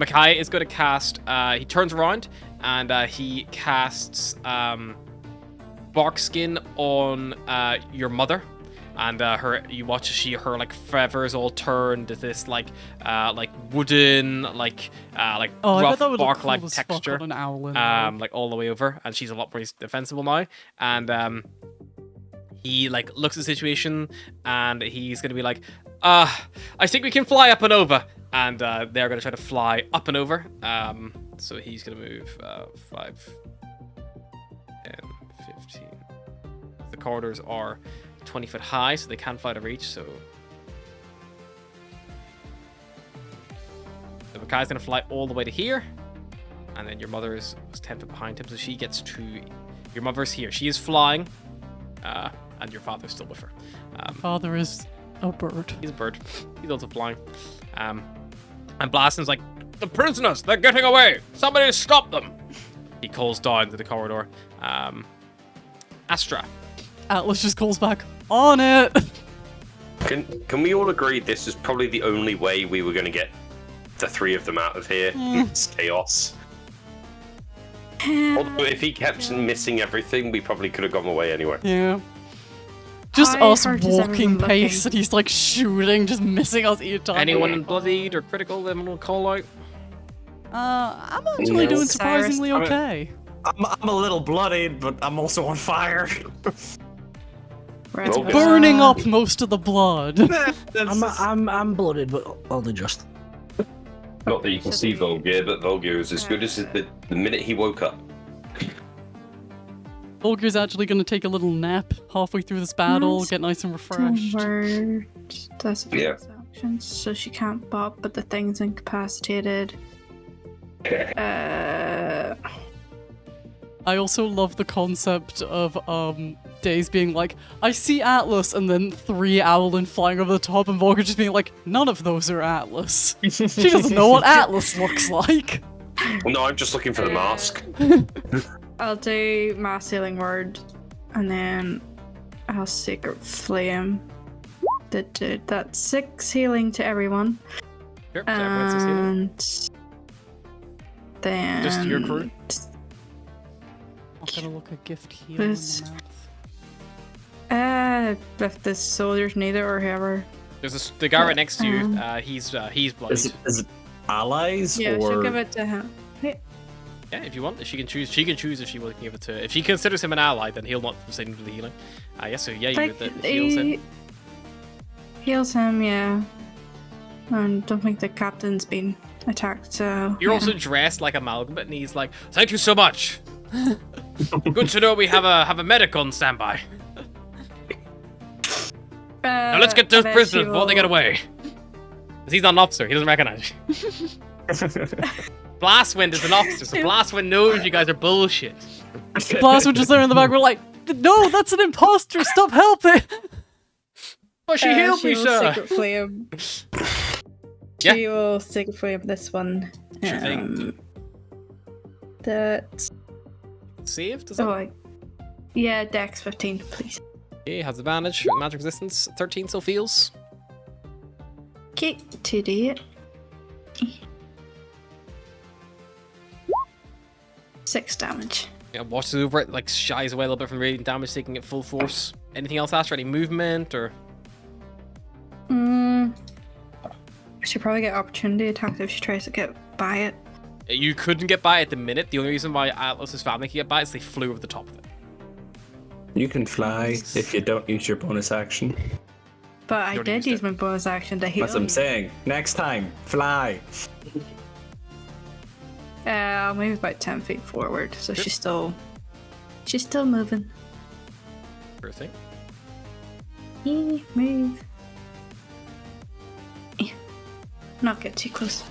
Micaiah is going to cast. He turns around and he casts Barkskin on your mother, and her. You watch her like feathers all turn to this like wooden like rough bark-like texture, an owl like all the way over, and she's a lot more defensible now. And he like looks at the situation, and he's going to be like, I think we can fly up and over. And they're going to try to fly up and over. So he's going to move 5, 10, 15. The corridors are 20 foot high, so they can fly to reach. So Makai's going to fly all the way to here. And then your mother was 10 foot behind him, so she gets to... Your mother's here. She is flying. And your father's still with her. Father is a bird. He's a bird. He's also flying. And Blaston's like, the prisoners, they're getting away. Somebody stop them. He calls down to the corridor. Astra. Atlas just calls back, on it. Can we all agree this is probably the only way we were going to get the 3 of them out of here? It's chaos. Although if he kept missing everything, we probably could have gone away anyway. Yeah. Just How us hard is walking everyone pace, looking? and he's like shooting, just missing us each time. Anyone bloodied or critical that we'll call out? I'm actually doing surprisingly Cyrus. okay. I'm a little bloodied, but I'm also on fire. Whereas Okay. Burning up most of the blood. I'm blooded, but only just. Not that you can see Volgir, but Volgir is as good as the minute he woke up. Olger's actually going to take a little nap halfway through this battle, Nice. get nice and refreshed. Word. That's a Yeah. action, so she can't bop, but the thing's incapacitated. I also love the concept of Days being like, I see Atlas, and then 3 Owlin flying over the top, and Volker just being like, none of those are Atlas. She doesn't know what Atlas looks like. Well, no, I'm just looking for the mask. I'll do Mass Healing Word, and then I'll Secret Flame. That's 6 healing to everyone. Sure, so everyone says healing. And then... Just your crew? I'm gonna look a gift here in This- the mouth. If the soldiers need it or whoever. There's the guy right next to you. He's bloodied. Is it allies Yeah, or? she'll give it to him. Hey, Yeah, if you want, she can choose. She can choose if she will give it to. If she considers him an ally, then he'll not say no to the healing. Yeah, so yeah, you like, get the heals him. Heals him, yeah. And don't think the captain's been attacked, so. You're yeah. also dressed like a Malgamut, and he's like, "Thank you so much. Good to know we have a medic on standby. Now let's get those prisoners before they get away." 'Cause he's not an officer. He doesn't recognize you. Blastwind is an officer, so Blastwind knows you guys are bullshit. Blast would just there in the back, we're like, no, that's an imposter, stop helping! But she healed me, will sir. Secret Flame. Yeah. She will Secret Flame this one. Sure thing. That. Saved? Does Oh, that? yeah, Dex 15, please. Okay, has advantage. Magic resistance 13 still feels. Okay, 2d8. 6 damage. Yeah, watches over it, like shies away a little bit from radiant damage, taking it full force. Anything else, Astra? Any movement or? I should probably get opportunity attacks if she tries to get by it. You couldn't get by it at the minute. The only reason why Atlas's family can get by is they flew over the top of it. You can fly if you don't use your bonus action. But I already did used use it. my bonus action to heal. That's what I'm saying. Next time, fly. I'll move about 10 feet forward, so she's still moving. Sure thing. Move. Not get too close.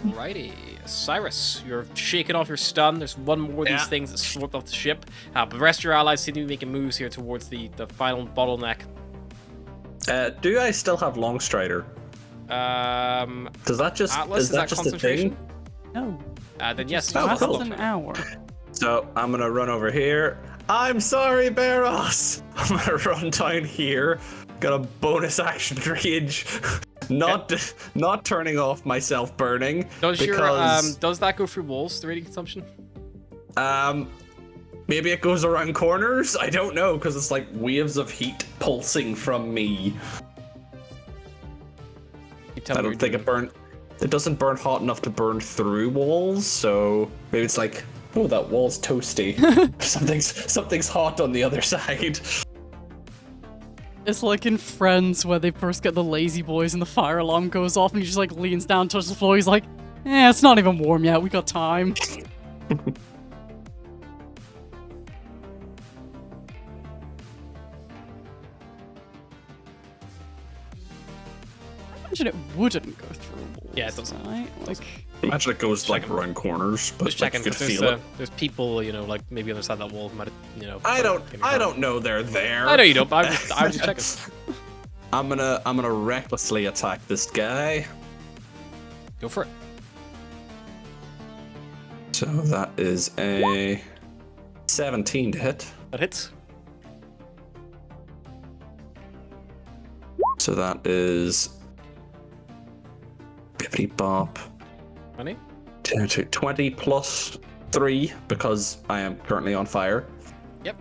Alrighty. Cyrus, you're shaking off your stun. There's one more of these Yeah. things that swarmed off the ship. But the rest of your allies seem to be making moves here towards the final bottleneck. Do I still have Long Strider? Does that just Atlas, is that just a concentration? thing? No. Then yes, Oh, you Lasts have cool. an hour. So I'm gonna run over here. I'm sorry, Barros. I'm gonna run down here. Got a bonus action rage. Not turning off my self burning. Does because does that go through walls, the radiant consumption? maybe it goes around corners. I don't know because it's like waves of heat pulsing from me. You tell I me don't think it burn. It doesn't burn hot enough to burn through walls, so maybe it's like, oh, that wall's toasty. something's hot on the other side. It's like in Friends where they first get the lazy boys and the fire alarm goes off and he just like leans down, touches the floor. He's like, it's not even warm yet. We got time. I imagine it wouldn't go through walls. Yeah, it doesn't. Right? Like, Imagine it goes like around corners, but Just like, checking. you could 'Cause feel it. there's people, like maybe on the other side of that wall who might have, I don't know they're there. I know you don't, but I was just checking. I'm gonna recklessly attack this guy. Go for it. So that is a 17 to hit. That hits. So that is bippity bop. 20. 20 plus 3 because I am currently on fire. Yep.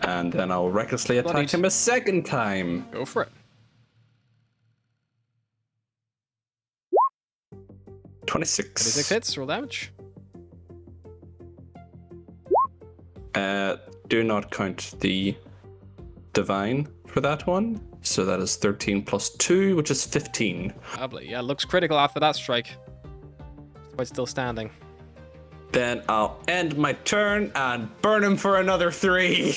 And then I'll recklessly attack Bloodied. him a second time. Go for it. 26. 26 hits. Roll damage. Do not count the divine for that one. So that is 13 plus 2, which is 15. Lovely. Yeah, looks critical after that strike. But still standing. Then I'll end my turn and burn him for another 3.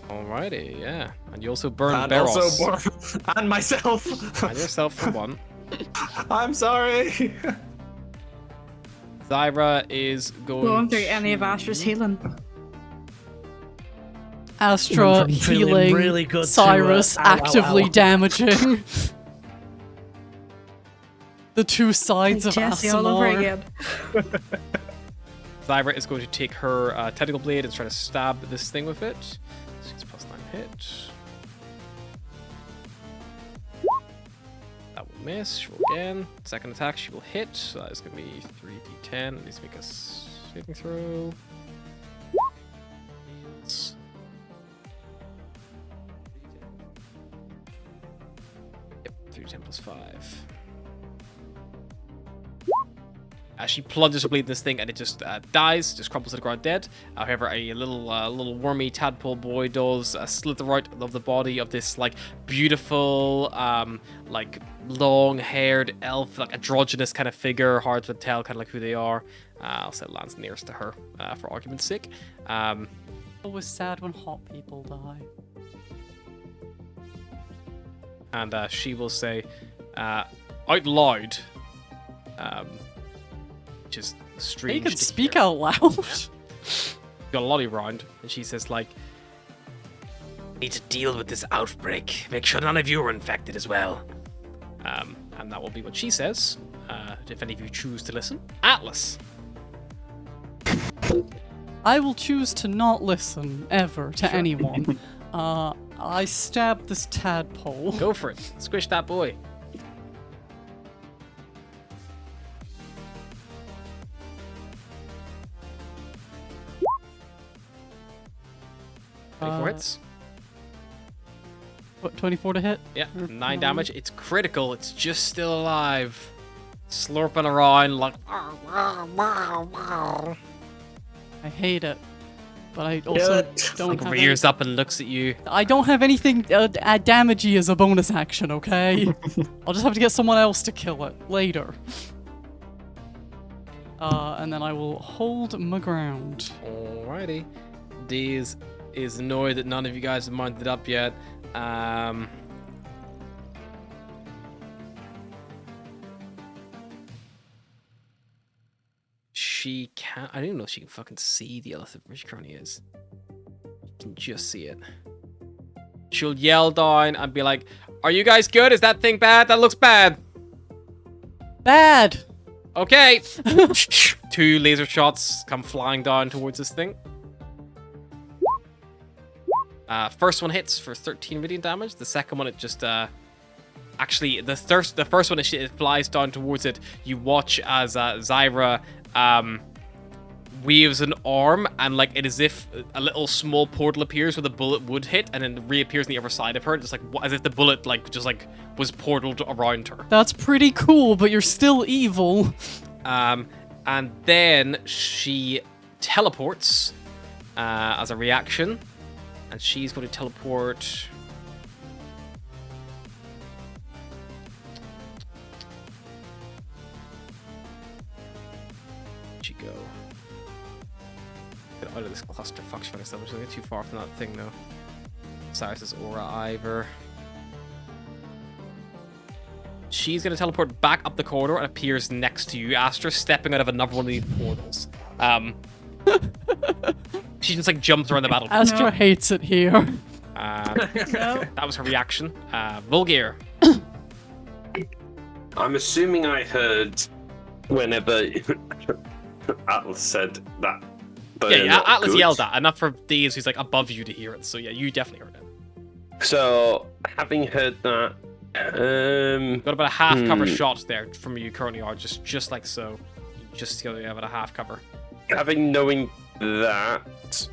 Alrighty, yeah. And you also burn and Barros. also burn and myself. And yourself for 1. I'm sorry. Zyra is going Going through any of Astra's healing. Astra Went from feeling healing, really good to, Cyrus ow, ow, actively ow. damaging. The two sides of Jesse all over Asimar. again. Zyra is going to take her tentacle blade and try to stab this thing with it. 6 plus 9 hit. That will miss. She will again. Second attack, she will hit. So that is going to be 3d10. Needs to make a saving throw. Yes. Yep, 3d10 plus 5. She plunges her blade in this thing and it just dies, just crumples to the ground dead. However, a little wormy tadpole boy does slither out of the body of this like beautiful, like long-haired elf, like androgynous kind of figure. Hard to tell, kind of like who they are. I'll say it lands nearest to her for argument's sake. Always sad when hot people die. And she will say out loud. Which is strange. You can to speak hear. out loud. Got a lolly round, and she says like, "Need to deal with this outbreak. Make sure none of you are infected as well." And that will be what she says. If any of you choose to listen, Atlas. I will choose to not listen ever to anyone. I stab this tadpole. Go for it. Squish that boy. 24 hits. What, 24 to hit? Yeah, Or 9 damage. It's critical. It's just still alive. Slurping around like... I hate it. But I also don't Like have rears up and looks at you. I don't have anything damagey as a bonus action, okay? I'll just have to get someone else to kill it later. And then I will hold my ground. Alrighty. Deez is annoyed that none of you guys have mounted up yet. She can't... I don't even know if she can fucking see the elephant where she currently is. You can just see it. She'll yell down and be like, "Are you guys good? Is that thing bad? That looks bad." Bad! Okay. 2 laser shots come flying down towards this thing. First one hits for 13 radiant damage. The second one, it just actually the first one it flies down towards it. You watch as Zyra weaves an arm, and like it is if a little small portal appears where the bullet would hit, and then reappears on the other side of her, just like as if the bullet was portaled around her. That's pretty cool, but you're still evil. And then she teleports as a reaction, and she's going to teleport. Where'd she go? Get out of this clusterfuck. She's going to get too far from that thing, though. Cyrus's aura, Ivor. She's going to teleport back up the corridor and appears next to you, Astra, stepping out of another one of these portals. She just like jumps around the battlefield. Astra hates it here. That was her reaction. Vulgir. I'm assuming I heard whenever Atlas said that. Yeah, Atlas yelled that. Enough for Deez, who's like above you to hear it. So yeah, you definitely heard it. So, having heard that, Got about a half cover shot there from you currently are, just like so. You just have about a half cover. having knowing that,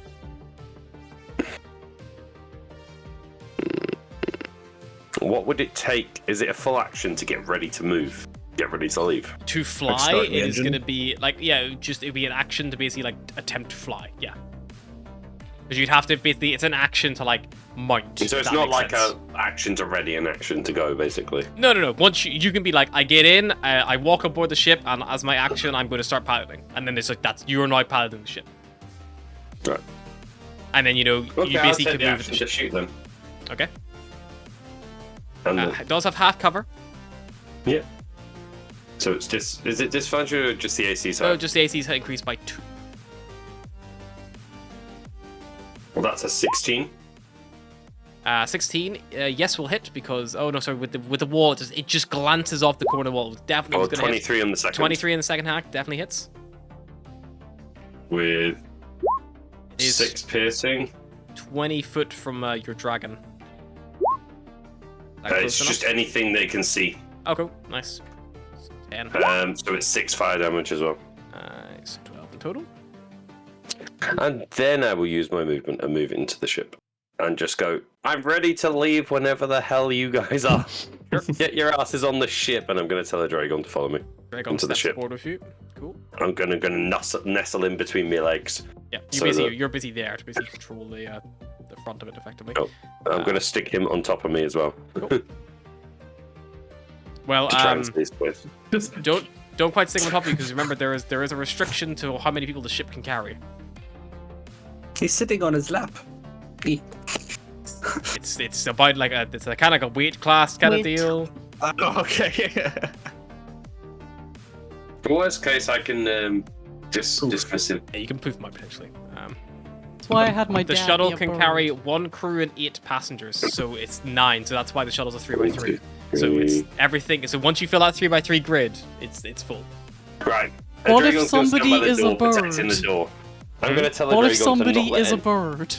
what would it take? Is it a full action to get ready to move? Get ready to leave? To fly, start the it is engine? going to be like, yeah, it'd be an action to basically like attempt to fly, yeah. Because you'd have to basically, it's an action to like mount. So if it's that not makes like sense. a action to ready and action to go, basically. No. Once you can be like, I get in, I walk aboard the ship, and as my action, I'm going to start piloting. And then it's like, you're now piloting the ship. Right. And then, you Okay, I'll basically take could the move action the to ship. shoot them. Okay. And It does have half cover. yeah. So it's just, is it disadvantage or just the AC side? So just the AC's increased by 2. Well, that's a 16. 16, yes, will hit because with the wall, it just glances off the corner wall. Definitely Oh, was gonna 23 hit. on the second. 23 in the second hack definitely hits. With Is 6 piercing. 20 foot from your dragon. That close It's enough? just anything they can see. Oh, cool. Nice. 10. So it's 6 fire damage as well. Nice. 12 in total. And then I will use my movement and move into the ship. And just go, I'm ready to leave whenever the hell you guys are. Get your asses on the ship. And I'm going to tell a Dragon to follow me. Dragon Onto the steps ship. aboard with you. Cool. I'm going to nestle in between my legs. Yeah, So you're busy there to basically control the front of it effectively. Oh. I'm going to stick him on top of me as well. Cool. Well, To try and stay with. don't quite stick on top of you because remember there is a restriction to how many people the ship can carry. He's sitting on his lap. It's about like it's a kind of like a weight class kind of Weight. deal. Okay. For worst case, I can just dismiss him. Yeah, you can poof him out potentially. That's why I had my The dad shuttle be a can bird. carry 1 crew and 8 passengers, so it's 9. So that's why the shuttle's a 3x3. So it's everything. So once you fill out 3x3 grid, it's full. Right. What if Dragon's gonna stand by somebody the is a door, protecting bird? the door. I'm going to tell a What Dragon if to somebody not let is a in. bird?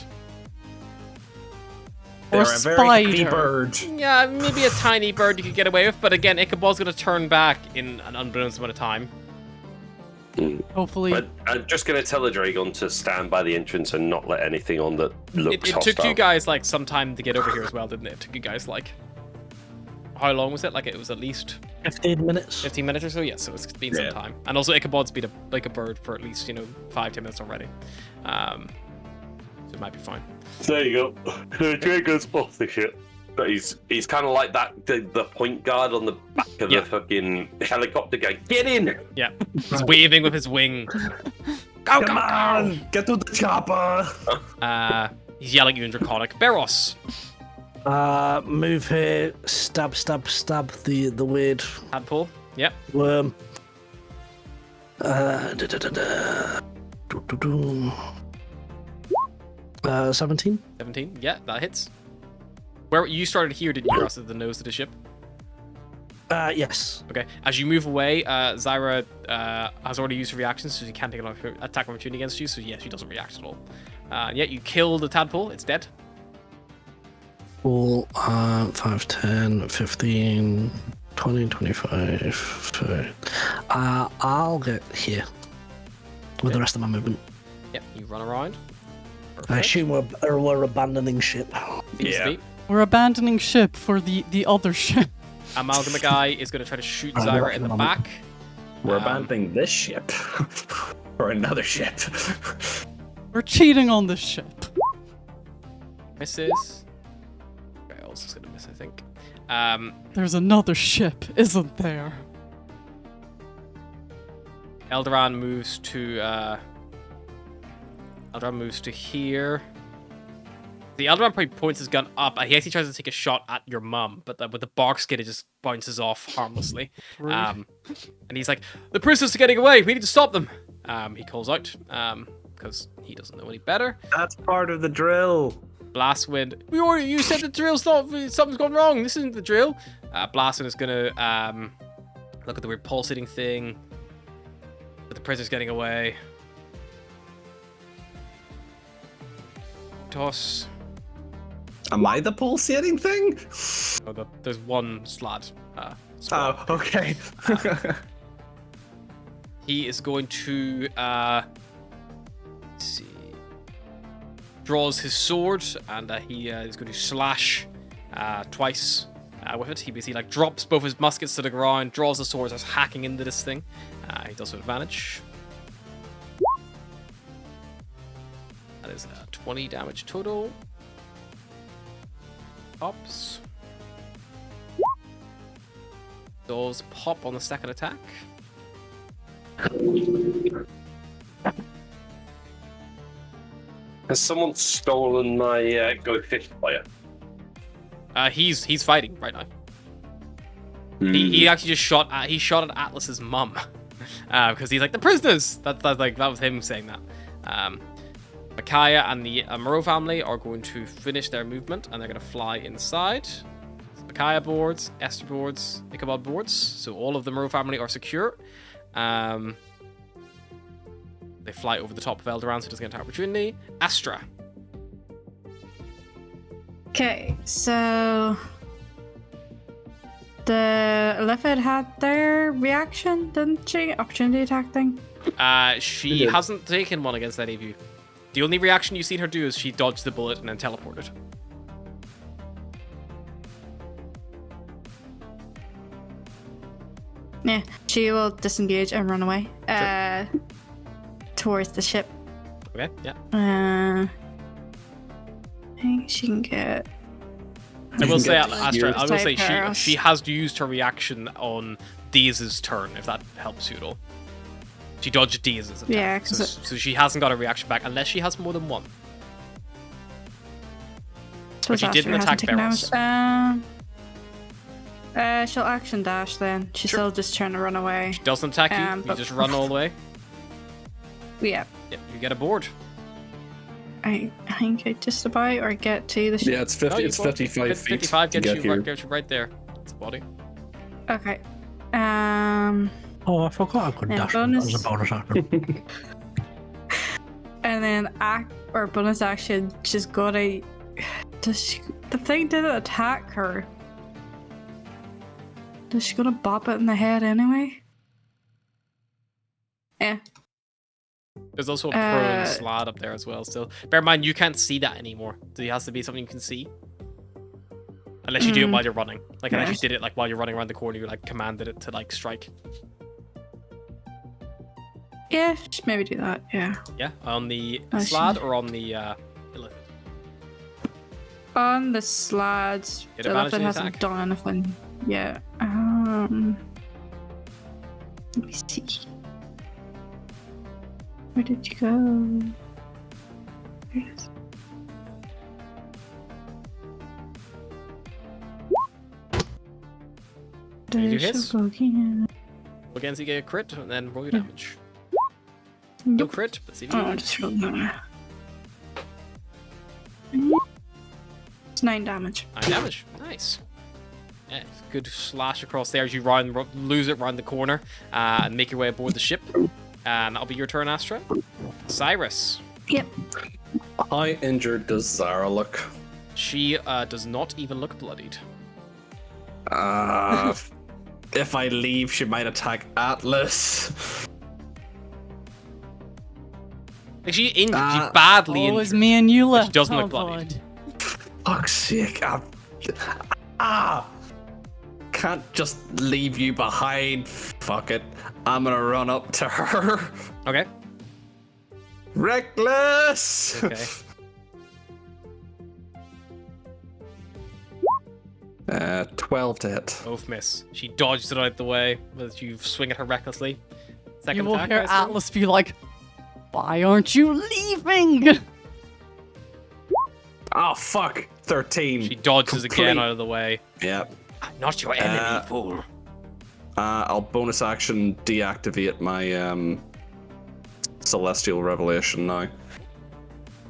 They're Or a very happy spider? bird. Yeah, maybe a tiny bird you could get away with, but again, Ichabod's gonna turn back in an unbeknownst amount of time. Hopefully. But I'm just going to tell the Dragon to stand by the entrance and not let anything on that looks It hostile. took you guys like some time to get over here as well, didn't it? It took you guys like how long was it? Like it was at least 15 minutes. 15 minutes or so. Yeah, so it's been some time. And also Ichabod's been like a bird for at least 5-10 minutes already. So it might be fine. There you go. The Dragon's off the ship. But he's kind of like that the point guard on the back of the fucking helicopter guy. Get in! Yeah, he's waving with his wing. Go, Come on, get to the chopper. He's yelling at you in Draconic. Beros. Move here. Stab the weird Tadpole. Yep. worm. 17. 17. Yeah, that hits. Where you started here, didn't you? Ross, at the nose of the ship. Yes. Okay. As you move away, Zyra has already used her reaction, so she can't take an attack opportunity against you. So yeah, she doesn't react at all. Yeah, you kill the tadpole. It's dead. Cool. 5, 10, 15, 20, 25, 30. I'll get here with the rest of my movement. Yep. You run around. I assume we're abandoning ship. Yeah. We're abandoning ship for the other ship. Amalgama guy is going to try to shoot Zyra in the back. We're abandoning this ship or another ship. We're cheating on this ship. Misses. Okay, also going to miss, I think. There's another ship, isn't there? Eldaran moves to here. The Eldaran probably points his gun up, and he actually tries to take a shot at your mum, but with the bark skid, it just bounces off harmlessly. And he's like, "The prisoners are getting away. We need to stop them." He calls out because he doesn't know any better. That's part of the drill. Blastwind. You said the drill stopped. Something's gone wrong. This isn't the drill. Blastwind is gonna look at the weird pulsating thing. But the prisoners getting away. Toss. Am I the pulsating thing? Oh, there's one slad. Oh, okay. He is going to let's see. Draws his sword and he is going to slash twice with it. He basically like drops both his muskets to the ground, draws the sword, starts hacking into this thing. He does with advantage. That is 20 damage total. Pops. Does pop on the second attack. Has someone stolen my go fish player? He's fighting right now. He actually just shot at Atlas's mum because he's like the prisoners. That was him saying that. Micaiah and the Moreau family are going to finish their movement and they're going to fly inside. Micaiah boards, Esther boards, Ichabod boards. So all of the Moreau family are secure. They fly over the top of Eldaran, so it doesn't get an opportunity. Astra. Okay, so the Liffid had their reaction, didn't she? Opportunity attack thing. She hasn't taken one against any of you. The only reaction you've seen her do is she dodged the bullet and then teleported. Yeah, she will disengage and run away towards the ship. Okay, yeah. I think she can get. I will say, get Astra, I will say Type she has used her reaction on Deez's turn, if that helps you at all. She dodged Deez's attack, Yeah, so she hasn't got a reaction back unless she has more than one. But she didn't attack Barrows. She'll action dash then. She's still just trying to run away. She doesn't attack you, you but- just run all the way. Yeah. Yep, you get aboard. I think I just about or get to the ship. Yeah, it's 50. No, you It's go. 55 feet. 55 to gets get you, here. gets you right there. It's a body. Okay. Oh, I forgot I could Yeah, dash bonus. as a bonus action. And then bonus action, she's gotta. The thing didn't attack her. Is she gonna bop it in the head anyway? Yeah. There's also a prone slot up there as well. Still, bear in mind you can't see that anymore. So it has to be something you can see. Unless you do it while you're running. Like unless you did it like while you're running around the corner, you like commanded it to like strike. Yeah, just maybe do that. Yeah. Yeah, on the Oh, slab shit. or on the illithid? On the slides, Get the advantage left on the hasn't attack. done anything. Yeah. Let me see. Where did you go? There it is. You do There hits? shall go again. Against you get a crit and then roll your damage. No Nope. crit, but see if Oh, you I just rolled that. It's 9 damage. 9 damage. Nice. Yeah, good slash across there as you lose it round the corner and make your way aboard the ship. And that'll be your turn, Astra. Cyrus. Yep. How injured does Zara look? She does not even look bloodied. If I leave, she might attack Atlas. Like she's injured. She's badly Oh, it's injured. me and you left. she doesn't Oh, look bloodied. God. Fuck's sake. Can't just leave you behind. Fuck it. I'm gonna run up to her. Okay. Reckless! Okay. 12 to hit. Both miss. She dodges it out the way as you swing at her recklessly. Second You will attack, hear I assume? Atlas be like, "Why aren't you leaving?" Oh, fuck. 13. She dodges again out of the way. Yeah. I'm not your enemy, fool. I'll bonus action deactivate my Celestial Revelation now.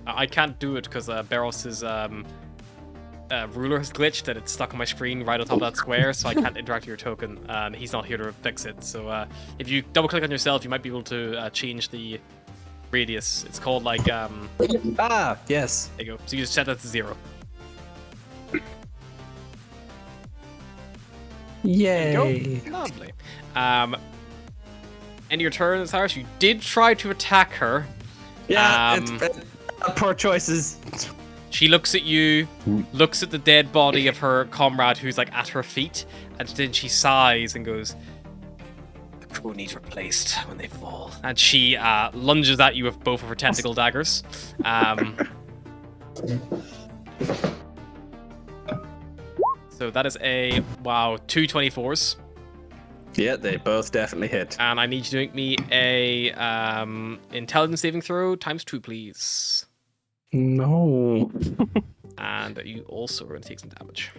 I can't do it because Baros's ruler has glitched and it's stuck on my screen right on top of that square, so I can't interact with your token, and he's not here to fix it. So if you double click on yourself, you might be able to change the radius. It's called like Yes. there you go. So you just set that to 0. Yay. Go. Lovely. End of your turn, Cyrus. You did try to attack her. Yeah, Um, it's poor choices. She looks at you, looks at the dead body of her comrade who's like at her feet, and then she sighs and goes, "The crew needs replaced when they fall." And she lunges at you with both of her tentacle daggers. So that is a, wow, 2 24s. Yeah, they both definitely hit. And I need you to make me a intelligence saving throw ×2, please. No. And you also are going to take some damage.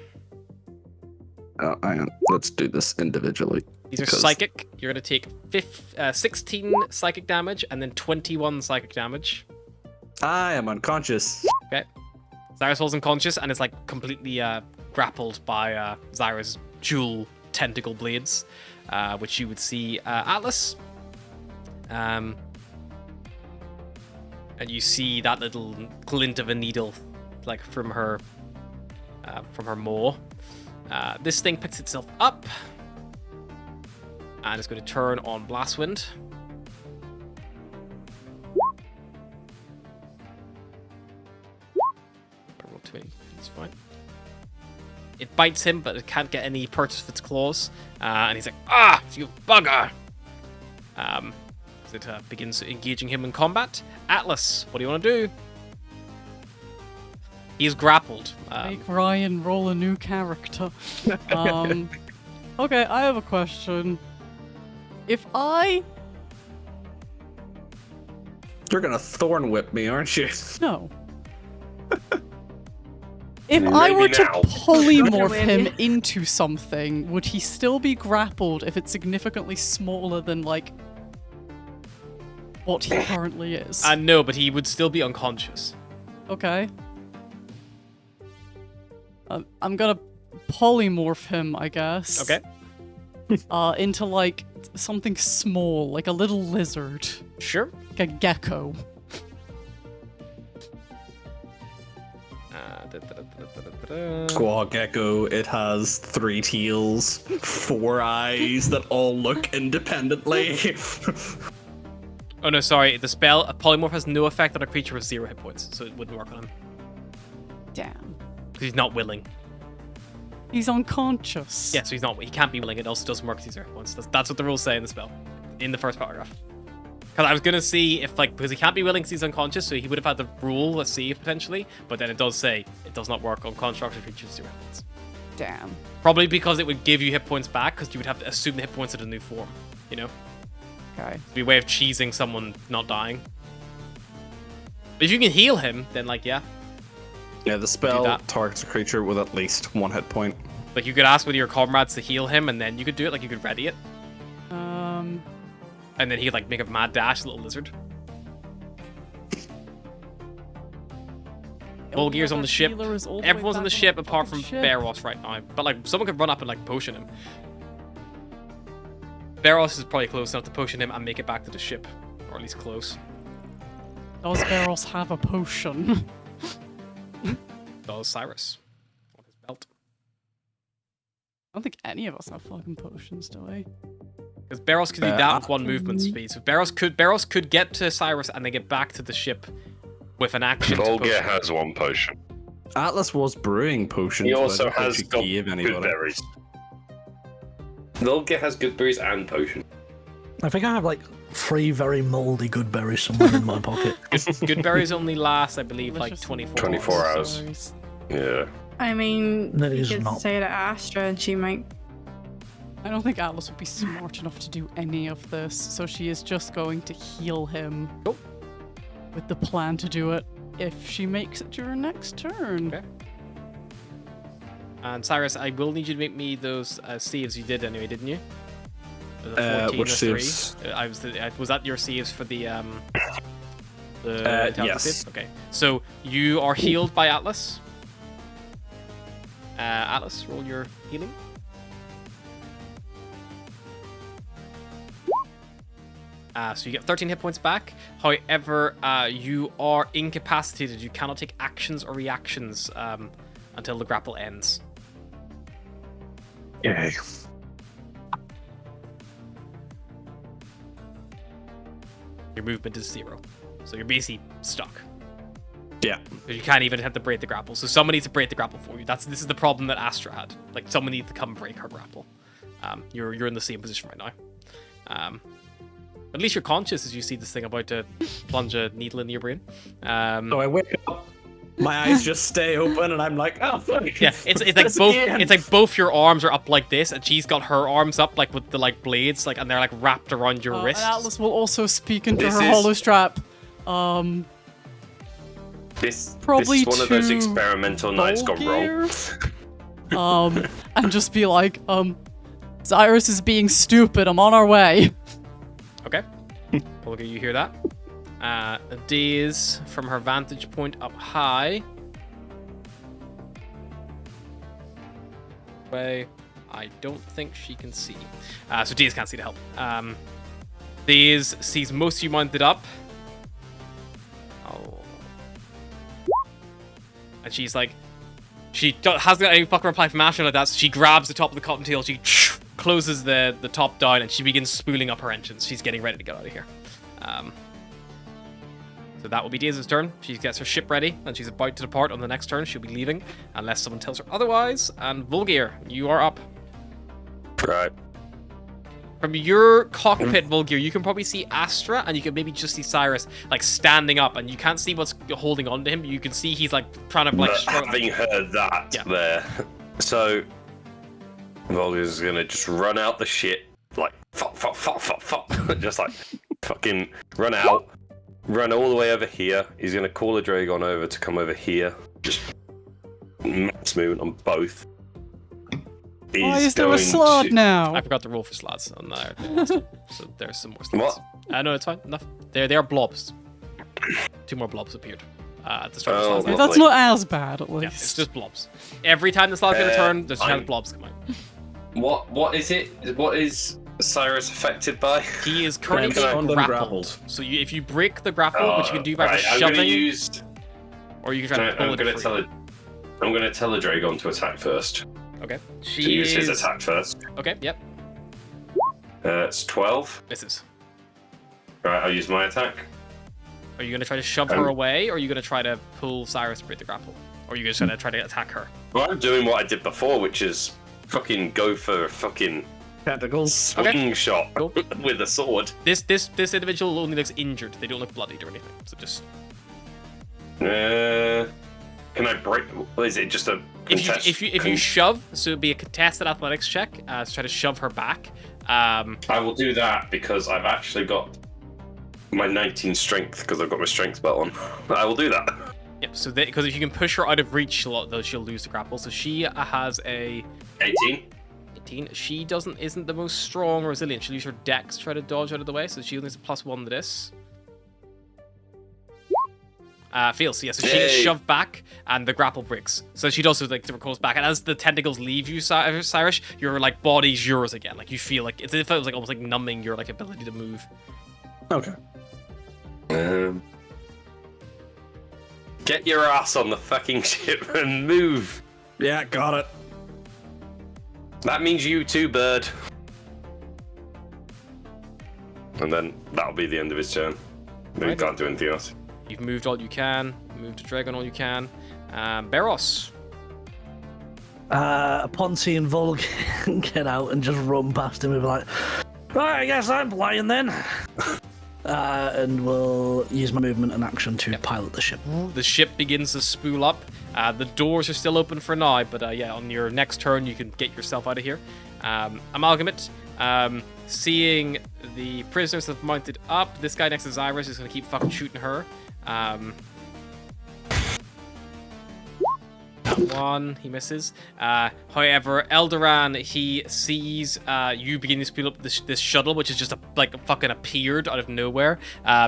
Oh, hang on. Let's do this individually. These are because- psychic. You're going to take 16 psychic damage and then 21 psychic damage. I am unconscious. Okay. Zyrus falls unconscious and is like completely grappled by Zyra's dual tentacle blades, which you would see Atlas. And you see that little glint of a needle, like from her maw. This thing picks itself up and is going to turn on Blastwind. Roll 20, it's fine. It bites him, but it can't get any purchase of its claws. And he's like, "Ah, you bugger!" As it begins engaging him in combat. Atlas, what do you want to do? He's grappled. Make Ryan roll a new character. Okay, I have a question. If I You're gonna thorn whip me, aren't you? no. If I Maybe were to now. polymorph Wave him you. into something, would he still be grappled if it's significantly smaller than like what he currently is? No, but he would still be unconscious. Okay. I'm gonna polymorph him, I guess. Okay. Into like something small, like a little lizard, Sure. like a gecko. Squaw gecko, it has 3 tails, 4 eyes that all look independently. Oh no, sorry. The spell polymorph has no effect on a creature with 0 hit points, so it wouldn't work on him Damn. because he's not willing. He's unconscious. Yeah, so he's not. He can't be willing. It also doesn't work with 0 hit points. That's what the rules say in the spell, in the first paragraph. Because I was gonna see if because he can't be willing because he's unconscious, so he would have had the rule, let's see, potentially. But then it does say it does not work on constructed creatures with 0 hit points. Damn. Probably because it would give you hit points back, because you would have to assume the hit points in a new form. You know, Okay. it'd be a way of cheesing someone not dying. But if you can heal him, then like yeah, Yeah, the spell that. targets a creature with at least 1 hit point. like you could ask one of your comrades to heal him, and then you could do it. Like you could ready it, and then he'd like make a mad dash, little lizard. Volgear's on the ship. Everyone's on the ship apart from Beros right now. But like someone could run up and like potion him. Beros is probably close enough to potion him and make it back to the ship, or at least close. Does Beros have a potion? Does Cyrus on his belt? I don't think any of us have fucking potions, do we? Because Beros could do that with 1 movement speed. So Beros could get to Cyrus and then get back to the ship with an action. to Volgear potion. has 1 potion. Atlas was brewing potions. He but I also don't think has she got gave good anybody. berries. Volgear has good berries and potion. I think I have like 3 very mouldy good berries somewhere in my pocket. Good berries only last, I believe, like Delicious 24 24 hours. hours. Yeah. I mean, That you is could not- say to Astra and she might. I don't think Atlas would be smart enough to do any of this, so she is just going to heal him. Nope. With the plan to do it if she makes it to her next turn. Okay. And Cyrus, I will need you to make me those saves you did anyway, didn't you? The 14 Which or 3. saves? Was that your saves for the yes. intelligence save? Okay. So you are healed by Atlas. Atlas, roll your healing. So you get 13 hit points back. However, you are incapacitated. You cannot take actions or reactions until the grapple ends. Yay. Your movement is 0. So you're basically stuck. Yeah. Because you can't even have to break the grapple. So someone needs to break the grapple for you. This is the problem that Astra had. Like someone needs to come break her grapple. You're in the same position right now. At least you're conscious as you see this thing about to plunge a needle into your brain. So I wake up, my eyes just stay open, and I'm like, oh fuck. Yeah, it's like both again. it's like both your arms are up like this, and she's got her arms up like with the like blades, like, and they're like wrapped around your And wrists. Atlas will also speak into This her is- hollow strap. This Probably is one of those too experimental nights gone wrong. And just be like, Cyrus is being stupid, I'm on our way. Okay. Olga, you hear that? Daze from her vantage point up high. Way, I don't think she can see. So Daze can't see to help. Daze sees most of you mounted up. Oh. And she's like, hasn't got any fucking reply from Asher like that, so she grabs the top of the cottontail, she closes the top down, and she begins spooling up her engines. She's getting ready to get out of here. So that will be Daze's turn. She gets her ship ready, and she's about to depart on the next turn. She'll be leaving, unless someone tells her otherwise. And Volgear, you are up. Right. From your cockpit, Volgear, you can probably see Astra, and you can maybe just see Cyrus, like, standing up, and you can't see what's holding on to him. You can see he's, like, trying to, like, But struggle. having heard that Yeah. there, so Volgear's gonna just run out the shit, like fuck, just like fucking run out, run all the way over here. He's gonna call a Dragon over to come over here, just max movement on both. Why He's is there a going slot to- now? I forgot to roll for slots on there. So there's some more slots. What? No, it's fine. Enough. They are blobs. 2 more blobs appeared at the start of Oh, the well. slot. That's not as bad, at Yeah, least. it's just blobs. Every time the slot's gonna turn, there's a chance I'm- blobs come out. What is it? What is Cyrus affected by? He is currently Grappled being and grappled. grappled. So if you break the grapple, which you can do by right, just I'm gonna shoving, use. or you can try to pull I'm it gonna free. tell the Dragon to attack first. Okay. To She use his is... attack first. Okay, yep. It's 12. Misses. Right, I'll use my attack. Are you going to try to shove her away, or are you going to try to pull Cyrus to break the grapple? Or are you just going to try to attack her? Well, I'm doing what I did before, which is fucking go for fucking Tentacles. swing shot Cool. with a sword. This individual only looks injured. They don't look bloodied or anything. So just... Can I break? Is it just a contest? If you shove, so it'd be a contested athletics check to try to shove her back. I will do that because I've actually got my 19 strength because I've got my strength belt on. I will do that. Yep. So because if you can push her out of reach, she'll lose the grapple. So she has a 18. 18. She isn't the most strong or resilient. She'll use her dex to try to dodge out of the way. So she only has a +1 to this. Fails. So yeah, so she gets shoved back and the grapple breaks. So she does recalls back, and as the tentacles leave you, Cyrus, your like body's yours again. Like you feel like it feels like almost like numbing your like ability to move. Okay. Get your ass on the fucking ship and move. Yeah, got it. That means you too, bird. And then that'll be the end of his turn. Then he can't do anything else. You've moved all you can. Moved to Dragon all you can. Beros. Upon seeing Volk get out and just run past him, we'll be like, right, I guess I'm playing then. And we'll use my movement and action to pilot the ship. The ship begins to spool up. The doors are still open for now, but yeah, on your next turn, you can get yourself out of here. Amalgamate. Seeing the prisoners have mounted up, this guy next to Cyrus is going to keep fucking shooting her. One, he misses. However, Eldoran, he sees you beginning to spool up this shuttle, which is just fucking appeared out of nowhere,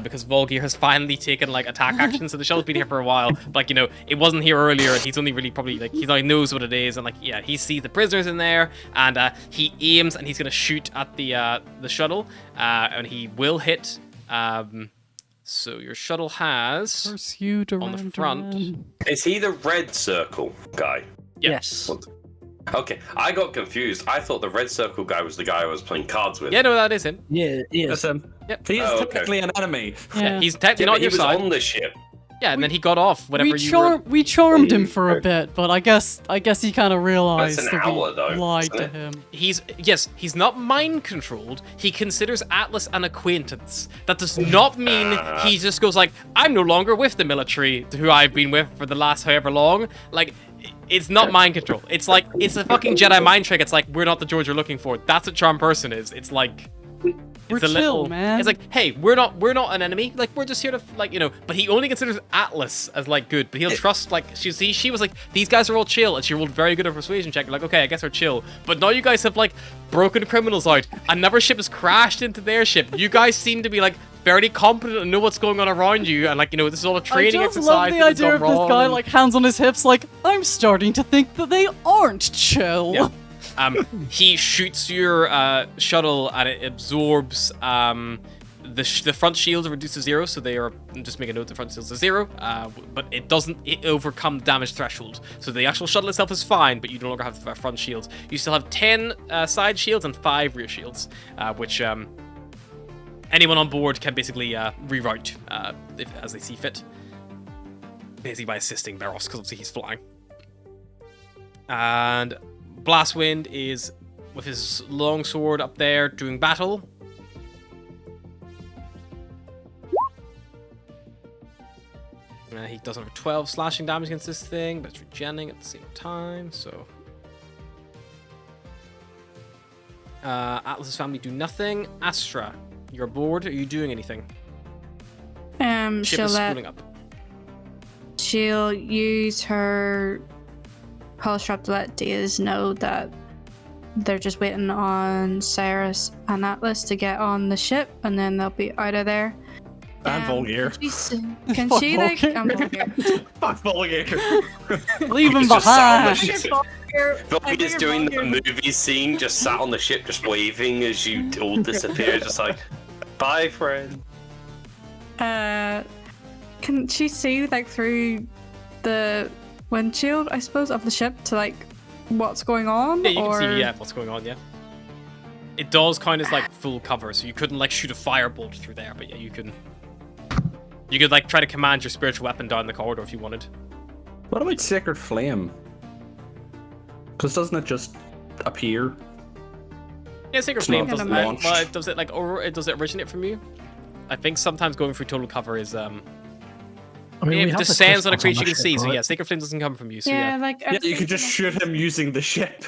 because Volgir has finally taken attack action. So the shuttle's been here for a while, but it wasn't here earlier, and he's only really probably he knows what it is, and he sees the prisoners in there, and he aims and he's gonna shoot at the shuttle, and he will hit. So your shuttle has Pursued on the front. Is he the red circle guy? Yes. Okay, I got confused. I thought the red circle guy was the guy I was playing cards with. Yeah, no, that is him. Yeah, That's him. Yep. He is technically an enemy. Yeah. He's technically Yeah, not but he your was side. on the ship. Yeah, and then he got off whenever We charmed him for a bit, but I guess he kind of realized That's an that hour, we though, lied isn't to it? him. He's not mind controlled. He considers Atlas an acquaintance. That does not mean he just goes I'm no longer with the military who I've been with for the last however long. It's not mind control. It's it's a fucking Jedi mind trick. It's we're not the George you're looking for. That's what charm person is. It's We're it's a chill, little, man. It's hey, we're not an enemy. We're just here to But he only considers Atlas as good. But he'll trust she was these guys are all chill, and she rolled very good on persuasion check. You're okay, I guess we're chill. But now you guys have broken criminals out. Another ship has crashed into their ship. You guys seem to be fairly competent and know what's going on around you, and this is all a training I just exercise. love the that has idea of gone this wrong, guy and- hands on his hips I'm starting to think that they aren't chill. Yeah. He shoots your shuttle and it absorbs the front shields are reduced to 0, so they are, just make a note, the front shields are 0, but it doesn't overcome the damage threshold. So the actual shuttle itself is fine, but you no longer have front shields. You still have 10 side shields and 5 rear shields, which anyone on board can basically reroute as they see fit. Basically by assisting Beros, because obviously he's flying. And Blastwind is with his long sword up there doing battle. He does another 12 slashing damage against this thing, but it's regenerating at the same time, so... Atlas's family do nothing. Astra, you're aboard. Are you doing anything? Ship She'll is let spooling up. She'll use her pulse trap to let Diaz know that they're just waiting on Cyrus and Atlas to get on the ship, and then they'll be out of there. And Volgir. Can Fuck she Volgir. I'm Volgir. Fuck Volgir. Leave him He's just sat on the behind. ship. Volgir's doing the movie scene, just sat on the ship, just waving as you all disappear, just bye, friend. Can she see through the windshield, I suppose, of the ship to what's going on? Yeah, you or... can see what's going on, yeah. It does kind of like full cover, so you couldn't like shoot a firebolt through there, but yeah, you can. You could like try to command your spiritual weapon down the corridor if you wanted. What about Sacred Flame? Because doesn't it just appear? Yeah, Sacred It's Flame not doesn't. launched. But does it like or does it originate from you? I think sometimes going through total cover is I mean, if we it have the descends on a crystals creature you the can see. ship, So right? yeah, Sacred Flame doesn't come from you. So Yeah, yeah. like Yeah, you could just shoot him using the ship.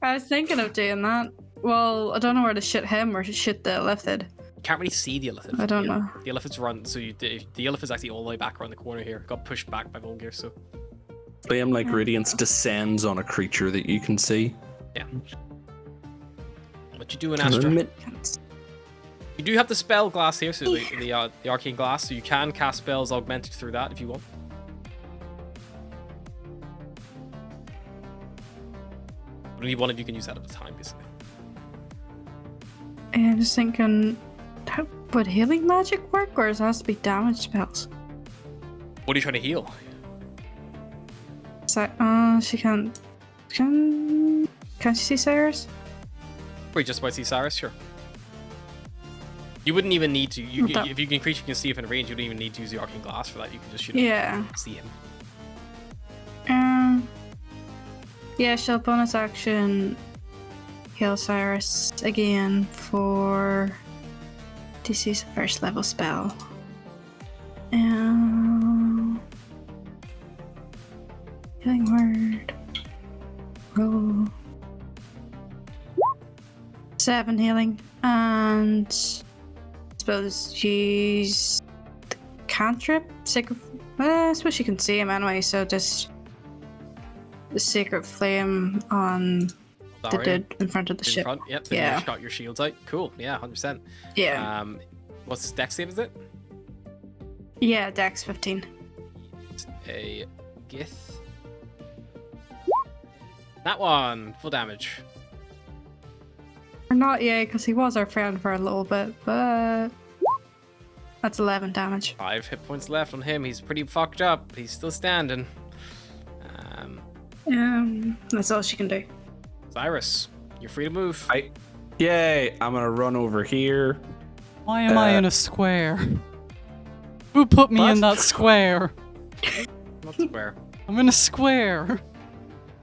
I was thinking of doing that. Well, I don't know where to shoot him or to shoot the Illithid. Can't really see the Illithid. I don't know. The Illithid's run, so the Illithid's actually all the way back around the corner here. Got pushed back by Volgear, so Flame like radiance descends on a creature that you can see. yeah. What you do in Astra? You do have the spell glass here, so the arcane glass, so you can cast spells augmented through that if you want. But only one of you can use that at a time, basically. And I'm just thinking, how would healing magic work, or does it have to be damage spells? What are you trying to heal? So, she can't. Can she see Cyrus? Were you just about to see Cyrus? Sure. You wouldn't even need to. That- If you can creature you can see if in range, you don't even need to use the arcane glass for that. You can just shoot him. Yeah. See him. Yeah, she'll bonus action heal Cyrus again for this is a first level spell. Healing word. Roll 7 healing, and I suppose she's cantrip. Sacred. I suppose she can see him anyway, so just the Sacred Flame on the Sorry. dude in front of the In ship. front. Yep. Then Yeah. you shot your shields out. Cool. Yeah, 100%. Yeah. What's dex save? Is it? Yeah, Dex 15. It's a Gith. That one, full damage. Or not yet, because he was our friend for a little bit, but that's 11 damage. 5 hit points left on him. He's pretty fucked up. He's still standing. That's all she can do. Cyrus, you're free to move. Yay! I'm gonna run over here. Why am I in a square? Who put me in What? that square? Not square. I'm in a square.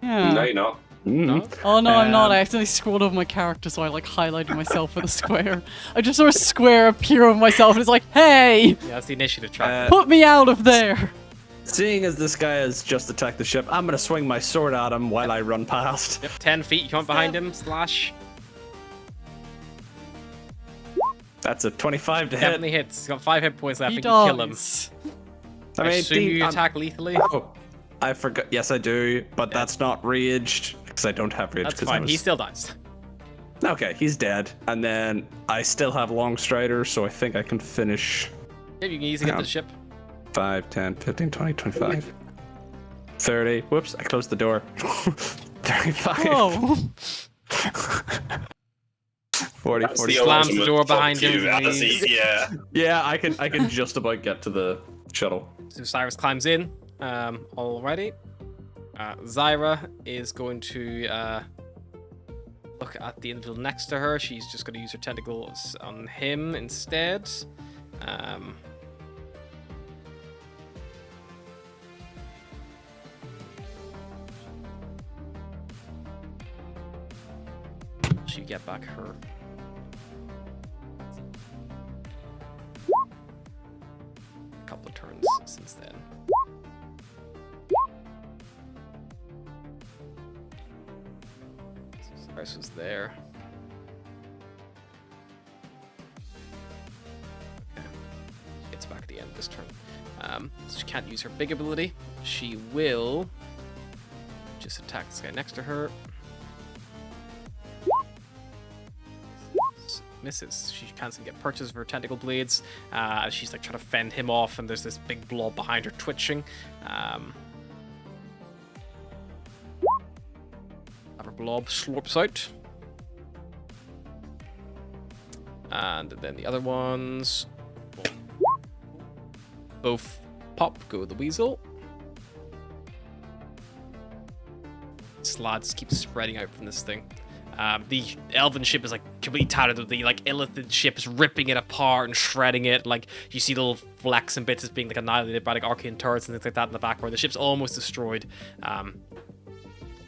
Yeah. No, you're not. No? Oh no, I'm not. Um, I accidentally scrolled over my character, so I like highlighted myself with a square. I just saw a square appear over myself, and it's like, hey, Yeah, that's the initiative track. put me out of there. Seeing as this guy has just attacked the ship, I'm gonna swing my sword at him while I run past. Yep, 10 feet. You come up behind him. Slash. That's a 25 to hit. Definitely hits. He's got 5 hit points left. He You can kill him. dies. I I mean, assume you I'm- attack lethally. Oh, I forgot. Yes, I do, but that's not raged because I don't have rage. That's 'cause fine. I was... He still dies. Okay, he's dead. And then I still have long strider, so I think I can finish Yeah, you can easily get to the ship. 5, 10, 15, 20, 25, 30. Whoops, I closed the door. 35, Whoa. 40, That's 40. the Slams the ultimate door fuck behind him you, and as leaves. he- Yeah. Yeah, I can just about get to the shuttle. So Cyrus climbs in. Alrighty. Zyra is going to look at the individual next to her. She's just going to use her tentacles on him instead. She get back her. A couple of turns since then. So Cyrus was there. Okay. She gets back at the end of this turn. So she can't use her big ability. She will just attack this guy next to her. Misses. She can't seem to get purchase of her tentacle blades. She's like trying to fend him off, and there's this big blob behind her twitching. Have her blob slurps out. And then the other ones both pop. Go the weasel. Slads keep spreading out from this thing. The elven ship is like completely tattered. The like illithid ship is ripping it apart and shredding it. Like you see little flecks and bits as being like annihilated by like arcane turrets and things like that in the background. The ship's almost destroyed.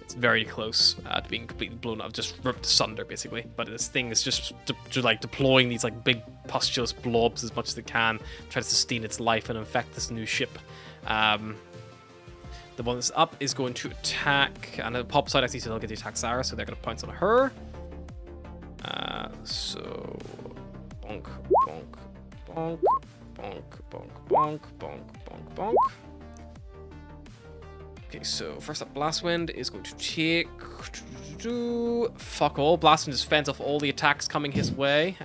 It's very close to being completely blown up, just ripped asunder basically. But this thing is just like deploying these like big pustulous blobs as much as it can, try to sustain its life and infect this new ship. The one that's up is going to attack, and the pop side actually still get to attack Sarah, so they're going to pounce on her. So bonk, bonk, bonk, bonk, bonk, bonk, bonk, bonk, bonk. Okay, so first up, Blastwind is going to take fuck all. Blastwind just fends off all the attacks coming his way.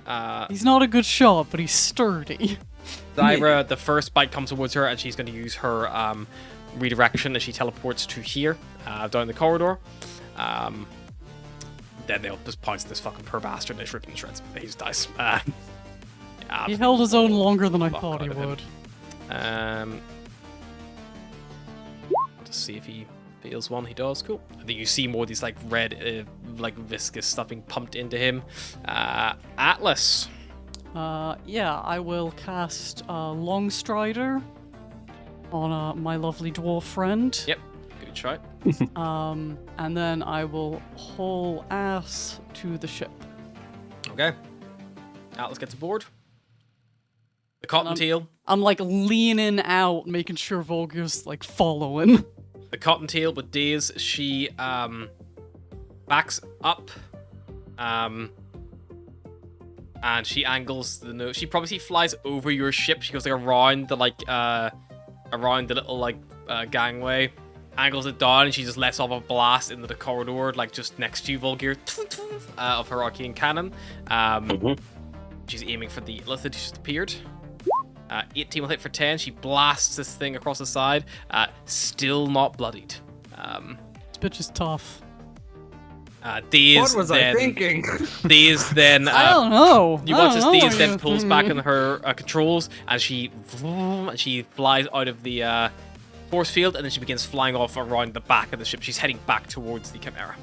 He's not a good shot, but he's sturdy. Zyra, the first bite comes towards her, and she's going to use her redirection as she teleports to here, down the corridor. Then they'll just pounce this fucking poor bastard and just rip him to shreds. He just dies. He held his own longer than I Fuck thought he out of him. would. Just see if he fails one. He does. Cool. I think you see more of these like red, like viscous stuff being pumped into him. Atlas. Yeah, I will cast Longstrider on my lovely dwarf friend. Yep. Good shot. And then I will haul ass to the ship. Okay. Atlas gets aboard. The Cottontail. I'm like leaning out, making sure Volgir's like following. The Cottontail with Daze, she backs up, and she angles the nose. She probably flies over your ship. She goes like around the little gangway, angles it down, and she just lets off a blast into the corridor, like just next to you, Volgir, of her arcane cannon. She's aiming for the illithid who just appeared. 18 will hit for 10. She blasts this thing across the side. Still not bloodied. This bitch is tough. Daze What was then, I thinking? Daze then. I don't know. You I watch don't as know Daze what then you- pulls back on her controls, and she flies out of the force field, and then she begins flying off around the back of the ship. She's heading back towards the Chimera.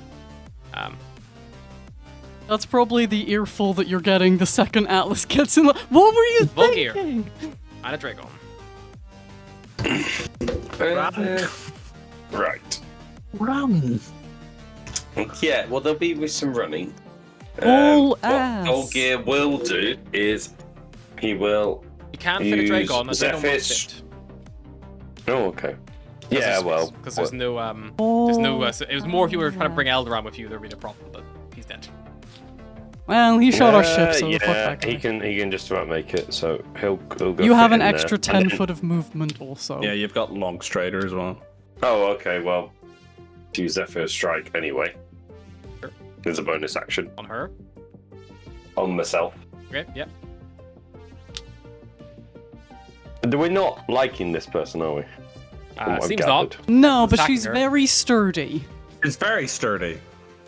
That's probably the earful that you're getting the second Atlas gets in the... What were you Volgir. thinking? And a Dragon. Right. Run. Yeah, well, there'll be with some running. All What ass. Olgir will do is he will. You can fit a Use Dragon. A Dragon won't Zephyr's- fit. Oh, okay. Yeah, well. Because there's no there's no. It was more if you were trying to bring Eldaran with you, there'd be a problem. But he's dead. Well, he shot our ship, so yeah, fuck that guy. he can just about make it. So he'll go. You have fit an in extra there. 10 foot of movement also. Yeah, you've got long strider as well. Oh, okay. Well, use Zephyr's strike anyway. Sure. There's a bonus action On her. on myself. Okay. Yep. We're not liking this person, are we? From what I've Seems gathered. not. No, but Attacking she's her. very sturdy. It's very sturdy.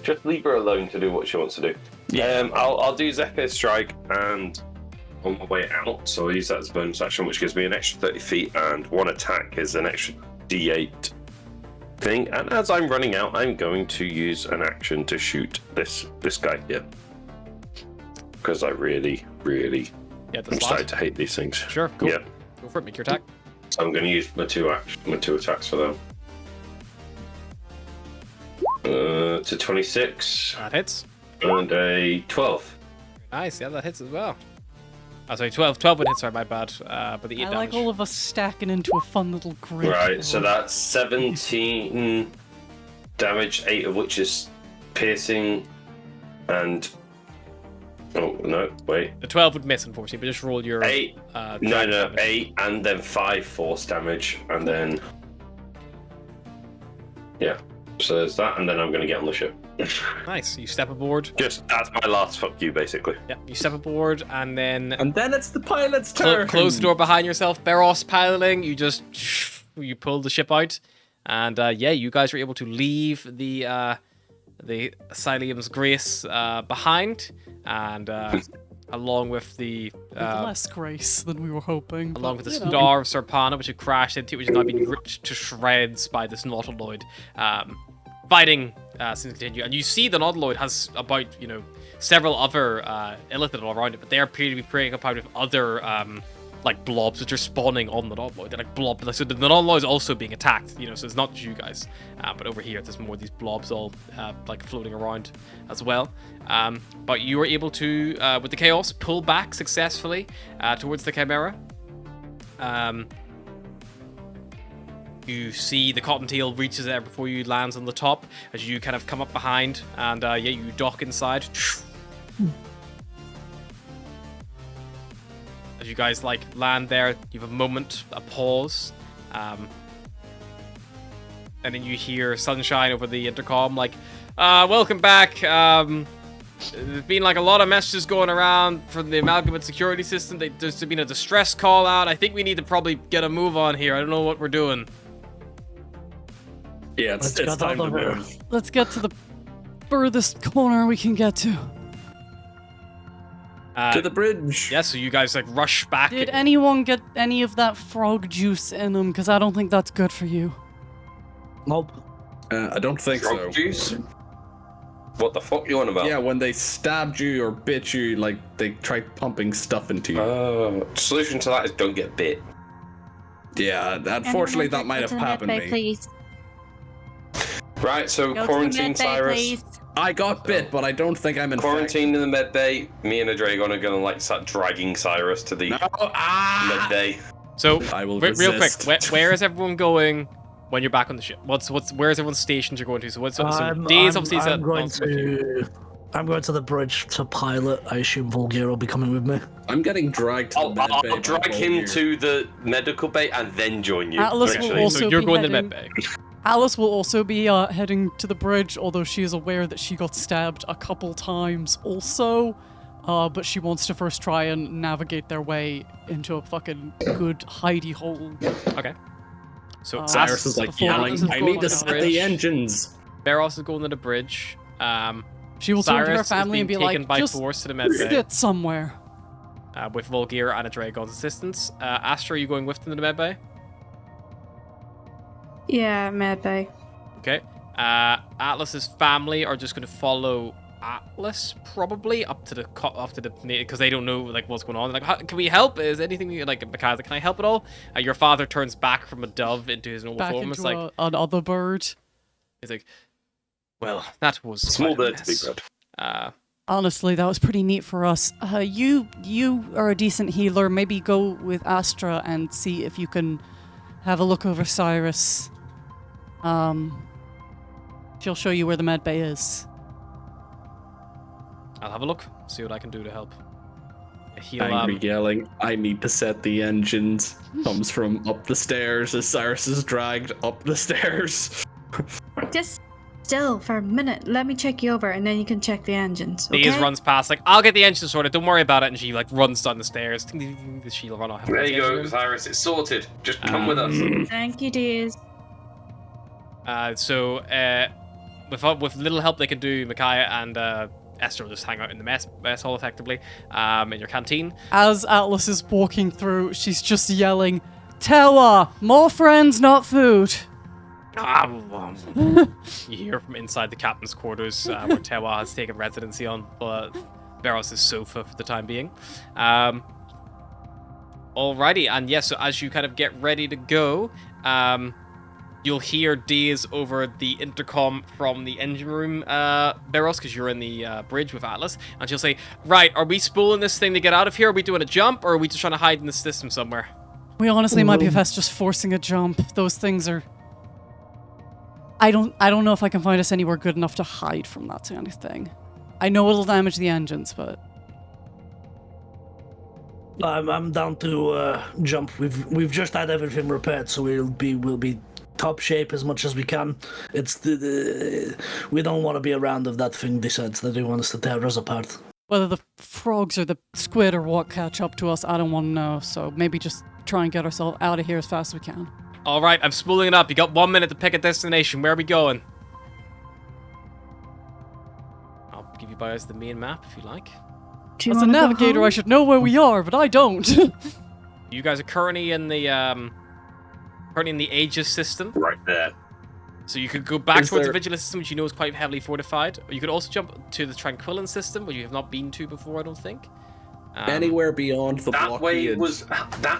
Just leave her alone to do what she wants to do. Yeah. I'll do Zephyr's strike and on my way out, so I'll use that as a bonus action, which gives me an extra 30 feet, and one attack is an extra D8 thing. And as I'm running out, I'm going to use an action to shoot this guy here. Because I really Yeah, the am slot. starting to hate these things. Sure. Cool. Yeah. Go for it. Make your attack. So I'm going to use my two attacks for them. To 26 That hits. and a 12. Nice. Yeah, that hits as well. Oh, sorry. 12 would hit. Sorry, my bad. But the 8 I damage. like all of us stacking into a fun little grid. Right, so that's 17 damage, 8 of which is piercing, and oh no, wait, The 12 would miss, unfortunately, but just roll your 8. drag No, damage. 8, and then 5 force damage, and then yeah. So there's that, and then I'm gonna get on the ship. Nice. You step aboard. Just that's my last fuck you, basically. Yeah. You step aboard, and then And then it's the pilot's turn. close the door behind yourself. Beros piloting. You just pull the ship out, and yeah, you guys are able to leave the Asylum's Grace behind, and along with the With less grace than we were hoping. along but, with the you know. Star of Serpana, which you crashed into, which is now being ripped to shreds by this Nautiloid. fighting seems to continue, and you see the Nautiloid has about several other illithid all around it, but they appear to be preying upon with other like blobs which are spawning on the Nautiloid. They're like blob. So the Nautiloid is also being attacked. So it's not just you guys, but over here there's more of these blobs all like floating around as well. But you were able to, with the chaos, pull back successfully towards the Chimera. You see the cottontail reaches there before you, lands on the top as you kind of come up behind, and you dock inside. As you guys like land there, you have a moment, a pause, and then you hear Sunshine over the intercom like, welcome back. There's been like a lot of messages going around from the Amalgamate security system. There's been a distress call out. I think we need to probably get a move on here. I don't know what we're doing. Yeah, it's time to move. Let's get to the furthest corner we can get to. To the bridge. Yeah, so you guys like rush back. Did anyone get any of that frog juice in them? Because I don't think that's good for you. Nope. I don't think Frog so. juice? What the fuck you on about? Yeah, when they stabbed you or bit you, like they tried pumping stuff into you. Solution to that is don't get bit. Yeah, unfortunately that might have happened to me. Please. Right, so Go quarantine to the med bay, Cyrus. please. I got bit, but I don't think I'm infected. Quarantine in the med bay. Me and Adragon are gonna like start dragging Cyrus to the No, med bay. So I will real quick, resist. where is everyone going when you're back on the ship? Where is everyone's stations you're going to? So Days obviously I'm going to the bridge to pilot. I assume Volgear will be coming with me. I'm getting dragged to the med bay. I'll drag him to the medical bay and then join you. Atlas will actually. also So you're be going to the heading- med bay. Alice will also be heading to the bridge, although she is aware that she got stabbed a couple times also. But she wants to first try and navigate their way into a fucking good hidey hole. Okay. So Cyrus is like yelling, I need to set the engines. Barros is going to the bridge. She will turn to her Cyrus family is and be being taken like, by just force to the med bay sit somewhere. with Volgear and Adragon's assistance. Astra, are you going with them to the med bay? Yeah, med bay. Okay. Atlas's family are just going to follow Atlas probably up to the because they don't know like what's going on. Like, can we help? Is anything like Mikaza? Can I help at all? Your father turns back from a dove into his normal Back form. It's into like another bird. he's like, well, that was Small quite a bird to big mess." bird. Honestly, that was pretty neat for us. You are a decent healer. Maybe go with Astra and see if you can have a look over Cyrus. She'll show you where the med bay is. I'll have a look, see what I can do to help. He'll Angry yelling, I need to set the engines. Comes from up the stairs as Cyrus is dragged up the stairs. Just still for a minute. Let me check you over, and then you can check the engines. Okay? Daze runs past like, I'll get the engine sorted, don't worry about it, and she like runs down the stairs. She'll run off. There you go, Cyrus. It's sorted. Just come with us. Thank you, Days. With little help they can do, Micaiah and Esther will just hang out in the mess hall effectively, in your canteen. As Atlas is walking through, she's just yelling, Tewa, more friends, not food. You hear from inside the captain's quarters, where Tewa has taken residency on Barros' sofa for the time being. Alrighty, and yes, so as you kind of get ready to go, you'll hear Daze over the intercom from the engine room, Barros, because you're in the bridge with Atlas, and she'll say, right, are we spooling this thing to get out of here? Are we doing a jump, or are we just trying to hide in the system somewhere? We honestly might be best just forcing a jump. Those things are... I don't know if I can find us anywhere good enough to hide from that kind of thing. I know it'll damage the engines, but... I'm down to jump. We've just had everything repaired, so we'll be top shape as much as we can. It's we don't want to be around if that thing decides that they want us to tear us apart. Whether the frogs or the squid or what catch up to us, I don't want to know. So maybe just try and get ourselves out of here as fast as we can. All right, I'm spooling it up. You got 1 minute to pick a destination. Where are we going? I'll give you guys the main map if you like. Do you As a wanna go navigator, I home? should know where we are, but I don't. You guys are currently in the Aegis system. Right there. So you could go back Is towards the there- Vigilant system, which you know is quite heavily fortified. Or you could also jump to the Tranquillan system, which you have not been to before, I don't think. Anywhere beyond the That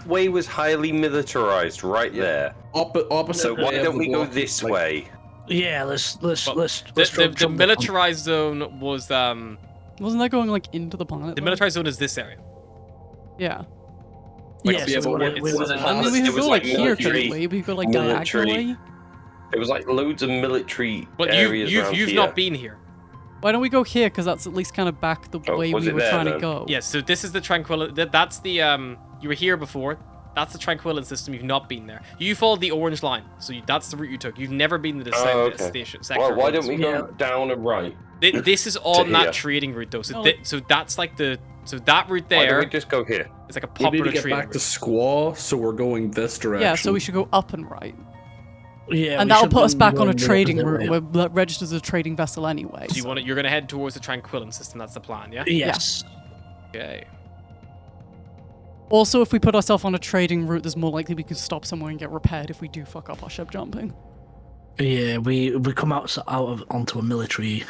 way was highly militarized right there. opposite So why way of don't the we go blockade, this like, way? Yeah, let's The militarized zone was Wasn't that going like into the planet? the though? militarized zone is this area. Yeah. Yes, Yeah, but it I was mean, we it could was go like like here, military- couldn't we? We could go like military- diagonally. It was like loads of military But areas around you've here. not been here. Why don't we go here? Because that's at least kind of back the Oh, way was we it were there, trying to then? go. Yes, so this is the Tranquillan. That's the you were here before. That's the Tranquillan system. You've not been there. You followed the orange line, so that's the route you took. You've never been to the okay. station. Sector Well, why once. don't we go down and right? This is on that here. trading route though. So No, so that's like the that route Why don't there we just go here? is like a we need popular to get trading back to route. Squaw, so we're going this direction. Yeah, so we should go up and right. Yeah, And we that'll should put us be back on a going the trading opposite route. way. We're registered as a trading vessel anyway. So you're gonna head towards the Tranquillan system. That's the plan, yeah. Yes. Okay. Also, if we put ourselves on a trading route, there's more likely we could stop somewhere and get repaired if we do fuck up our ship jumping. Yeah, we come onto a military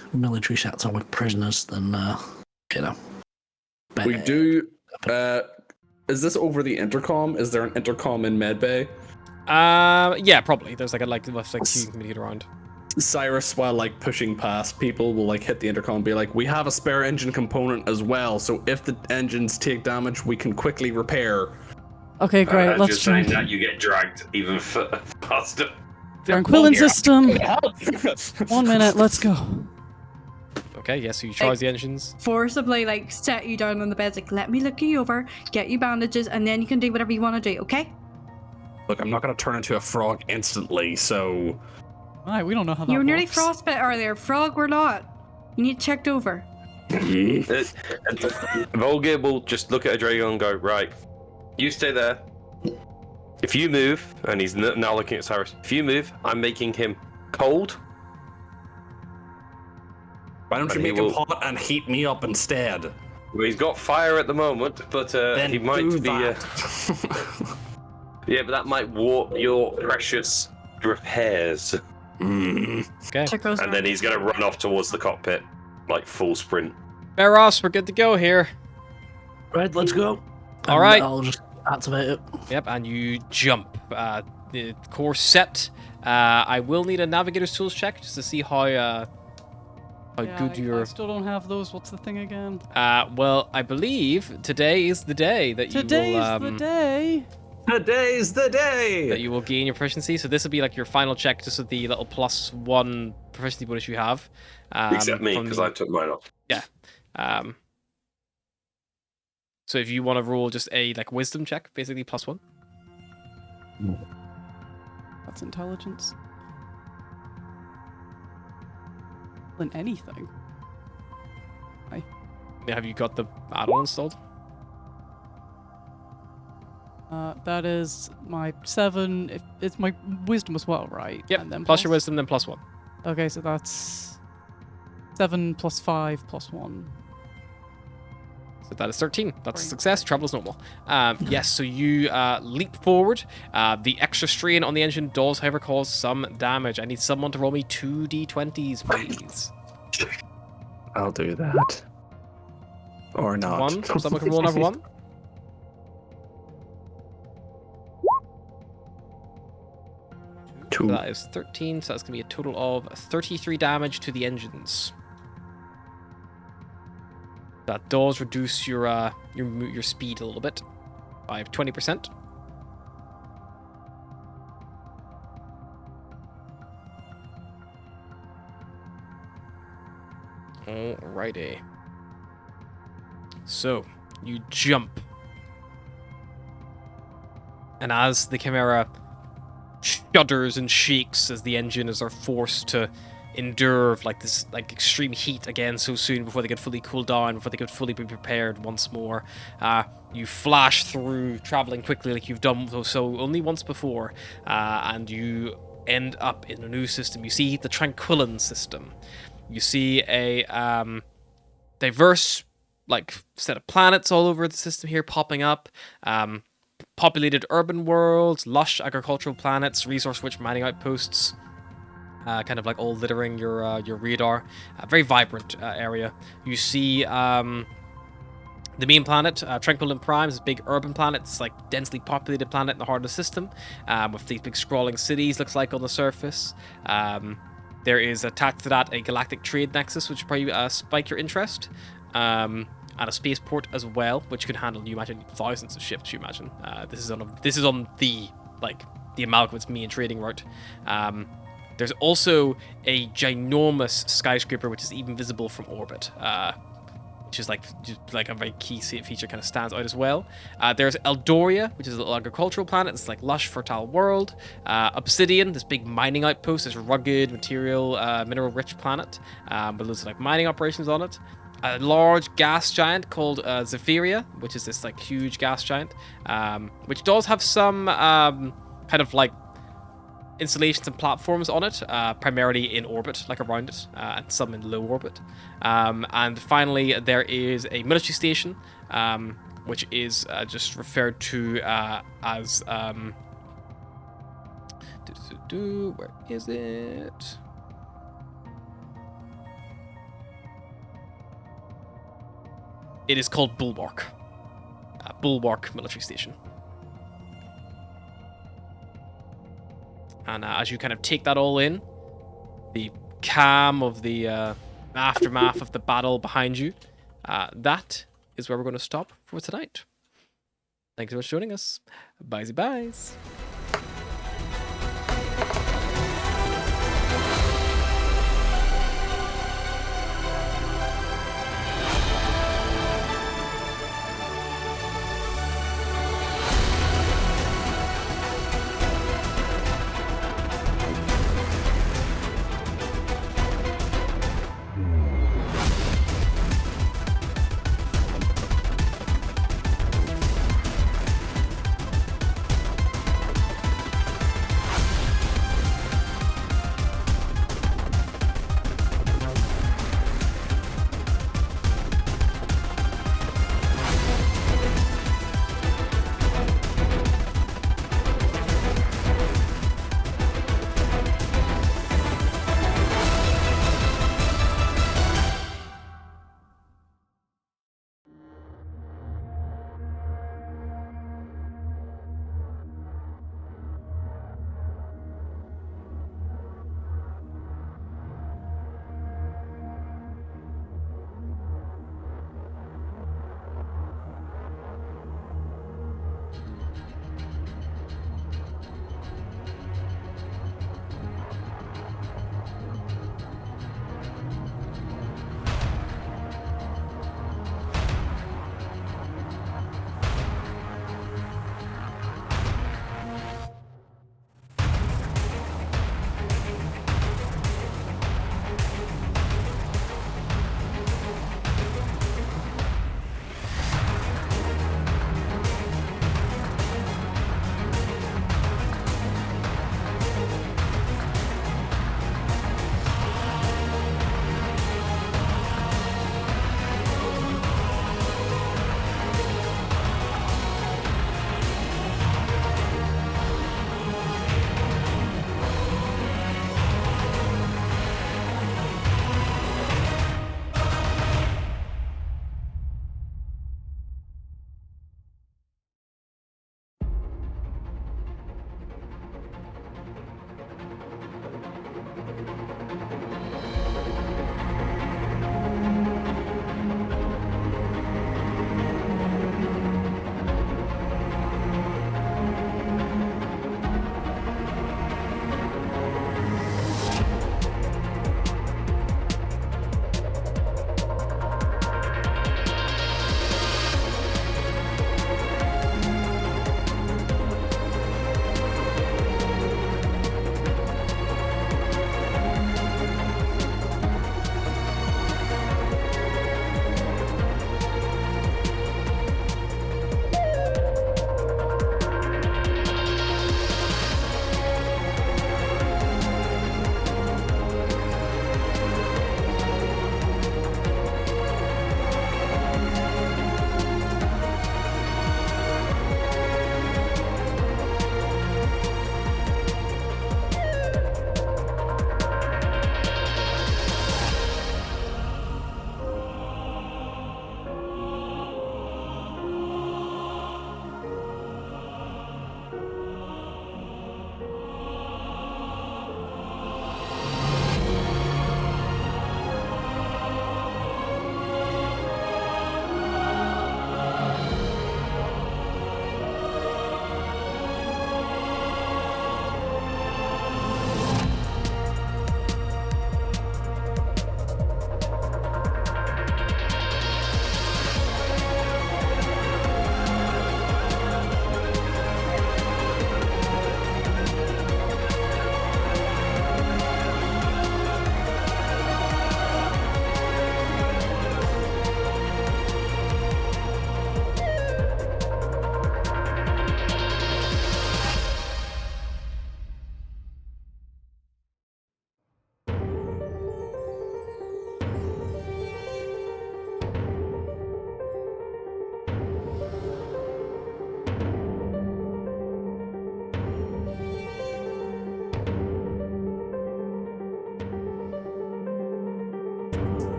sector with prisoners, then you know. We do. Is this over the intercom? Is there an intercom in medbay? Yeah, probably. There's like a you can communicate around. Cyrus, while like pushing past people, will like hit the intercom and be like, "We have a spare engine component as well, so if the engines take damage, we can quickly repair." Okay, great. I'm Let's just saying jump. that you get dragged even faster. Tranquillan system. 1 minute. Let's go. Okay, yeah. So you charge the engines. Forcibly, like, set you down on the bed, like, let me look you over, get you bandages, and then you can do whatever you want to do, okay? Look, I'm not gonna turn into a frog instantly, so Alright, we don't know how that You were nearly works. frostbite earlier. Frog, we're not. You need checked over. Volgir will just look at a Drago and go, right, you stay there. If you move, and he's now looking at Cyrus, if you move, I'm making him cold. why don't you And he make him will- hot and heat me up instead? Well, he's got fire at the moment, but Then he might do be. that. Yeah, but that might warp your precious repairs. Okay. Check those And then he's gonna run off towards the cockpit, like full sprint. Barros, we're good to go here. Right, let's go. All And right. I'll just activate it. Yep, and you jump. The course set. I will need a navigator's tools check just to see how Yeah, good I your. still don't have those. What's the thing again? Well, I believe today is the day that Today's you will the day. Today's the day. that you will gain your proficiency. So this will be like your final check, just with the little +1 proficiency bonus you have. Except me, from because the- I took mine off. So if you want to roll just a like wisdom check, basically +1. That's intelligence. Than anything. Have you got the add-on installed? That is my 7. It's my wisdom as well, right? Yep. And then Plus your wisdom, then +1. Okay, so that's 7 + 5 + 1. So that is 13. That's a Great. success. Travel is normal. Yes, so you leap forward. The extra strain on the engine does, however, cause some damage. I need someone to roll me 2d20s, please. I'll do that. Or not. 1. Someone can roll another 1. 2. So that is 13. So that's going to be a total of 33 damage to the engines. That does reduce your speed a little bit by 20%. Alrighty. So you jump, and as the Chimera shudders and shakes as the engines are forced to endure like this like extreme heat again so soon before they could fully cool down, before they could fully be prepared once more, you flash through, traveling quickly like you've done so only once before, and you end up in a new system. You see the Tranquillan system. You see a diverse like set of planets all over the system here popping up. Populated urban worlds, lush agricultural planets, resource-rich mining outposts. kind of like all littering your radar. Very vibrant area. You see the main planet, Tranquil and Prime, is a big urban planet. It's like densely populated planet in the heart of the system, with these big sprawling cities. Looks like on the surface. There is attached to that a galactic trade nexus, which probably spike your interest. And a spaceport as well, which could handle, you imagine, thousands of ships. You imagine this is on the Amalgamate's main trading route. There's also a ginormous skyscraper which is even visible from orbit, which is like a very key feature, kind of stands out as well. There's Eldoria, which is a little agricultural planet. It's like lush, fertile world. Obsidian, this big mining outpost, this rugged, mineral-rich planet with loads of like mining operations on it. A large gas giant called Zephyria, which is this like huge gas giant, which does have some kind of like installations and platforms on it, primarily in orbit, like around it, and some in low orbit. And finally, there is a military station, which is just referred to as... where is it? It is called Bulwark. Bulwark Military Station. And as you kind of take that all in, the calm of the aftermath of the battle behind you, that is where we're going to stop for tonight. Thanks so much for joining us. Byes.